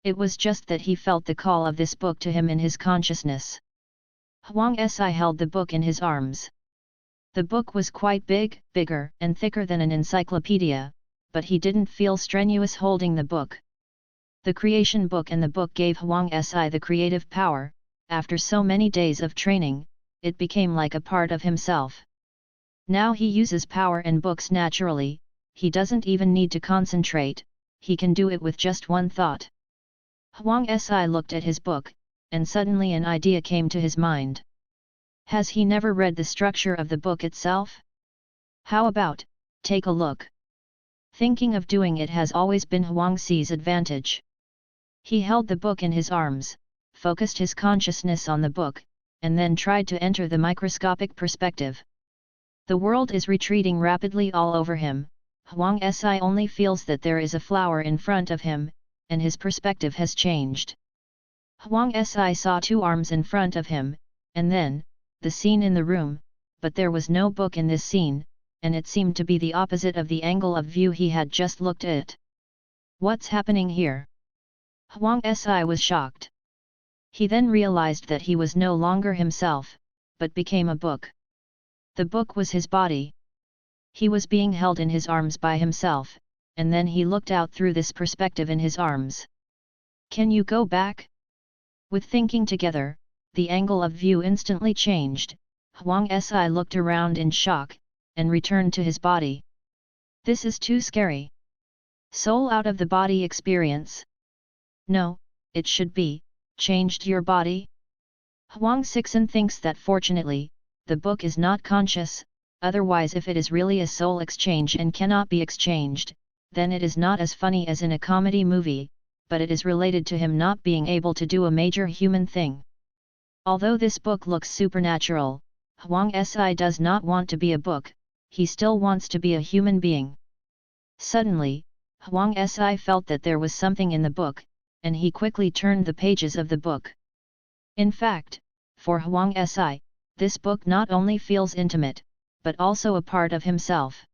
[SPEAKER 1] It was just that he felt the call of this book to him in his consciousness. Huang Si held the book in his arms. The book was quite big, bigger and thicker than an encyclopedia, but he didn't feel strenuous holding the book. The creation book and the book gave Huang Si the creative power. After so many days of training, it became like a part of himself. Now he uses power and books naturally, he doesn't even need to concentrate, he can do it with just one thought. Huang Si looked at his book, and suddenly an idea came to his mind. Has he never read the structure of the book itself? How about, take a look. Thinking of doing it has always been Huang Si's advantage. He held the book in his arms, focused his consciousness on the book, and then tried to enter the microscopic perspective. The world is retreating rapidly all over him. Huang Si only feels that there is a flower in front of him, and his perspective has changed. Huang Si saw two arms in front of him, and then, the scene in the room, but there was no book in this scene, and it seemed to be the opposite of the angle of view he had just looked at. What's happening here? Huang Si was shocked. He then realized that he was no longer himself, but became a book. The book was his body. He was being held in his arms by himself, and then he looked out through this perspective in his arms. Can you go back? With thinking together, the angle of view instantly changed. Huang Si looked around in shock, and returned to his body. This is too scary. Soul out of the body experience. No, it should be, changed your body? Huang Sixen thinks that fortunately, the book is not conscious, otherwise if it is really a soul exchange and cannot be exchanged, then it is not as funny as in a comedy movie, but it is related to him not being able to do a major human thing. Although this book looks supernatural, Huang Si does not want to be a book, he still wants to be a human being. Suddenly, Huang Si felt that there was something in the book, and he quickly turned the pages of the book. In fact, for Huang Si, this book not only feels intimate, but also a part of himself.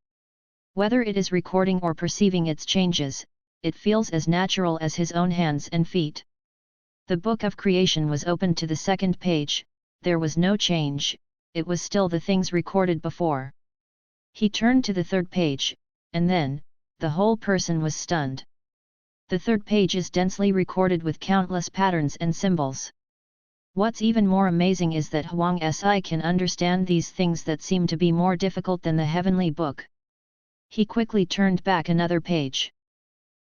[SPEAKER 1] Whether it is recording or perceiving its changes, it feels as natural as his own hands and feet. The book of creation was opened to the second page, there was no change, it was still the things recorded before. He turned to the third page, and then, the whole person was stunned. The third page is densely recorded with countless patterns and symbols. What's even more amazing is that Huang Si can understand these things that seem to be more difficult than the heavenly book. He quickly turned back another page.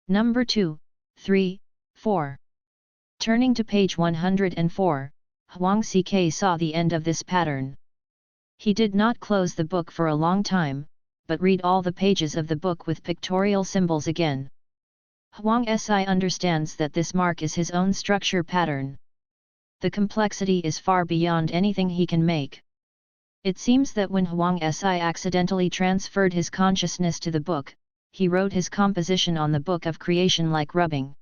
[SPEAKER 1] Number 2, 3, 4. Turning to page 104, Huang Si saw the end of this pattern. He did not close the book for a long time, but read all the pages of the book with pictorial symbols again. Huang Si understands that this mark is his own structure pattern. The complexity is far beyond anything he can make. It seems that when Huang Si accidentally transferred his consciousness to the book, he wrote his composition on the book of creation like rubbing.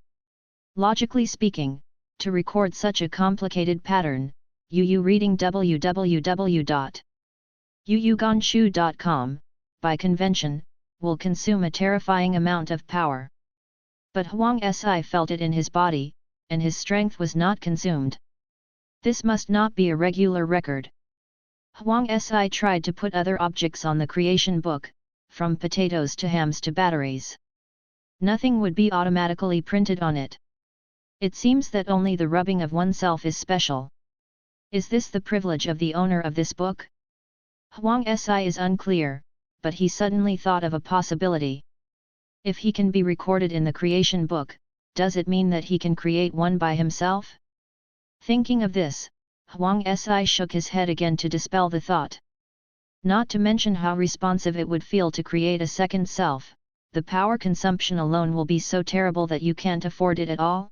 [SPEAKER 1] Logically speaking, to record such a complicated pattern, reading www.yuyuganshu.com, by convention, will consume a terrifying amount of power. But Huang Si felt it in his body, and his strength was not consumed. This must not be a regular record. Huang Si tried to put other objects on the creation book, from potatoes to hams to batteries. Nothing would be automatically printed on it. It seems that only the rubbing of oneself is special. Is this the privilege of the owner of this book? Huang Si is unclear, but he suddenly thought of a possibility. If he can be recorded in the creation book, does it mean that he can create one by himself? Thinking of this, Huang Si shook his head again to dispel the thought. Not to mention how responsive it would feel to create a second self, the power consumption alone will be so terrible that you can't afford it at all.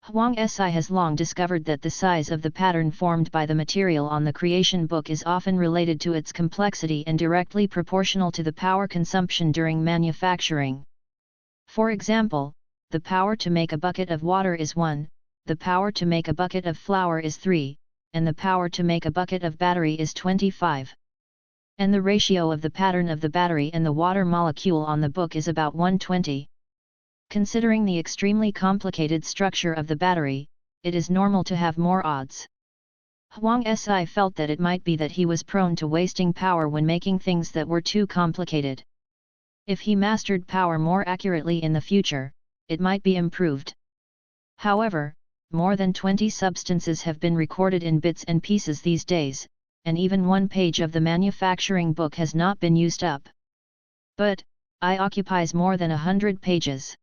[SPEAKER 1] Huang Si has long discovered that the size of the pattern formed by the material on the creation book is often related to its complexity and directly proportional to the power consumption during manufacturing. For example, the power to make a bucket of water is 1, the power to make a bucket of flour is 3, and the power to make a bucket of battery is 25. And the ratio of the pattern of the battery and the water molecule on the book is about 120. Considering the extremely complicated structure of the battery, it is normal to have more odds. Huang Si felt that it might be that he was prone to wasting power when making things that were too complicated. If he mastered power more accurately in the future, it might be improved. However, more than 20 substances have been recorded in bits and pieces these days, and even one page of the manufacturing book has not been used up. But, I occupies more than 100 pages.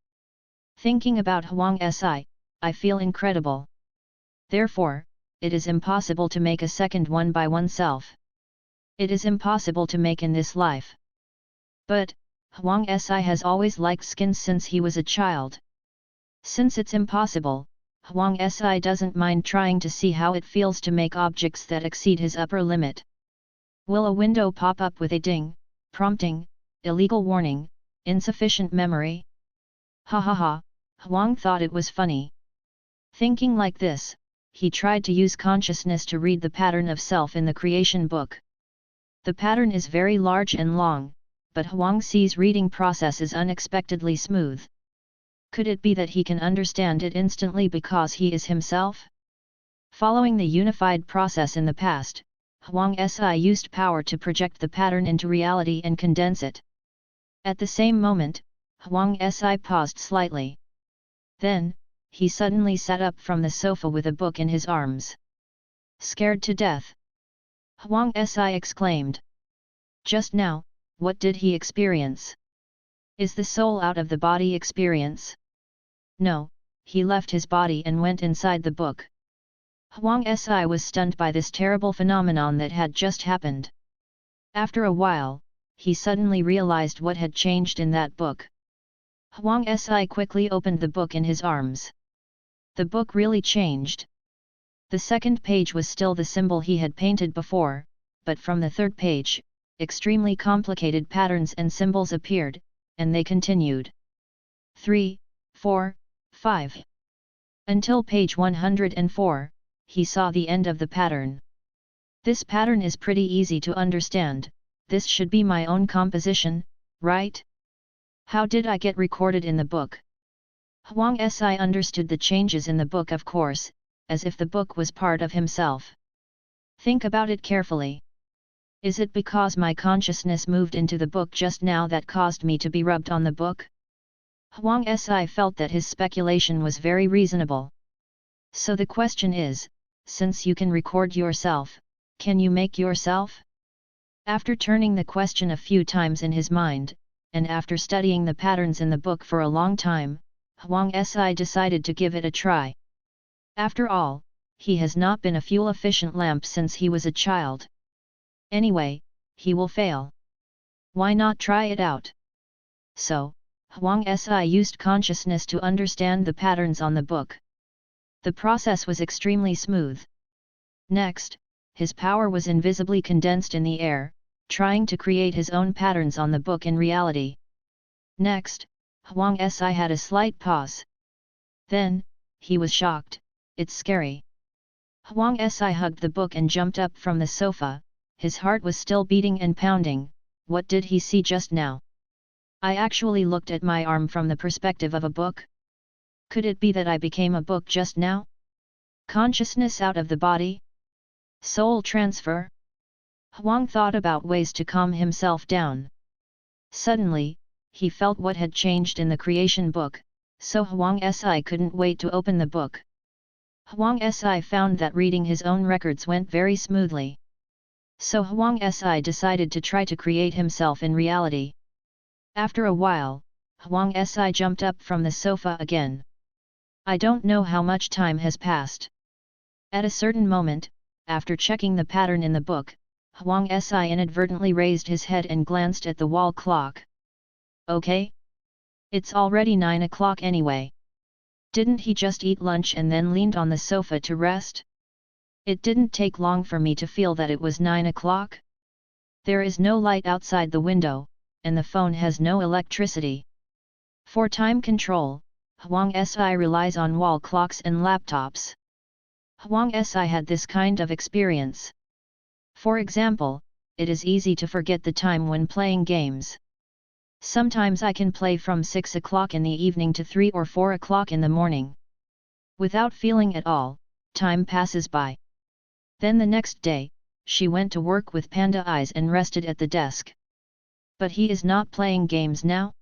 [SPEAKER 1] Thinking about Huang Si, I feel incredible. Therefore, it is impossible to make a second one by oneself. It is impossible to make in this life. But, Huang Si has always liked skins since he was a child. Since it's impossible, Huang Si doesn't mind trying to see how it feels to make objects that exceed his upper limit. Will a window pop up with a ding, prompting, illegal warning, insufficient memory? Ha ha ha, Huang thought it was funny. Thinking like this, he tried to use consciousness to read the pattern of self in the creation book. The pattern is very large and long, but Huang Xi's reading process is unexpectedly smooth. Could it be that he can understand it instantly because he is himself? Following the unified process in the past, Huang Si used power to project the pattern into reality and condense it. At the same moment, Huang Si paused slightly. Then, he suddenly sat up from the sofa with a book in his arms. Scared to death? Huang Si exclaimed. Just now, what did he experience? Is the soul out of the body experience? No, he left his body and went inside the book. Huang Si was stunned by this terrible phenomenon that had just happened. After a while, he suddenly realized what had changed in that book. Huang Si quickly opened the book in his arms. The book really changed. The second page was still the symbol he had painted before, but from the third page, extremely complicated patterns and symbols appeared, and they continued. 3, 4, 5. Until page 104, he saw the end of the pattern. This pattern is pretty easy to understand, this should be my own composition, right? How did I get recorded in the book? Huang Si understood the changes in the book, of course, as if the book was part of himself. Think about it carefully. Is it because my consciousness moved into the book just now that caused me to be rubbed on the book? Huang Si felt that his speculation was very reasonable. So the question is, since you can record yourself, can you make yourself? After turning the question a few times in his mind, and after studying the patterns in the book for a long time, Huang Si decided to give it a try. After all, he has not been a fuel-efficient lamp since he was a child. Anyway, he will fail. Why not try it out? So, Huang Si used consciousness to understand the patterns on the book. The process was extremely smooth. Next, his power was invisibly condensed in the air, trying to create his own patterns on the book in reality. Next, Huang Si had a slight pause. Then, he was shocked. It's scary. Huang Si hugged the book and jumped up from the sofa, his heart was still beating and pounding. What did he see just now? I actually looked at my arm from the perspective of a book? Could it be that I became a book just now? Consciousness out of the body? Soul transfer? Huang thought about ways to calm himself down. Suddenly, he felt what had changed in the creation book, so Huang Si couldn't wait to open the book. Huang Si found that reading his own records went very smoothly. So Huang Si decided to try to create himself in reality. After a while, Huang Si jumped up from the sofa again. I don't know how much time has passed. At a certain moment, after checking the pattern in the book, Huang Si inadvertently raised his head and glanced at the wall clock. Okay? It's already 9 o'clock anyway. Didn't he just eat lunch and then leaned on the sofa to rest? It didn't take long for me to feel that it was 9 o'clock. There is no light outside the window, and the phone has no electricity. For time control, Huang Si relies on wall clocks and laptops. Huang Si had this kind of experience. For example, it is easy to forget the time when playing games. Sometimes I can play from 6 o'clock in the evening to 3 or 4 o'clock in the morning. Without feeling at all, time passes by. Then the next day, she went to work with panda eyes and rested at the desk. But he is not playing games now?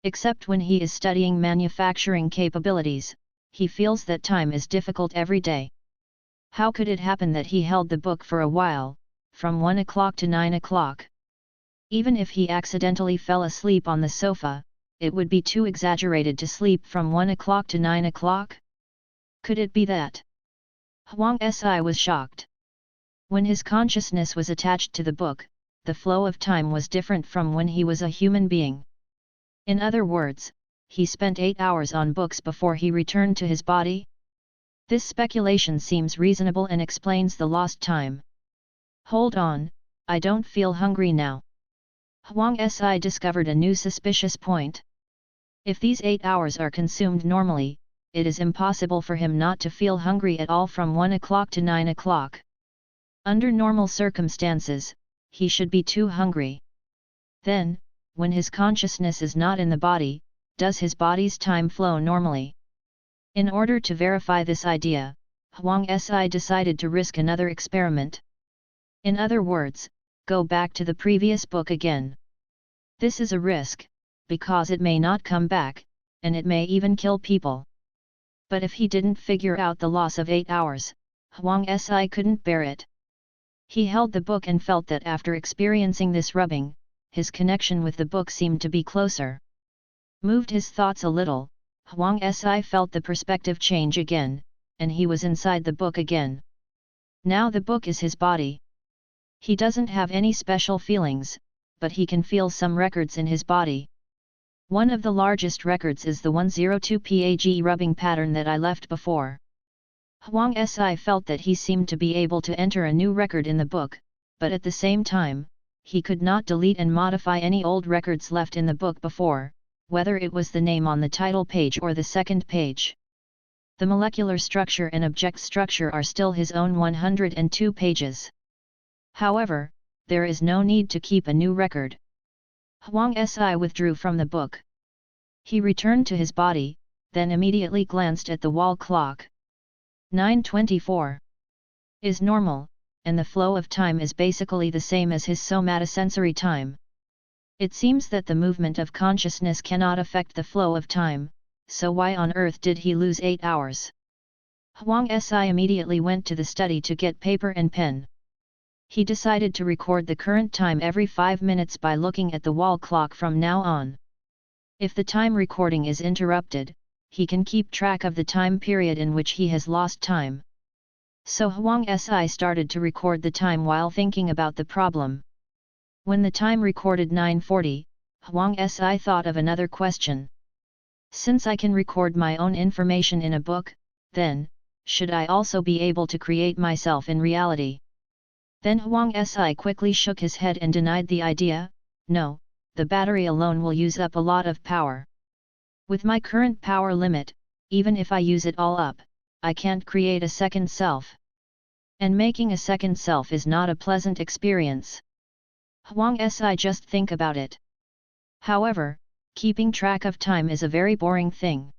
[SPEAKER 1] Except when he is studying manufacturing capabilities, he feels that time is difficult every day. How could it happen that he held the book for a while, from 1 o'clock to 9 o'clock. Even if he accidentally fell asleep on the sofa, it would be too exaggerated to sleep from 1 o'clock to 9 o'clock? Could it be that? Huang Si was shocked. When his consciousness was attached to the book, the flow of time was different from when he was a human being. In other words, he spent 8 hours on books before he returned to his body? This speculation seems reasonable and explains the lost time. Hold on, I don't feel hungry now. Huang Si discovered a new suspicious point. If these 8 hours are consumed normally, it is impossible for him not to feel hungry at all from 1 o'clock to 9 o'clock. Under normal circumstances, he should be too hungry. Then, when his consciousness is not in the body, does his body's time flow normally? In order to verify this idea, Huang Si decided to risk another experiment. In other words, go back to the previous book again. This is a risk, because it may not come back, and it may even kill people. But if he didn't figure out the loss of 8 hours, Huang Si couldn't bear it. He held the book and felt that after experiencing this rubbing, his connection with the book seemed to be closer. Moved his thoughts a little, Huang Si felt the perspective change again, and he was inside the book again. Now the book is his body. He doesn't have any special feelings, but he can feel some records in his body. One of the largest records is the 102 pag rubbing pattern that I left before. Huang Si felt that he seemed to be able to enter a new record in the book, but at the same time, he could not delete and modify any old records left in the book before, whether it was the name on the title page or the second page. The molecular structure and object structure are still his own 102 pages. However, there is no need to keep a new record. Huang Si withdrew from the book. He returned to his body, then immediately glanced at the wall clock. 9:24 is normal, and the flow of time is basically the same as his somatosensory time. It seems that the movement of consciousness cannot affect the flow of time, so why on earth did he lose 8 hours? Huang Si immediately went to the study to get paper and pen. He decided to record the current time every 5 minutes by looking at the wall clock from now on. If the time recording is interrupted, he can keep track of the time period in which he has lost time. So Huang Si started to record the time while thinking about the problem. When the time recorded 9:40, Huang Si thought of another question. Since I can record my own information in a book, then, should I also be able to create myself in reality? Then Huang Si quickly shook his head and denied the idea. No, the battery alone will use up a lot of power. With my current power limit, even if I use it all up, I can't create a second self. And making a second self is not a pleasant experience. Huang Si just think about it. However, keeping track of time is a very boring thing.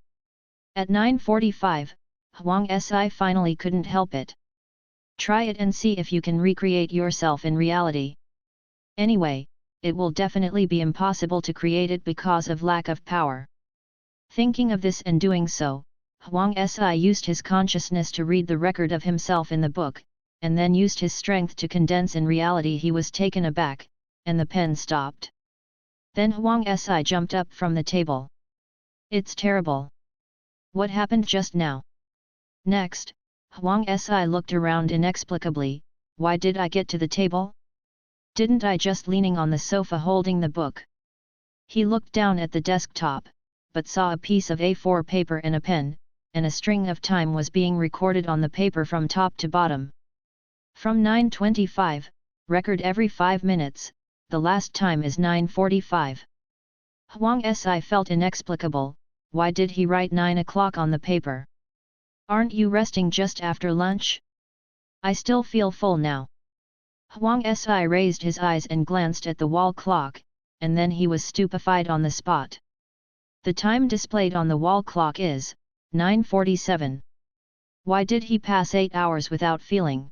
[SPEAKER 1] At 9:45, Huang Si finally couldn't help it. Try it and see if you can recreate yourself in reality. Anyway, it will definitely be impossible to create it because of lack of power. Thinking of this and doing so, Huang Si used his consciousness to read the record of himself in the book, and then used his strength to condense in reality. He was taken aback, and the pen stopped. Then Huang Si jumped up from the table. It's terrible. What happened just now? Next, Huang Si looked around inexplicably. Why did I get to the table? Didn't I just leaning on the sofa holding the book? He looked down at the desktop, but saw a piece of A4 paper and a pen, and a string of time was being recorded on the paper from top to bottom. From 9:25, record every 5 minutes, the last time is 9:45. Huang Si felt inexplicable. Why did he write 9 o'clock on the paper? Aren't you resting just after lunch? I still feel full now. Huang Si raised his eyes and glanced at the wall clock, and then he was stupefied on the spot. The time displayed on the wall clock is 9:47. Why did he pass 8 hours without feeling?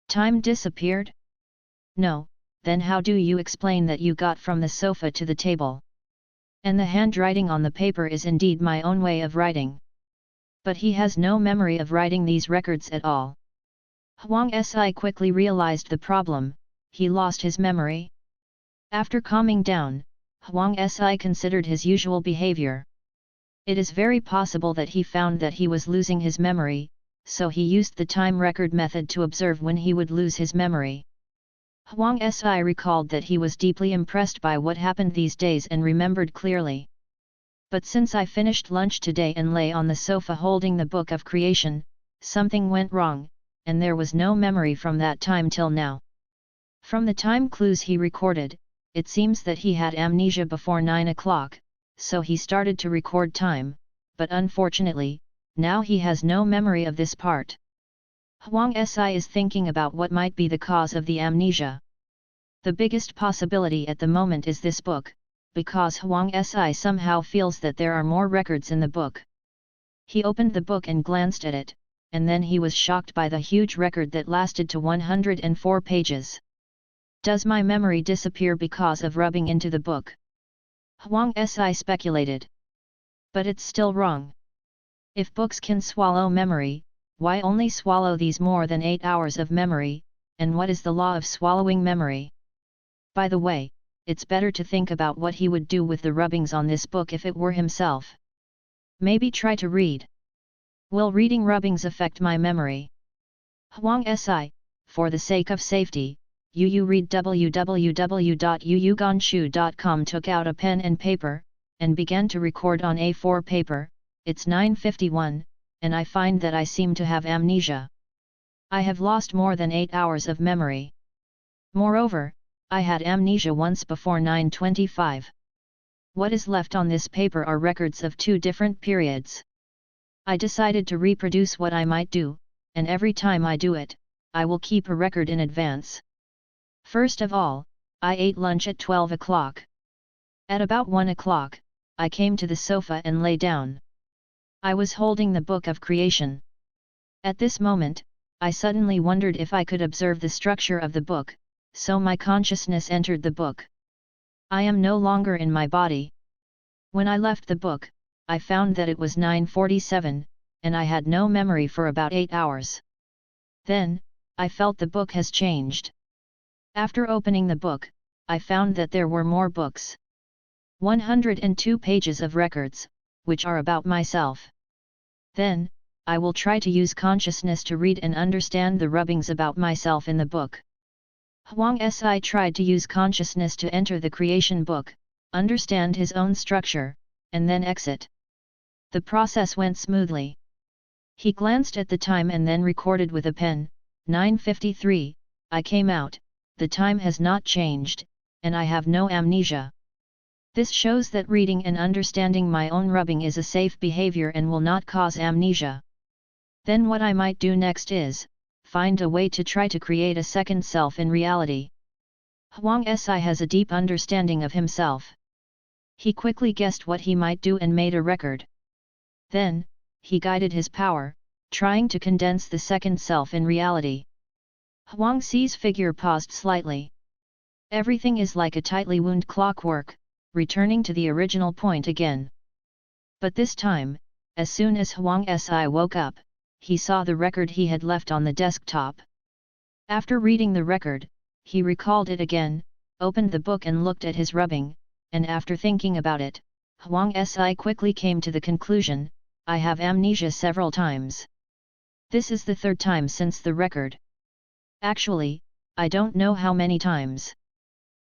[SPEAKER 1] Time disappeared? No, then how do you explain that you got from the sofa to the table? And the handwriting on the paper is indeed my own way of writing. But he has no memory of writing these records at all. Huang Si quickly realized the problem, he lost his memory. After calming down, Huang Si considered his usual behavior. It is very possible that he found that he was losing his memory, so he used the time record method to observe when he would lose his memory. Huang Si recalled that he was deeply impressed by what happened these days and remembered clearly. But since I finished lunch today and lay on the sofa holding the Book of Creation, something went wrong, and there was no memory from that time till now. From the time clues he recorded, it seems that he had amnesia before 9 o'clock, so he started to record time, but unfortunately, now he has no memory of this part. Huang Si is thinking about what might be the cause of the amnesia. The biggest possibility at the moment is this book, because Huang Si somehow feels that there are more records in the book. He opened the book and glanced at it, and then he was shocked by the huge record that lasted to 104 pages. Does my memory disappear because of rubbing into the book? Huang Si speculated. But it's still wrong. If books can swallow memory, why only swallow these more than 8 hours of memory, and what is the law of swallowing memory? By the way, it's better to think about what he would do with the rubbings on this book if it were himself. Maybe try to read. Will reading rubbings affect my memory? Huang Si, for the sake of safety, Yu read www.yuyuganshu.com took out a pen and paper, and began to record on A4 paper. It's 9:51, and I find that I seem to have amnesia. I have lost more than 8 hours of memory. Moreover, I had amnesia once before 9:25. What is left on this paper are records of 2 different periods. I decided to reproduce what I might do, and every time I do it, I will keep a record in advance. First of all, I ate lunch at 12 o'clock. At about 1 o'clock, I came to the sofa and lay down. I was holding the Book of Creation. At this moment, I suddenly wondered if I could observe the structure of the book, so my consciousness entered the book. I am no longer in my body. When I left the book, I found that it was 9:47, and I had no memory for about 8 hours. Then, I felt the book has changed. After opening the book, I found that there were more books. 102 pages of records, which are about myself. Then, I will try to use consciousness to read and understand the rubbings about myself in the book. Huang Si tried to use consciousness to enter the creation book, understand his own structure, and then exit. The process went smoothly. He glanced at the time and then recorded with a pen, 9:53, I came out, the time has not changed, and I have no amnesia. This shows that reading and understanding my own rubbing is a safe behavior and will not cause amnesia. Then what I might do next is, find a way to try to create a second self in reality. Huang Si has a deep understanding of himself. He quickly guessed what he might do and made a record. Then, he guided his power, trying to condense the second self in reality. Huang Si's figure paused slightly. Everything is like a tightly wound clockwork, returning to the original point again. But this time, as soon as Huang Si woke up, he saw the record he had left on the desktop. After reading the record, he recalled it again, opened the book and looked at his rubbing, and after thinking about it, Huang Si quickly came to the conclusion, I have amnesia several times. This is the 3rd time since the record. Actually, I don't know how many times.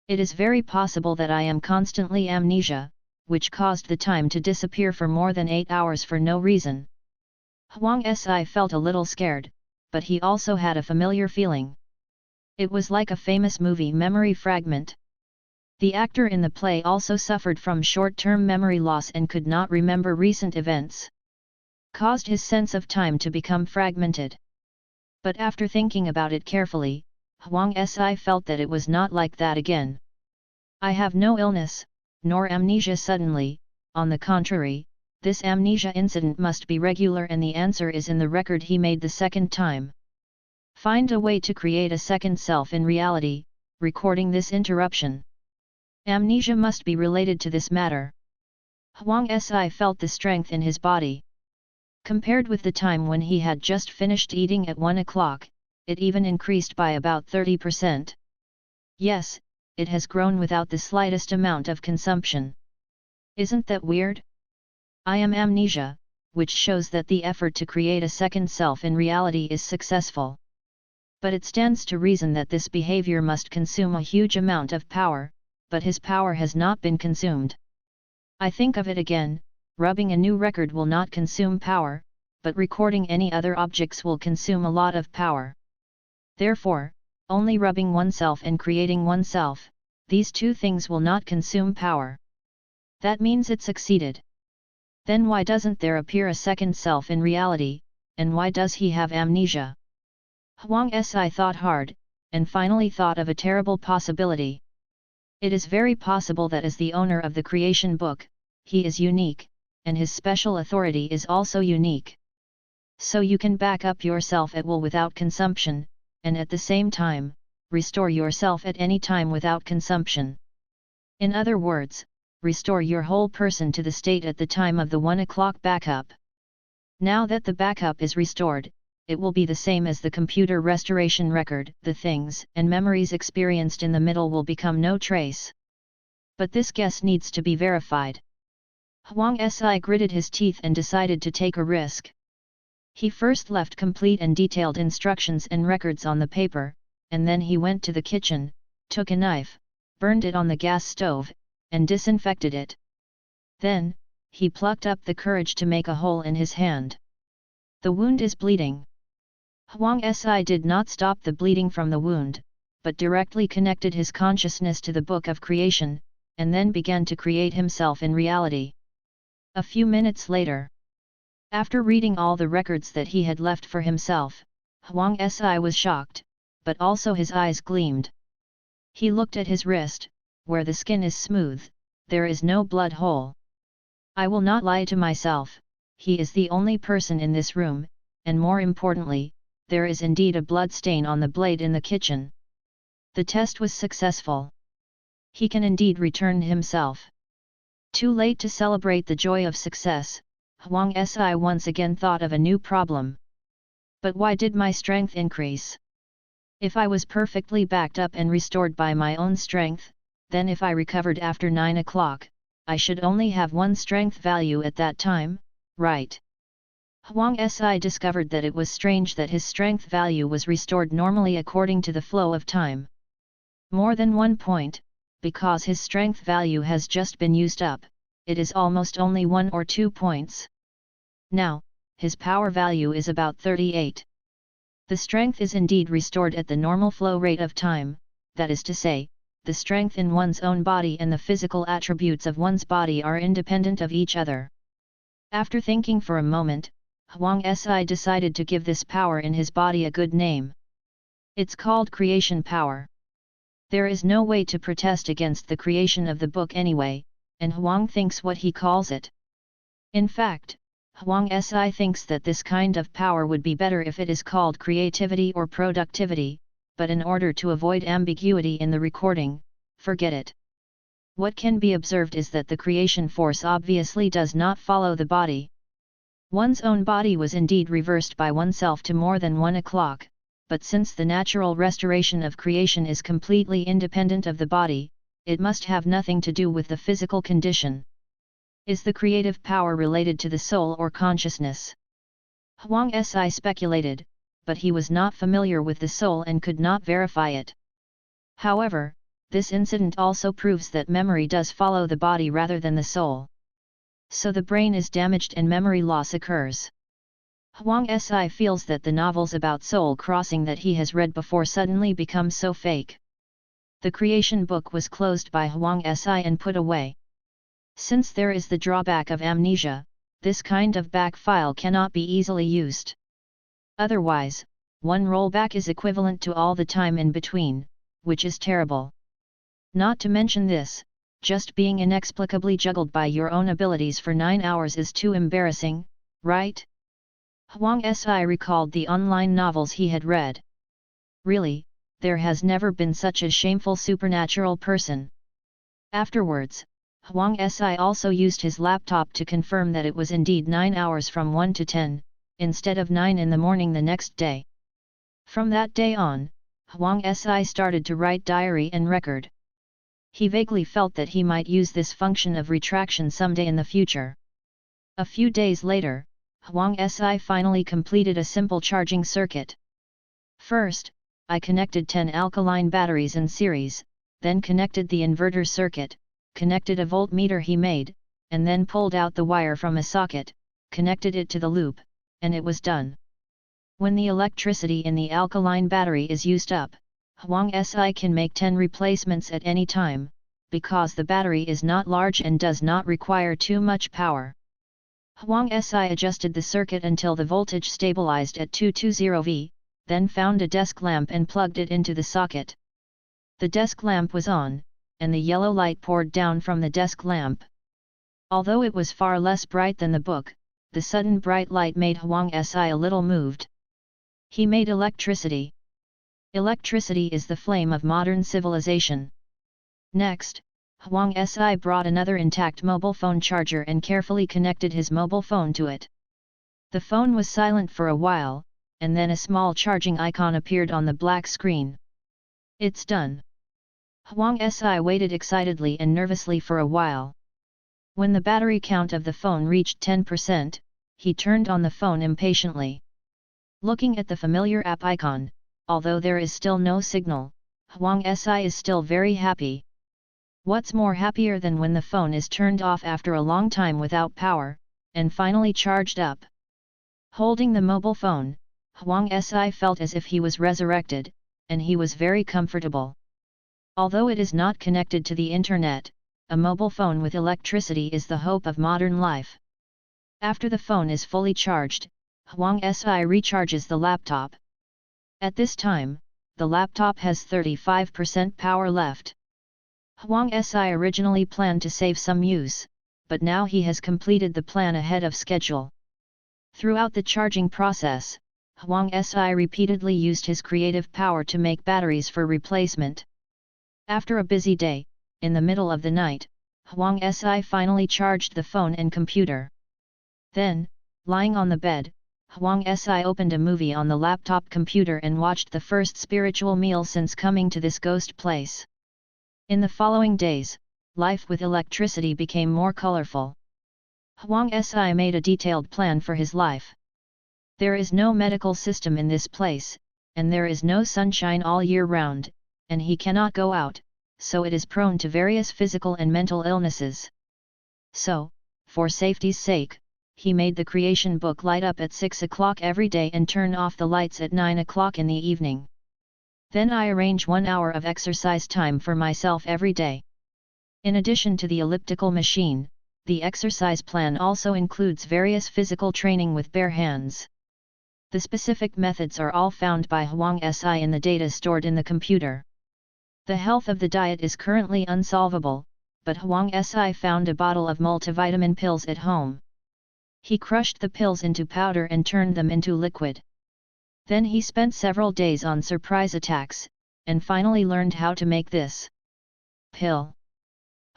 [SPEAKER 1] It is very possible that I am constantly amnesia, which caused the time to disappear for more than 8 hours for no reason. Huang Si felt a little scared, but he also had a familiar feeling. It was like a famous movie memory fragment. The actor in the play also suffered from short-term memory loss and could not remember recent events. Caused his sense of time to become fragmented. But after thinking about it carefully, Huang Si felt that it was not like that again. I have no illness, nor amnesia suddenly, on the contrary, this amnesia incident must be regular and the answer is in the record he made the 2nd time. Find a way to create a second self in reality, recording this interruption. Amnesia must be related to this matter. Huang Si felt the strength in his body. Compared with the time when he had just finished eating at 1 o'clock, it even increased by about 30%. Yes, it has grown without the slightest amount of consumption. Isn't that weird? I am amnesia, which shows that the effort to create a second self in reality is successful. But it stands to reason that this behavior must consume a huge amount of power, but his power has not been consumed. I think of it again, rubbing a new record will not consume power, but recording any other objects will consume a lot of power. Therefore, only rubbing oneself and creating oneself, these two things will not consume power. That means it succeeded. Then why doesn't there appear a second self in reality, and why does he have amnesia? Huang Si thought hard, and finally thought of a terrible possibility. It is very possible that as the owner of the creation book, he is unique, and his special authority is also unique. So you can back up yourself at will without consumption, and at the same time, restore yourself at any time without consumption. In other words, restore your whole person to the state at the time of the 1 o'clock backup. Now that the backup is restored, it will be the same as the computer restoration record, the things and memories experienced in the middle will become no trace. But this guess needs to be verified. Huang Si gritted his teeth and decided to take a risk. He first left complete and detailed instructions and records on the paper, and then he went to the kitchen, took a knife, burned it on the gas stove, and disinfected it. Then, he plucked up the courage to make a hole in his hand. The wound is bleeding. Huang Si did not stop the bleeding from the wound, but directly connected his consciousness to the book of creation, and then began to create himself in reality. A few minutes later, after reading all the records that he had left for himself, Huang Si was shocked, but also his eyes gleamed. He looked at his wrist, where the skin is smooth, there is no blood hole. I will not lie to myself, he is the only person in this room, and more importantly, there is indeed a blood stain on the blade in the kitchen. The test was successful. He can indeed return himself. Too late to celebrate the joy of success, Huang Si once again thought of a new problem. But why did my strength increase? If I was perfectly backed up and restored by my own strength, then if I recovered after 9 o'clock, I should only have one strength value at that time, right? Huang Si discovered that it was strange that his strength value was restored normally according to the flow of time. More than 1 point, because his strength value has just been used up, it is almost only 1 or 2 points. Now, his power value is about 38. The strength is indeed restored at the normal flow rate of time, that is to say, the strength in one's own body and the physical attributes of one's body are independent of each other. After thinking for a moment, Huang Si decided to give this power in his body a good name. It's called creation power. There is no way to protest against the creation of the book anyway, and Huang thinks what he calls it. In fact, Huang Si thinks that this kind of power would be better if it is called creativity or productivity, but in order to avoid ambiguity in the recording, forget it. What can be observed is that the creation force obviously does not follow the body. One's own body was indeed reversed by oneself to more than 1 o'clock, but since the natural restoration of creation is completely independent of the body, it must have nothing to do with the physical condition. Is the creative power related to the soul or consciousness? Huang Si speculated, but he was not familiar with the soul and could not verify it. However, this incident also proves that memory does follow the body rather than the soul. So the brain is damaged and memory loss occurs. Huang Si feels that the novels about soul crossing that he has read before suddenly become so fake. The creation book was closed by Huang Si and put away. Since there is the drawback of amnesia, this kind of back file cannot be easily used. Otherwise, one rollback is equivalent to all the time in between, which is terrible. Not to mention this, just being inexplicably juggled by your own abilities for 9 hours is too embarrassing, right? Huang Si recalled the online novels he had read. Really, there has never been such a shameful supernatural person. Afterwards, Huang Si also used his laptop to confirm that it was indeed 9 hours from 1 to 10, instead of 9 in the morning the next day. From that day on, Huang Si started to write diary and record. He vaguely felt that he might use this function of retraction someday in the future. A few days later, Huang Si finally completed a simple charging circuit. First, I connected 10 alkaline batteries in series, then connected the inverter circuit, connected a voltmeter he made, and then pulled out the wire from a socket, connected it to the loop, and it was done. When the electricity in the alkaline battery is used up, Huang Si can make 10 replacements at any time, because the battery is not large and does not require too much power. Huang Si adjusted the circuit until the voltage stabilized at 220V, then found a desk lamp and plugged it into the socket. The desk lamp was on, and the yellow light poured down from the desk lamp. Although it was far less bright than the book, the sudden bright light made Huang Si a little moved. He made electricity. Electricity is the flame of modern civilization. Next, Huang Si brought another intact mobile phone charger and carefully connected his mobile phone to it. The phone was silent for a while, and then a small charging icon appeared on the black screen. It's done. Huang Si waited excitedly and nervously for a while. When the battery count of the phone reached 10%, he turned on the phone impatiently. Looking at the familiar app icon, although there is still no signal, Huang Si is still very happy. What's more happier than when the phone is turned off after a long time without power, and finally charged up? Holding the mobile phone, Huang Si felt as if he was resurrected, and he was very comfortable. Although it is not connected to the internet, a mobile phone with electricity is the hope of modern life. After the phone is fully charged, Huang Si recharges the laptop. At this time, the laptop has 35% power left. Huang Si originally planned to save some use, but now he has completed the plan ahead of schedule. Throughout the charging process, Huang Si repeatedly used his creative power to make batteries for replacement. After a busy day, in the middle of the night, Huang Si finally charged the phone and computer. Then, lying on the bed, Huang Si opened a movie on the laptop computer and watched the first spiritual meal since coming to this ghost place. In the following days, life with electricity became more colorful. Huang Si made a detailed plan for his life. There is no medical system in this place, and there is no sunshine all year round, and he cannot go out, so it is prone to various physical and mental illnesses. So, for safety's sake, he made the creation book light up at 6 o'clock every day and turn off the lights at 9 o'clock in the evening. Then I arrange 1 hour of exercise time for myself every day. In addition to the elliptical machine, the exercise plan also includes various physical training with bare hands. The specific methods are all found by Huang Si in the data stored in the computer. The health of the diet is currently unsolvable, but Huang Si found a bottle of multivitamin pills at home. He crushed the pills into powder and turned them into liquid. Then he spent several days on surprise attacks, and finally learned how to make this pill.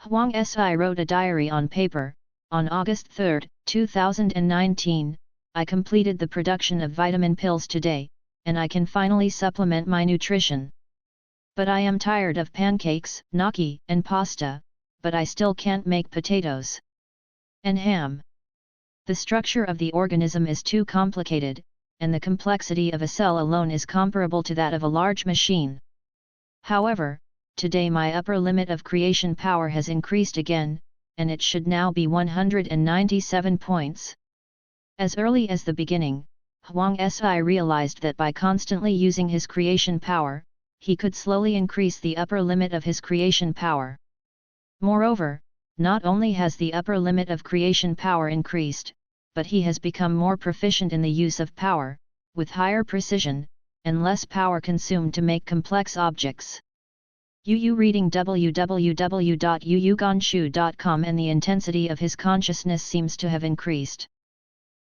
[SPEAKER 1] Huang Si wrote a diary on paper. On August 3, 2019, I completed the production of vitamin pills today, and I can finally supplement my nutrition. But I am tired of pancakes, gnocchi, and pasta, but I still can't make potatoes and ham. The structure of the organism is too complicated, and the complexity of a cell alone is comparable to that of a large machine. However, today my upper limit of creation power has increased again, and it should now be 197 points. As early as the beginning, Huang Si realized that by constantly using his creation power, he could slowly increase the upper limit of his creation power. Moreover, not only has the upper limit of creation power increased, but he has become more proficient in the use of power, with higher precision, and less power consumed to make complex objects. Reading www.yuyuganshu.com, and the intensity of his consciousness seems to have increased.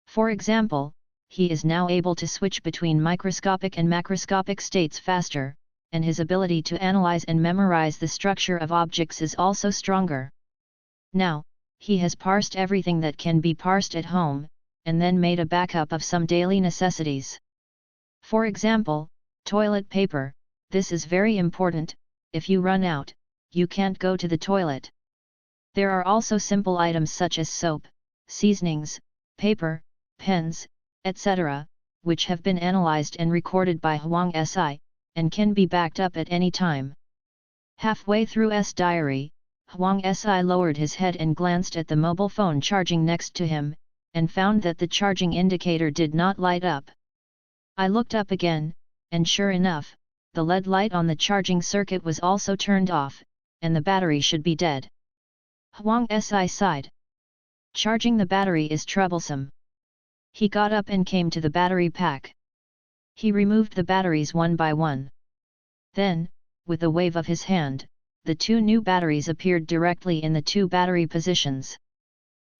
[SPEAKER 1] For example, he is now able to switch between microscopic and macroscopic states faster, and his ability to analyze and memorize the structure of objects is also stronger. Now, he has parsed everything that can be parsed at home, and then made a backup of some daily necessities. For example, toilet paper, This is very important. If you run out, you can't go to the toilet. There are also simple items such as soap, seasonings, paper, pens, etc., which have been analyzed and recorded by Huang Si, and can be backed up at any time. Halfway through S diary, Huang Si lowered his head and glanced at the mobile phone charging next to him, and found that the charging indicator did not light up. I looked up again, and sure enough, the LED light on the charging circuit was also turned off, and the battery should be dead. Huang Si sighed. Charging the battery is troublesome. He got up and came to the battery pack. He removed the batteries one by one. Then, with a wave of his hand, the two new batteries appeared directly in the two battery positions.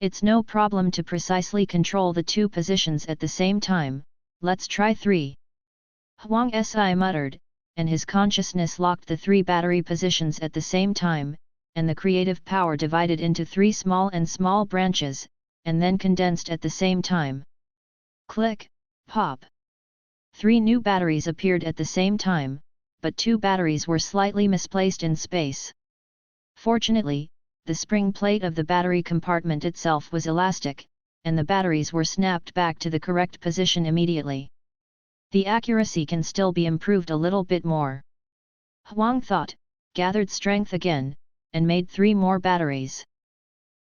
[SPEAKER 1] It's no problem to precisely control the two positions at the same time, let's try 3. Huang Si muttered, and his consciousness locked the 3 battery positions at the same time, and the creative power divided into 3 small branches, and then condensed at the same time. Click, pop. 3 new batteries appeared at the same time, but 2 batteries were slightly misplaced in space. Fortunately, the spring plate of the battery compartment itself was elastic, and the batteries were snapped back to the correct position immediately. The accuracy can still be improved a little bit more. Huang thought, gathered strength again, and made 3 more batteries.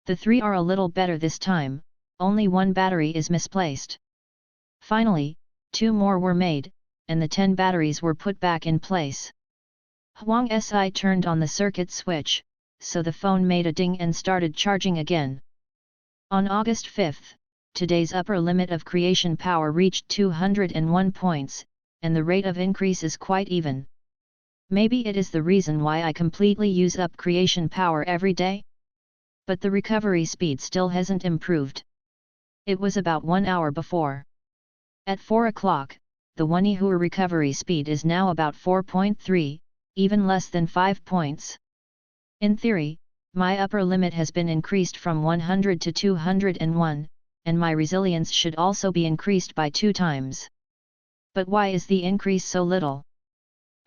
[SPEAKER 1] The 3 are a little better this time, only 1 battery is misplaced. Finally, 2 more were made, and the 10 batteries were put back in place. Huang Si turned on the circuit switch, so the phone made a ding and started charging again. On August 5, today's upper limit of creation power reached 201 points, and the rate of increase is quite even. Maybe it is the reason why I completely use up creation power every day? But the recovery speed still hasn't improved. It was about 1 hour before. At 4 o'clock, the 1 hour recovery speed is now about 4.3, even less than 5 points. In theory, my upper limit has been increased from 100 to 201, and my resilience should also be increased by 2 times. But why is the increase so little?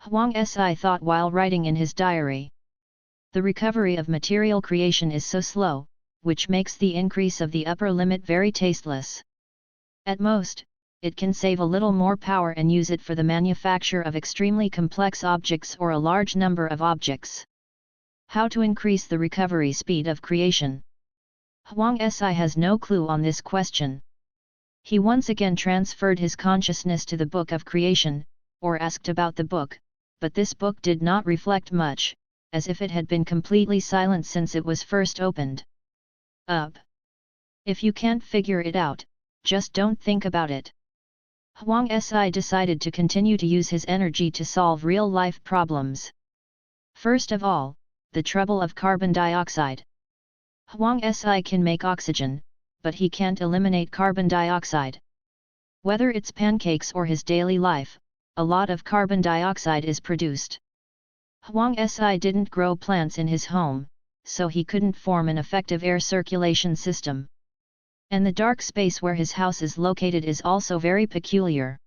[SPEAKER 1] Huang Si thought while writing in his diary. The recovery of material creation is so slow, which makes the increase of the upper limit very tasteless. At most, it can save a little more power and use it for the manufacture of extremely complex objects or a large number of objects. How to increase the recovery speed of creation? Huang Si has no clue on this question. He once again transferred his consciousness to the book of creation, or asked about the book, but this book did not reflect much, as if it had been completely silent since it was first opened. Up. If you can't figure it out, just don't think about it. Huang Si decided to continue to use his energy to solve real-life problems. First of all, the trouble of carbon dioxide. Huang Si can make oxygen, but he can't eliminate carbon dioxide. Whether it's pancakes or his daily life, a lot of carbon dioxide is produced. Huang Si didn't grow plants in his home, so he couldn't form an effective air circulation system. And the dark space where his house is located is also very peculiar.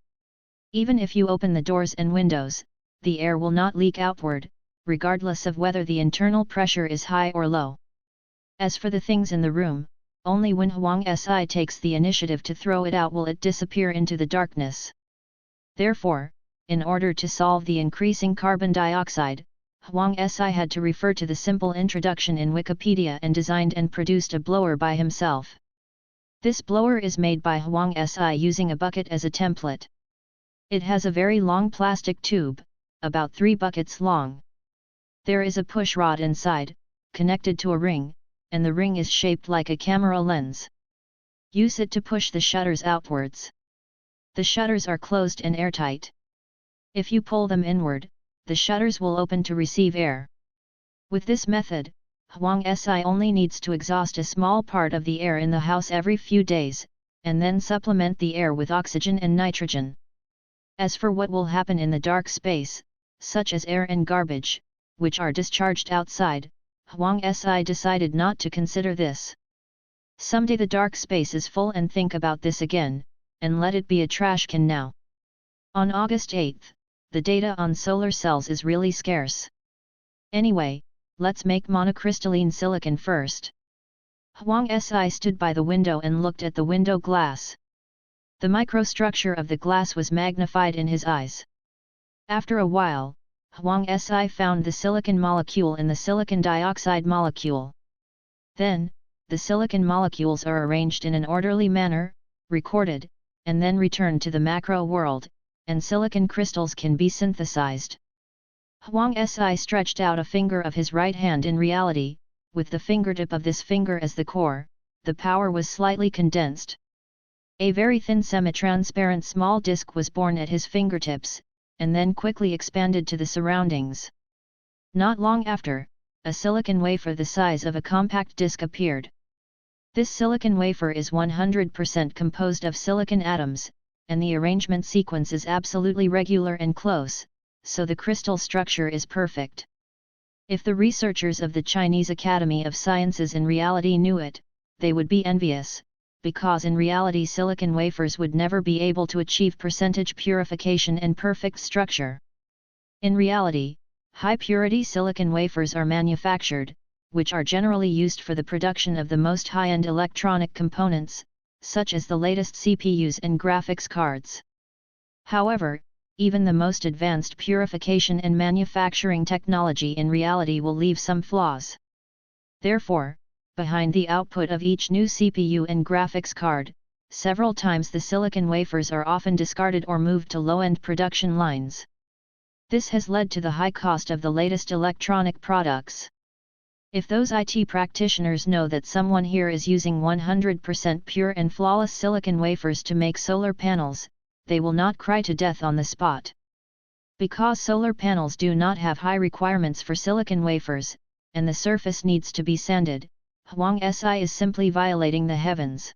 [SPEAKER 1] Even if you open the doors and windows, the air will not leak outward, regardless of whether the internal pressure is high or low. As for the things in the room, only when Huang Si takes the initiative to throw it out will it disappear into the darkness. Therefore, in order to solve the increasing carbon dioxide, Huang Si had to refer to the simple introduction in Wikipedia and designed and produced a blower by himself. This blower is made by Huang Si using a bucket as a template. It has a very long plastic tube, about 3 buckets long. There is a push rod inside, connected to a ring, and the ring is shaped like a camera lens. Use it to push the shutters outwards. The shutters are closed and airtight. If you pull them inward, the shutters will open to receive air. With this method, Huang Si only needs to exhaust a small part of the air in the house every few days, and then supplement the air with oxygen and nitrogen. As for what will happen in the dark space, such as air and garbage, which are discharged outside, Huang Si decided not to consider this. Someday the dark space is full and think about this again, and let it be a trash can now. On August 8, the data on solar cells is really scarce. Anyway, let's make monocrystalline silicon first. Huang Si stood by the window and looked at the window glass. The microstructure of the glass was magnified in his eyes. After a while, Huang Si found the silicon molecule in the silicon dioxide molecule. Then, the silicon molecules are arranged in an orderly manner, recorded, and then returned to the macro world, and silicon crystals can be synthesized. Huang Si stretched out a finger of his right hand. In reality, with the fingertip of this finger as the core, the power was slightly condensed. A very thin semi-transparent small disk was born at his fingertips, and then quickly expanded to the surroundings. Not long after, a silicon wafer the size of a compact disk appeared. This silicon wafer is 100% composed of silicon atoms, and the arrangement sequence is absolutely regular and close, so the crystal structure is perfect. If the researchers of the Chinese Academy of Sciences in reality knew it, they would be envious, because in reality silicon wafers would never be able to achieve percentage purification and perfect structure. In reality, high-purity silicon wafers are manufactured, which are generally used for the production of the most high-end electronic components, such as the latest CPUs and graphics cards. However, even the most advanced purification and manufacturing technology in reality will leave some flaws. Therefore, behind the output of each new CPU and graphics card, several times the silicon wafers are often discarded or moved to low-end production lines. This has led to the high cost of the latest electronic products. If those IT practitioners know that someone here is using 100% pure and flawless silicon wafers to make solar panels, they will not cry to death on the spot. Because solar panels do not have high requirements for silicon wafers, and the surface needs to be sanded, Huang Si is simply violating the heavens.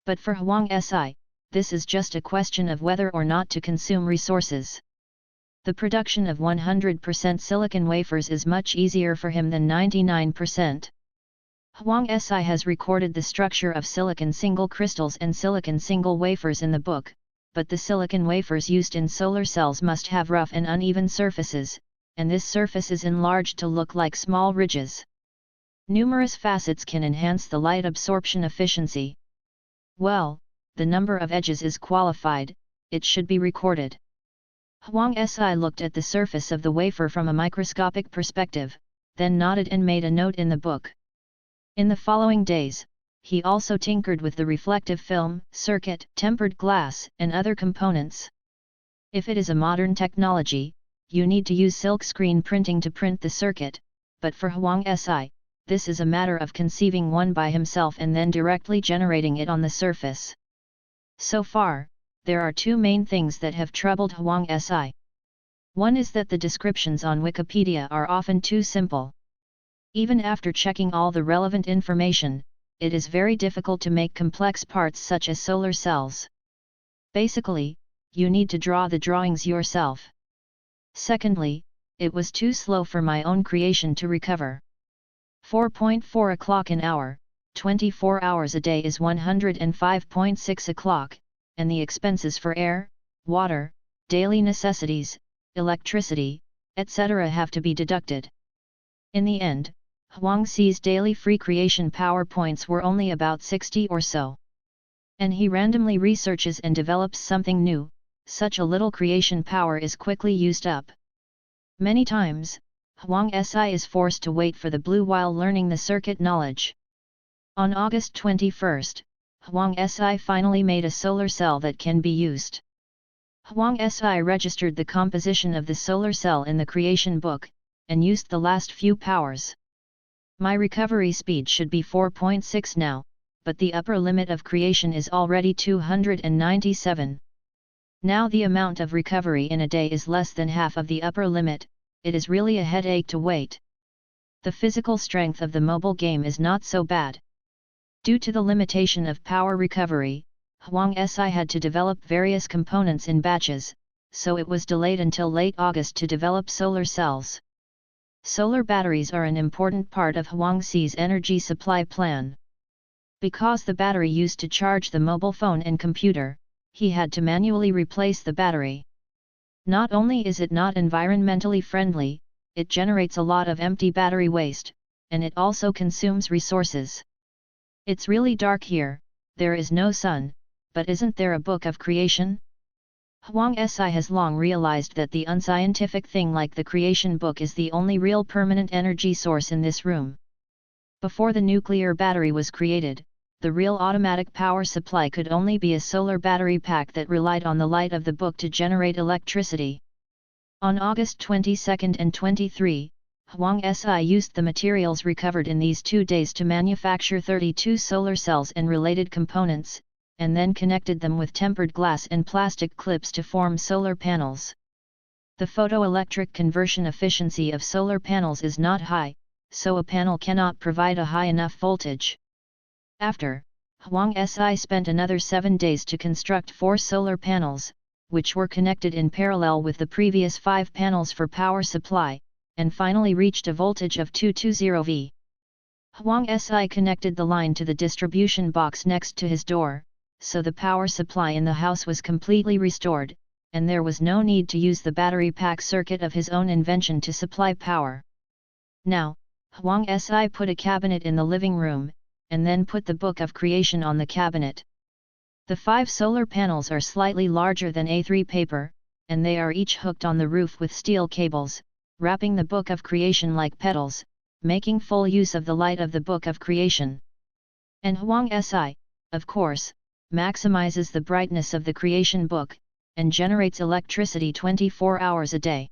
[SPEAKER 1] But for Huang Si, this is just a question of whether or not to consume resources. The production of 100% silicon wafers is much easier for him than 99%. Huang Si has recorded the structure of silicon single crystals and silicon single wafers in the book, but the silicon wafers used in solar cells must have rough and uneven surfaces, and this surface is enlarged to look like small ridges. Numerous facets can enhance the light absorption efficiency. Well, the number of edges is qualified, it should be recorded. Huang Si looked at the surface of the wafer from a microscopic perspective, then nodded and made a note in the book. In the following days, he also tinkered with the reflective film, circuit, tempered glass, and other components. If it is a modern technology, you need to use silk screen printing to print the circuit, but for Huang Si, this is a matter of conceiving one by himself and then directly generating it on the surface. So far, there are two main things that have troubled Huang Si. One is that the descriptions on Wikipedia are often too simple. Even after checking all the relevant information, it is very difficult to make complex parts such as solar cells. Basically, you need to draw the drawings yourself. Secondly, it was too slow for my own creation to recover. 4.4 o'clock an hour, 24 hours a day is 105.6 o'clock, and the expenses for air, water, daily necessities, electricity, etc. have to be deducted. In the end, Huang Si's daily free creation power points were only about 60 or so. And he randomly researches and develops something new, such a little creation power is quickly used up. Many times, Huang Si is forced to wait for the blue while learning the circuit knowledge. On August 21, Huang Si finally made a solar cell that can be used. Huang Si registered the composition of the solar cell in the creation book, and used the last few powers. My recovery speed should be 4.6 now, but the upper limit of creation is already 297. Now the amount of recovery in a day is less than half of the upper limit, it is really a headache to wait. The physical strength of the mobile game is not so bad. Due to the limitation of power recovery, Huang Si had to develop various components in batches, so it was delayed until late August to develop solar cells. Solar batteries are an important part of Huang Si's energy supply plan. Because the battery used to charge the mobile phone and computer, he had to manually replace the battery. Not only is it not environmentally friendly, it generates a lot of empty battery waste, and it also consumes resources. It's really dark here, there is no sun, but isn't there a book of creation? Huang Si has long realized that the unscientific thing like the creation book is the only real permanent energy source in this room. Before the nuclear battery was created, the real automatic power supply could only be a solar battery pack that relied on the light of the book to generate electricity. On August 22 and 23, Huang Si used the materials recovered in these 2 days to manufacture 32 solar cells and related components, and then connected them with tempered glass and plastic clips to form solar panels. The photoelectric conversion efficiency of solar panels is not high, so a panel cannot provide a high enough voltage. After, Huang Si spent another 7 days to construct 4 solar panels, which were connected in parallel with the previous 5 panels for power supply, and finally reached a voltage of 220 V. Huang Si connected the line to the distribution box next to his door, so the power supply in the house was completely restored, and there was no need to use the battery pack circuit of his own invention to supply power. Now, Huang Si put a cabinet in the living room, and then put the Book of Creation on the cabinet. The 5 solar panels are slightly larger than A3 paper, and they are each hooked on the roof with steel cables, wrapping the Book of Creation like petals, making full use of the light of the Book of Creation. And Huang Si, of course, maximizes the brightness of the creation book, and generates electricity 24 hours a day.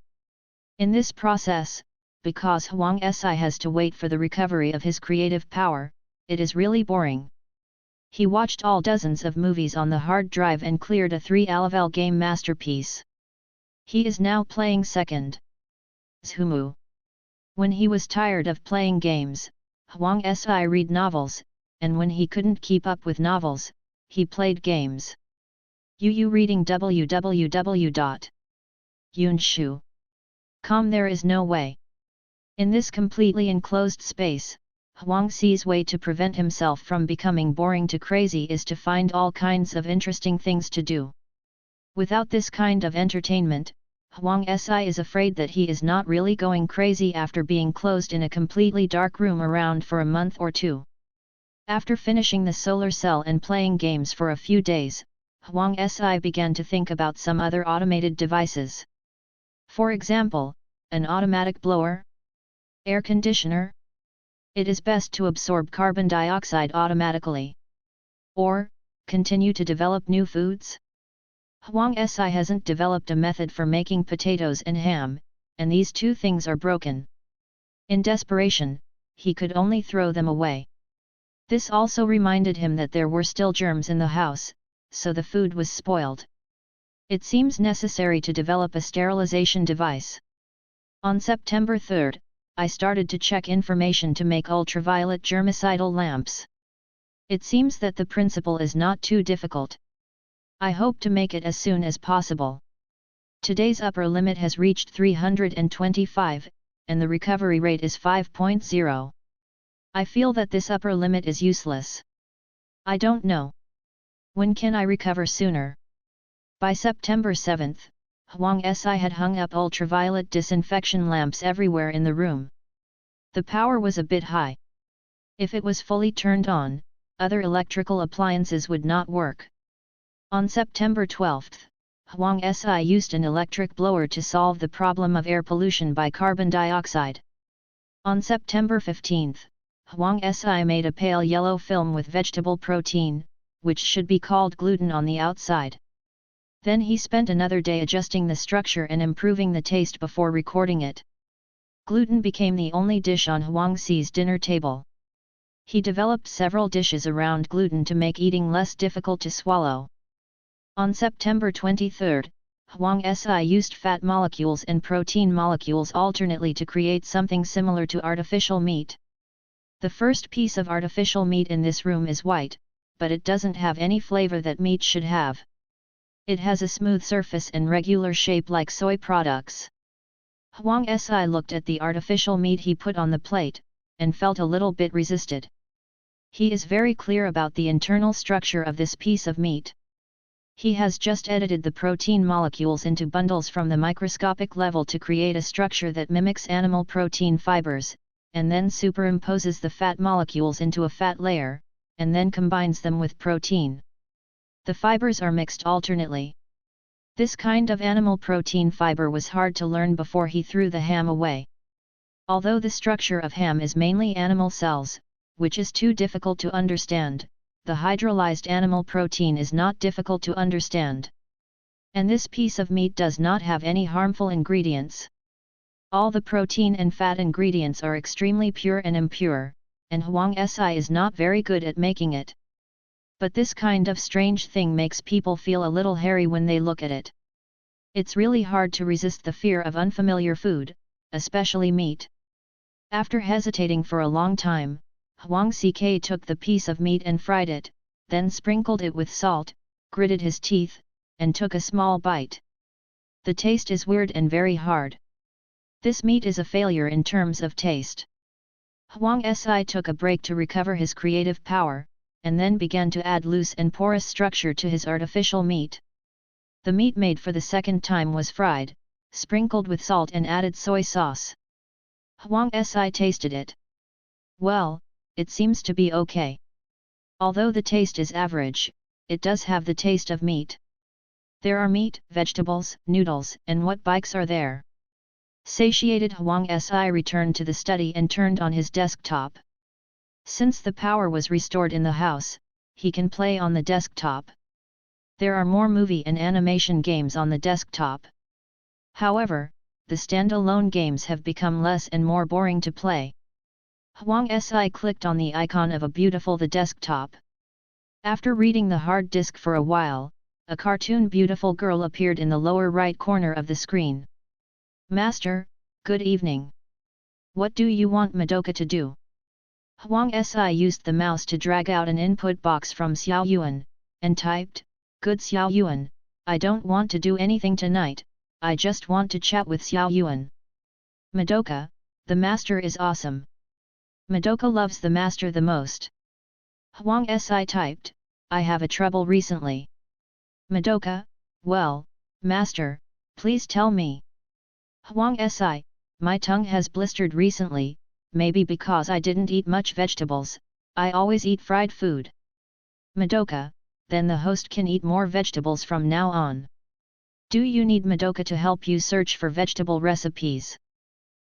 [SPEAKER 1] In this process, because Huang Si has to wait for the recovery of his creative power, it is really boring. He watched all dozens of movies on the hard drive and cleared a 3-level game masterpiece. He is now playing second. Zhumu. When he was tired of playing games, Huang Si read novels, and when he couldn't keep up with novels, he played games. Reading www.yunshu.com. There is no way. In this completely enclosed space, Huang Si's way to prevent himself from becoming boring to crazy is to find all kinds of interesting things to do. Without this kind of entertainment, Huang Si is afraid that he is not really going crazy after being closed in a completely dark room around for a month or 2. After finishing the solar cell and playing games for a few days, Huang Si began to think about some other automated devices. For example, an automatic blower? Air conditioner? It is best to absorb carbon dioxide automatically. Or, continue to develop new foods? Huang Si hasn't developed a method for making potatoes and ham, and these 2 things are broken. In desperation, he could only throw them away. This also reminded him that there were still germs in the house, so the food was spoiled. It seems necessary to develop a sterilization device. On September 3, I started to check information to make ultraviolet germicidal lamps. It seems that the principle is not too difficult. I hope to make it as soon as possible. Today's upper limit has reached 325, and the recovery rate is 5.0. I feel that this upper limit is useless. I don't know. When can I recover sooner? By September 7, Huang Si had hung up ultraviolet disinfection lamps everywhere in the room. The power was a bit high. If it was fully turned on, other electrical appliances would not work. On September 12, Huang Si used an electric blower to solve the problem of air pollution by carbon dioxide. On September 15, Huang Si made a pale yellow film with vegetable protein, which should be called gluten on the outside. Then he spent another day adjusting the structure and improving the taste before recording it. Gluten became the only dish on Huang Si's dinner table. He developed several dishes around gluten to make eating less difficult to swallow. On September 23, Huang Si used fat molecules and protein molecules alternately to create something similar to artificial meat. The first piece of artificial meat in this room is white, but it doesn't have any flavor that meat should have. It has a smooth surface and regular shape like soy products. Huang Si looked at the artificial meat he put on the plate, and felt a little bit resisted. He is very clear about the internal structure of this piece of meat. He has just edited the protein molecules into bundles from the microscopic level to create a structure that mimics animal protein fibers, and then superimposes the fat molecules into a fat layer, and then combines them with protein. The fibers are mixed alternately. This kind of animal protein fiber was hard to learn before he threw the ham away. Although the structure of ham is mainly animal cells, which is too difficult to understand, the hydrolyzed animal protein is not difficult to understand. And this piece of meat does not have any harmful ingredients. All the protein and fat ingredients are extremely pure and impure, and Huang Si is not very good at making it. But this kind of strange thing makes people feel a little hairy when they look at it. It's really hard to resist the fear of unfamiliar food, especially meat. After hesitating for a long time, Huang Ck took the piece of meat and fried it, then sprinkled it with salt, gritted his teeth, and took a small bite. The taste is weird and very hard. This meat is a failure in terms of taste. Huang Si took a break to recover his creative power, and then began to add loose and porous structure to his artificial meat. The meat made for the second time was fried, sprinkled with salt and added soy sauce. Huang Si tasted it. Well, it seems to be okay. Although the taste is average, it does have the taste of meat. There are meat, vegetables, noodles, and what bikes are there? Satiated Huang Si returned to the study and turned on his desktop. Since the power was restored in the house, he can play on the desktop. There are more movie and animation games on the desktop. However, the standalone games have become less and more boring to play. Huang Si clicked on the icon of a beautiful the desktop. After reading the hard disk for a while, a cartoon beautiful girl appeared in the lower right corner of the screen. Master, good evening. What do you want Madoka to do? Huang Si used the mouse to drag out an input box from Xiao Yuan, and typed, Good Xiao Yuan, I don't want to do anything tonight, I just want to chat with Xiao Yuan. Madoka, the master is awesome. Madoka loves the master the most. Huang Si typed, I have a trouble recently. Madoka, well, master, please tell me. Huang Si, my tongue has blistered recently, maybe because I didn't eat much vegetables, I always eat fried food. Madoka, then the host can eat more vegetables from now on. Do you need Madoka to help you search for vegetable recipes?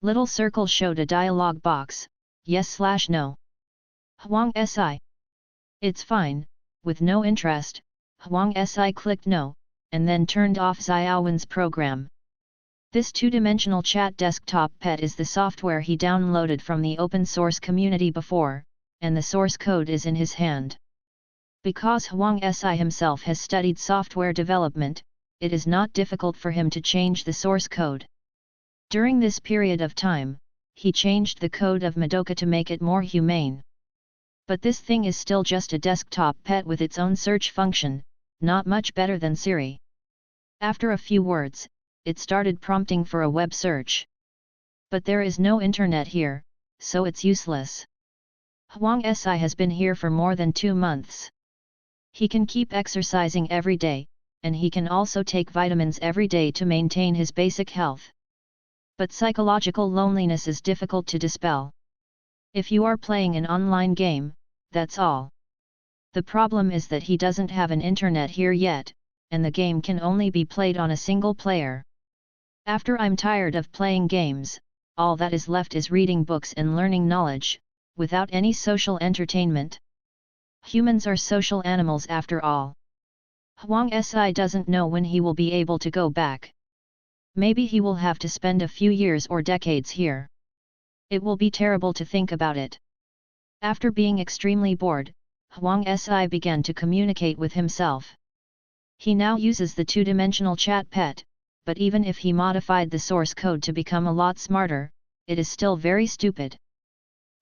[SPEAKER 1] Little circle showed a dialog box, yes/no. Huang Si. It's fine, with no interest, Huang Si clicked no, and then turned off Xiaowen's program. This two-dimensional chat desktop pet is the software he downloaded from the open source community before, and the source code is in his hand. Because Huang Si himself has studied software development, it is not difficult for him to change the source code. During this period of time, he changed the code of Madoka to make it more humane. But this thing is still just a desktop pet with its own search function, not much better than Siri. After a few words, it started prompting for a web search. But there is no internet here, so it's useless. Huang Si has been here for more than 2 months. He can keep exercising every day, and he can also take vitamins every day to maintain his basic health. But psychological loneliness is difficult to dispel. If you are playing an online game, that's all. The problem is that he doesn't have an internet here yet, and the game can only be played on a single player. After I'm tired of playing games, all that is left is reading books and learning knowledge, without any social entertainment. Humans are social animals after all. Huang Si doesn't know when he will be able to go back. Maybe he will have to spend a few years or decades here. It will be terrible to think about it. After being extremely bored, Huang Si began to communicate with himself. He now uses the two-dimensional chat pet, but even if he modified the source code to become a lot smarter, it is still very stupid.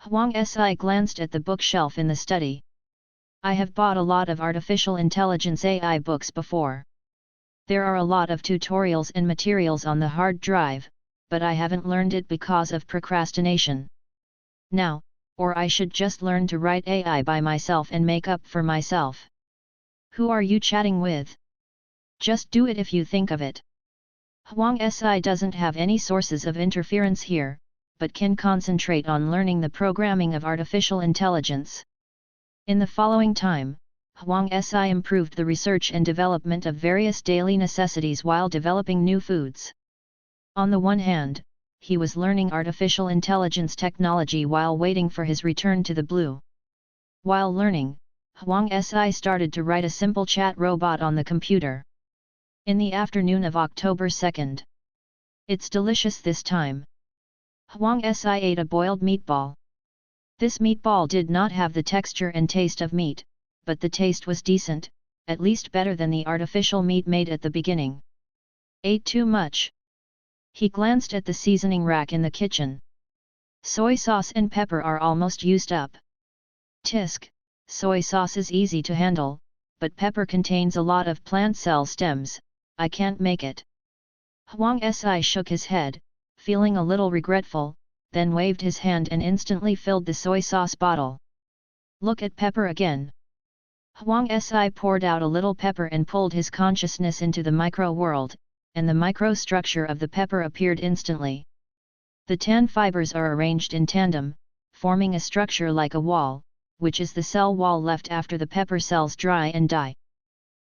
[SPEAKER 1] Huang Si glanced at the bookshelf in the study. I have bought a lot of artificial intelligence AI books before. There are a lot of tutorials and materials on the hard drive, but I haven't learned it because of procrastination. Now, or I should just learn to write AI by myself and make up for myself. Who are you chatting with? Just do it if you think of it. Huang Si doesn't have any sources of interference here, but can concentrate on learning the programming of artificial intelligence. In the following time, Huang Si improved the research and development of various daily necessities while developing new foods. On the one hand, he was learning artificial intelligence technology while waiting for his return to the blue. While learning, Huang Si started to write a simple chat robot on the computer. In the afternoon of October 2nd. It's delicious this time. Huang Si ate a boiled meatball. This meatball did not have the texture and taste of meat, but the taste was decent, at least better than the artificial meat made at the beginning. Ate too much. He glanced at the seasoning rack in the kitchen. Soy sauce and pepper are almost used up. Tisk, soy sauce is easy to handle, but pepper contains a lot of plant cell stems, I can't make it. Huang Si shook his head, feeling a little regretful, then waved his hand and instantly filled the soy sauce bottle. Look at pepper again. Huang Si poured out a little pepper and pulled his consciousness into the micro-world, and the microstructure of the pepper appeared instantly. The tan fibers are arranged in tandem, forming a structure like a wall, which is the cell wall left after the pepper cells dry and die.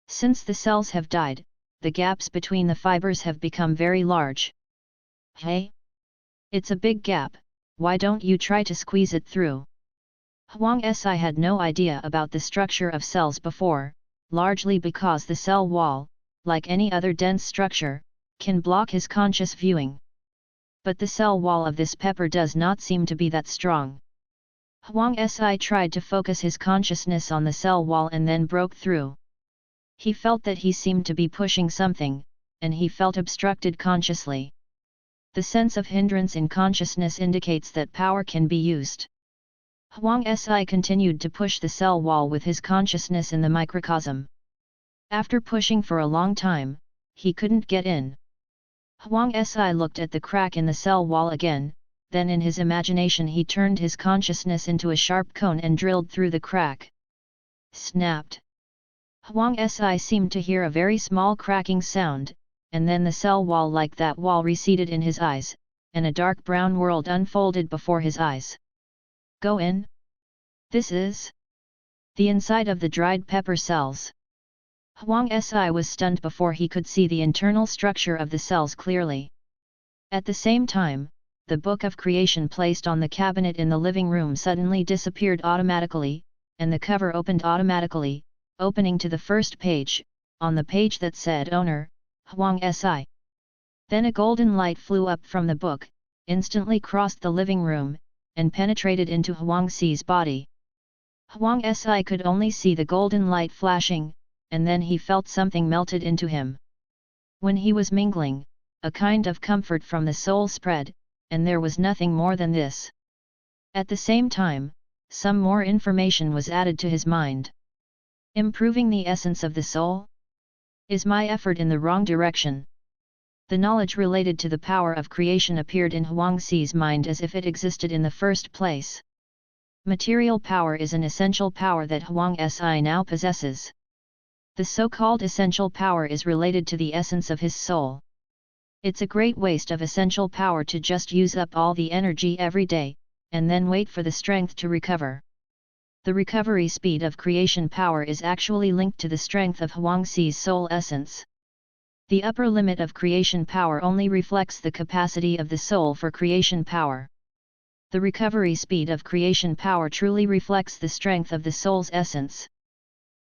[SPEAKER 1] Since the cells have died, the gaps between the fibers have become very large. Hey? It's a big gap, why don't you try to squeeze it through? Huang Si had no idea about the structure of cells before, largely because the cell wall, like any other dense structure, can block his conscious viewing. But the cell wall of this pepper does not seem to be that strong. Huang Si tried to focus his consciousness on the cell wall and then broke through. He felt that he seemed to be pushing something, and he felt obstructed consciously. The sense of hindrance in consciousness indicates that power can be used. Huang Si continued to push the cell wall with his consciousness in the microcosm. After pushing for a long time, he couldn't get in. Huang Si looked at the crack in the cell wall again, then in his imagination he turned his consciousness into a sharp cone and drilled through the crack. Snapped. Huang Si seemed to hear a very small cracking sound, and then the cell wall like that wall receded in his eyes, and a dark brown world unfolded before his eyes. Go in? This is the inside of the dried pepper cells. Huang Si was stunned before he could see the internal structure of the cells clearly. At the same time, the book of creation placed on the cabinet in the living room suddenly disappeared automatically, and the cover opened automatically, opening to the first page, on the page that said Owner, Huang Si. Then a golden light flew up from the book, instantly crossed the living room, and penetrated into Huang Si's body. Huang Si could only see the golden light flashing, and then he felt something melted into him. When he was mingling, a kind of comfort from the soul spread, and there was nothing more than this. At the same time, some more information was added to his mind. Improving the essence of the soul? Is my effort in the wrong direction? The knowledge related to the power of creation appeared in Huang Si's mind as if it existed in the first place. Material power is an essential power that Huang Si now possesses. The so-called essential power is related to the essence of his soul. It's a great waste of essential power to just use up all the energy every day, and then wait for the strength to recover. The recovery speed of creation power is actually linked to the strength of Huang Si's soul essence. The upper limit of creation power only reflects the capacity of the soul for creation power. The recovery speed of creation power truly reflects the strength of the soul's essence.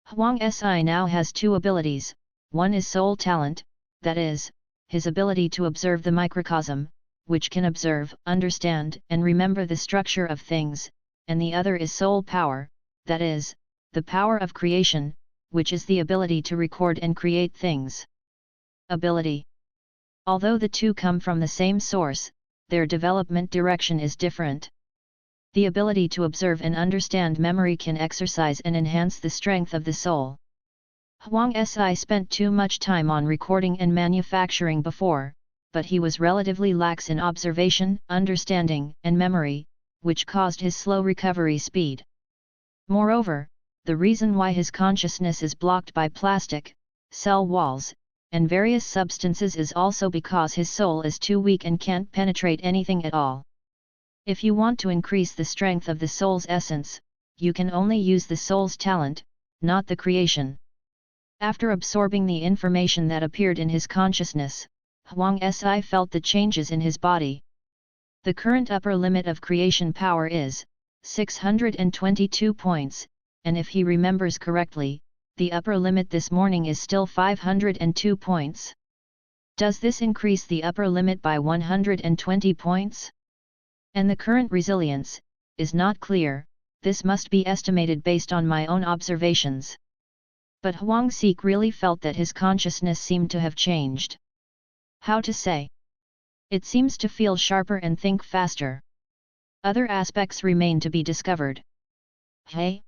[SPEAKER 1] Huang Si now has two abilities, one is soul talent, that is, his ability to observe the microcosm, which can observe, understand, and remember the structure of things, and the other is soul power, that is, the power of creation, which is the ability to record and create things. Ability. Although the two come from the same source, their development direction is different. The ability to observe and understand memory can exercise and enhance the strength of the soul. Huang Si spent too much time on recording and manufacturing before, but he was relatively lax in observation, understanding, and memory, which caused his slow recovery speed. Moreover, the reason why his consciousness is blocked by plastic cell walls and various substances is also because his soul is too weak and can't penetrate anything at all. If you want to increase the strength of the soul's essence, you can only use the soul's talent, not the creation. After absorbing the information that appeared in his consciousness, Huang Si felt the changes in his body. The current upper limit of creation power is 622 points, and if he remembers correctly, the upper limit this morning is still 502 points. Does this increase the upper limit by 120 points? And the current resilience is not clear. This must be estimated based on my own observations. But Huang Sik really felt that his consciousness seemed to have changed. How to say? It seems to feel sharper and think faster. Other aspects remain to be discovered. Hey?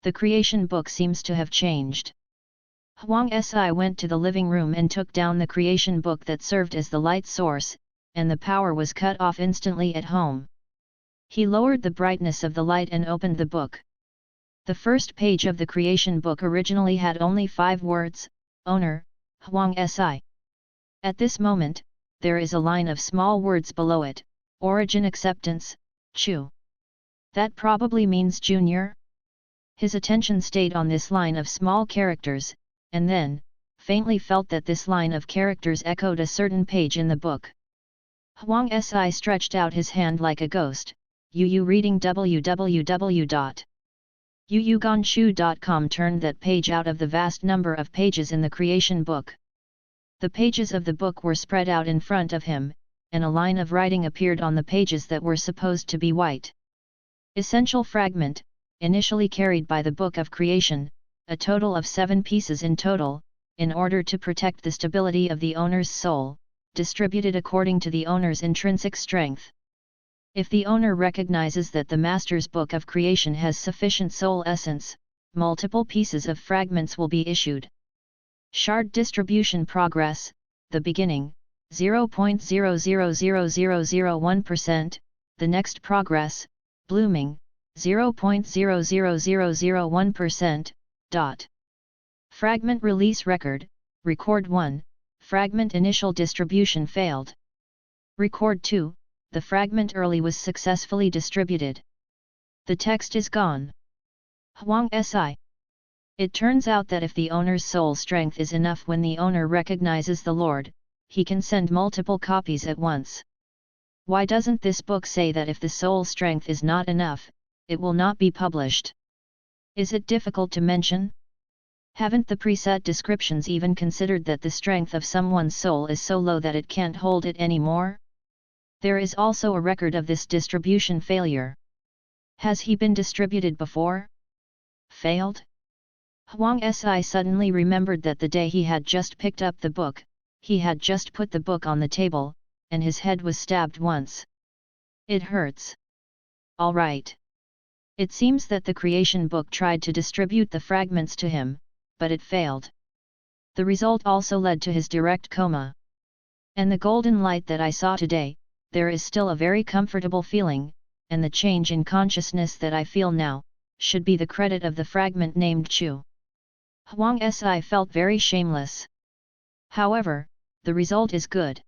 [SPEAKER 1] The creation book seems to have changed. Huang Si went to the living room and took down the creation book that served as the light source, and the power was cut off instantly at home. He lowered the brightness of the light and opened the book. The first page of the creation book originally had only 5 words, Owner, Huang Si. At this moment, there is a line of small words below it, Origin Acceptance, Chu. That probably means Junior? His attention stayed on this line of small characters, and then, faintly felt that this line of characters echoed a certain page in the book. Huang Si stretched out his hand like a ghost. Reading www.yuyuganshu.com turned that page out of the vast number of pages in the creation book. The pages of the book were spread out in front of him, and a line of writing appeared on the pages that were supposed to be white. Essential fragment, initially carried by the Book of Creation, a total of 7 pieces in total, in order to protect the stability of the owner's soul, distributed according to the owner's intrinsic strength. If the owner recognizes that the Master's Book of Creation has sufficient soul essence, multiple pieces of fragments will be issued. Shard distribution progress, the beginning, 0.000001%, the next progress, blooming, 0.00001%, Fragment release record, record 1, fragment initial distribution failed. Record 2, the fragment early was successfully distributed. The text is gone. Huang Si. It turns out that if the owner's soul strength is enough when the owner recognizes the Lord, he can send multiple copies at once. Why doesn't this book say that if the soul strength is not enough, it will not be published? Is it difficult to mention? Haven't the preset descriptions even considered that the strength of someone's soul is so low that it can't hold it anymore? There is also a record of this distribution failure. Has he been distributed before? Failed? Huang Si suddenly remembered that the day he had just picked up the book, he had just put the book on the table, and his head was stabbed once. It hurts. All right. It seems that the creation book tried to distribute the fragments to him, but it failed. The result also led to his direct coma. And the golden light that I saw today, there is still a very comfortable feeling, and the change in consciousness that I feel now, should be the credit of the fragment named Chu. Huang Si felt very shameless. However, the result is good.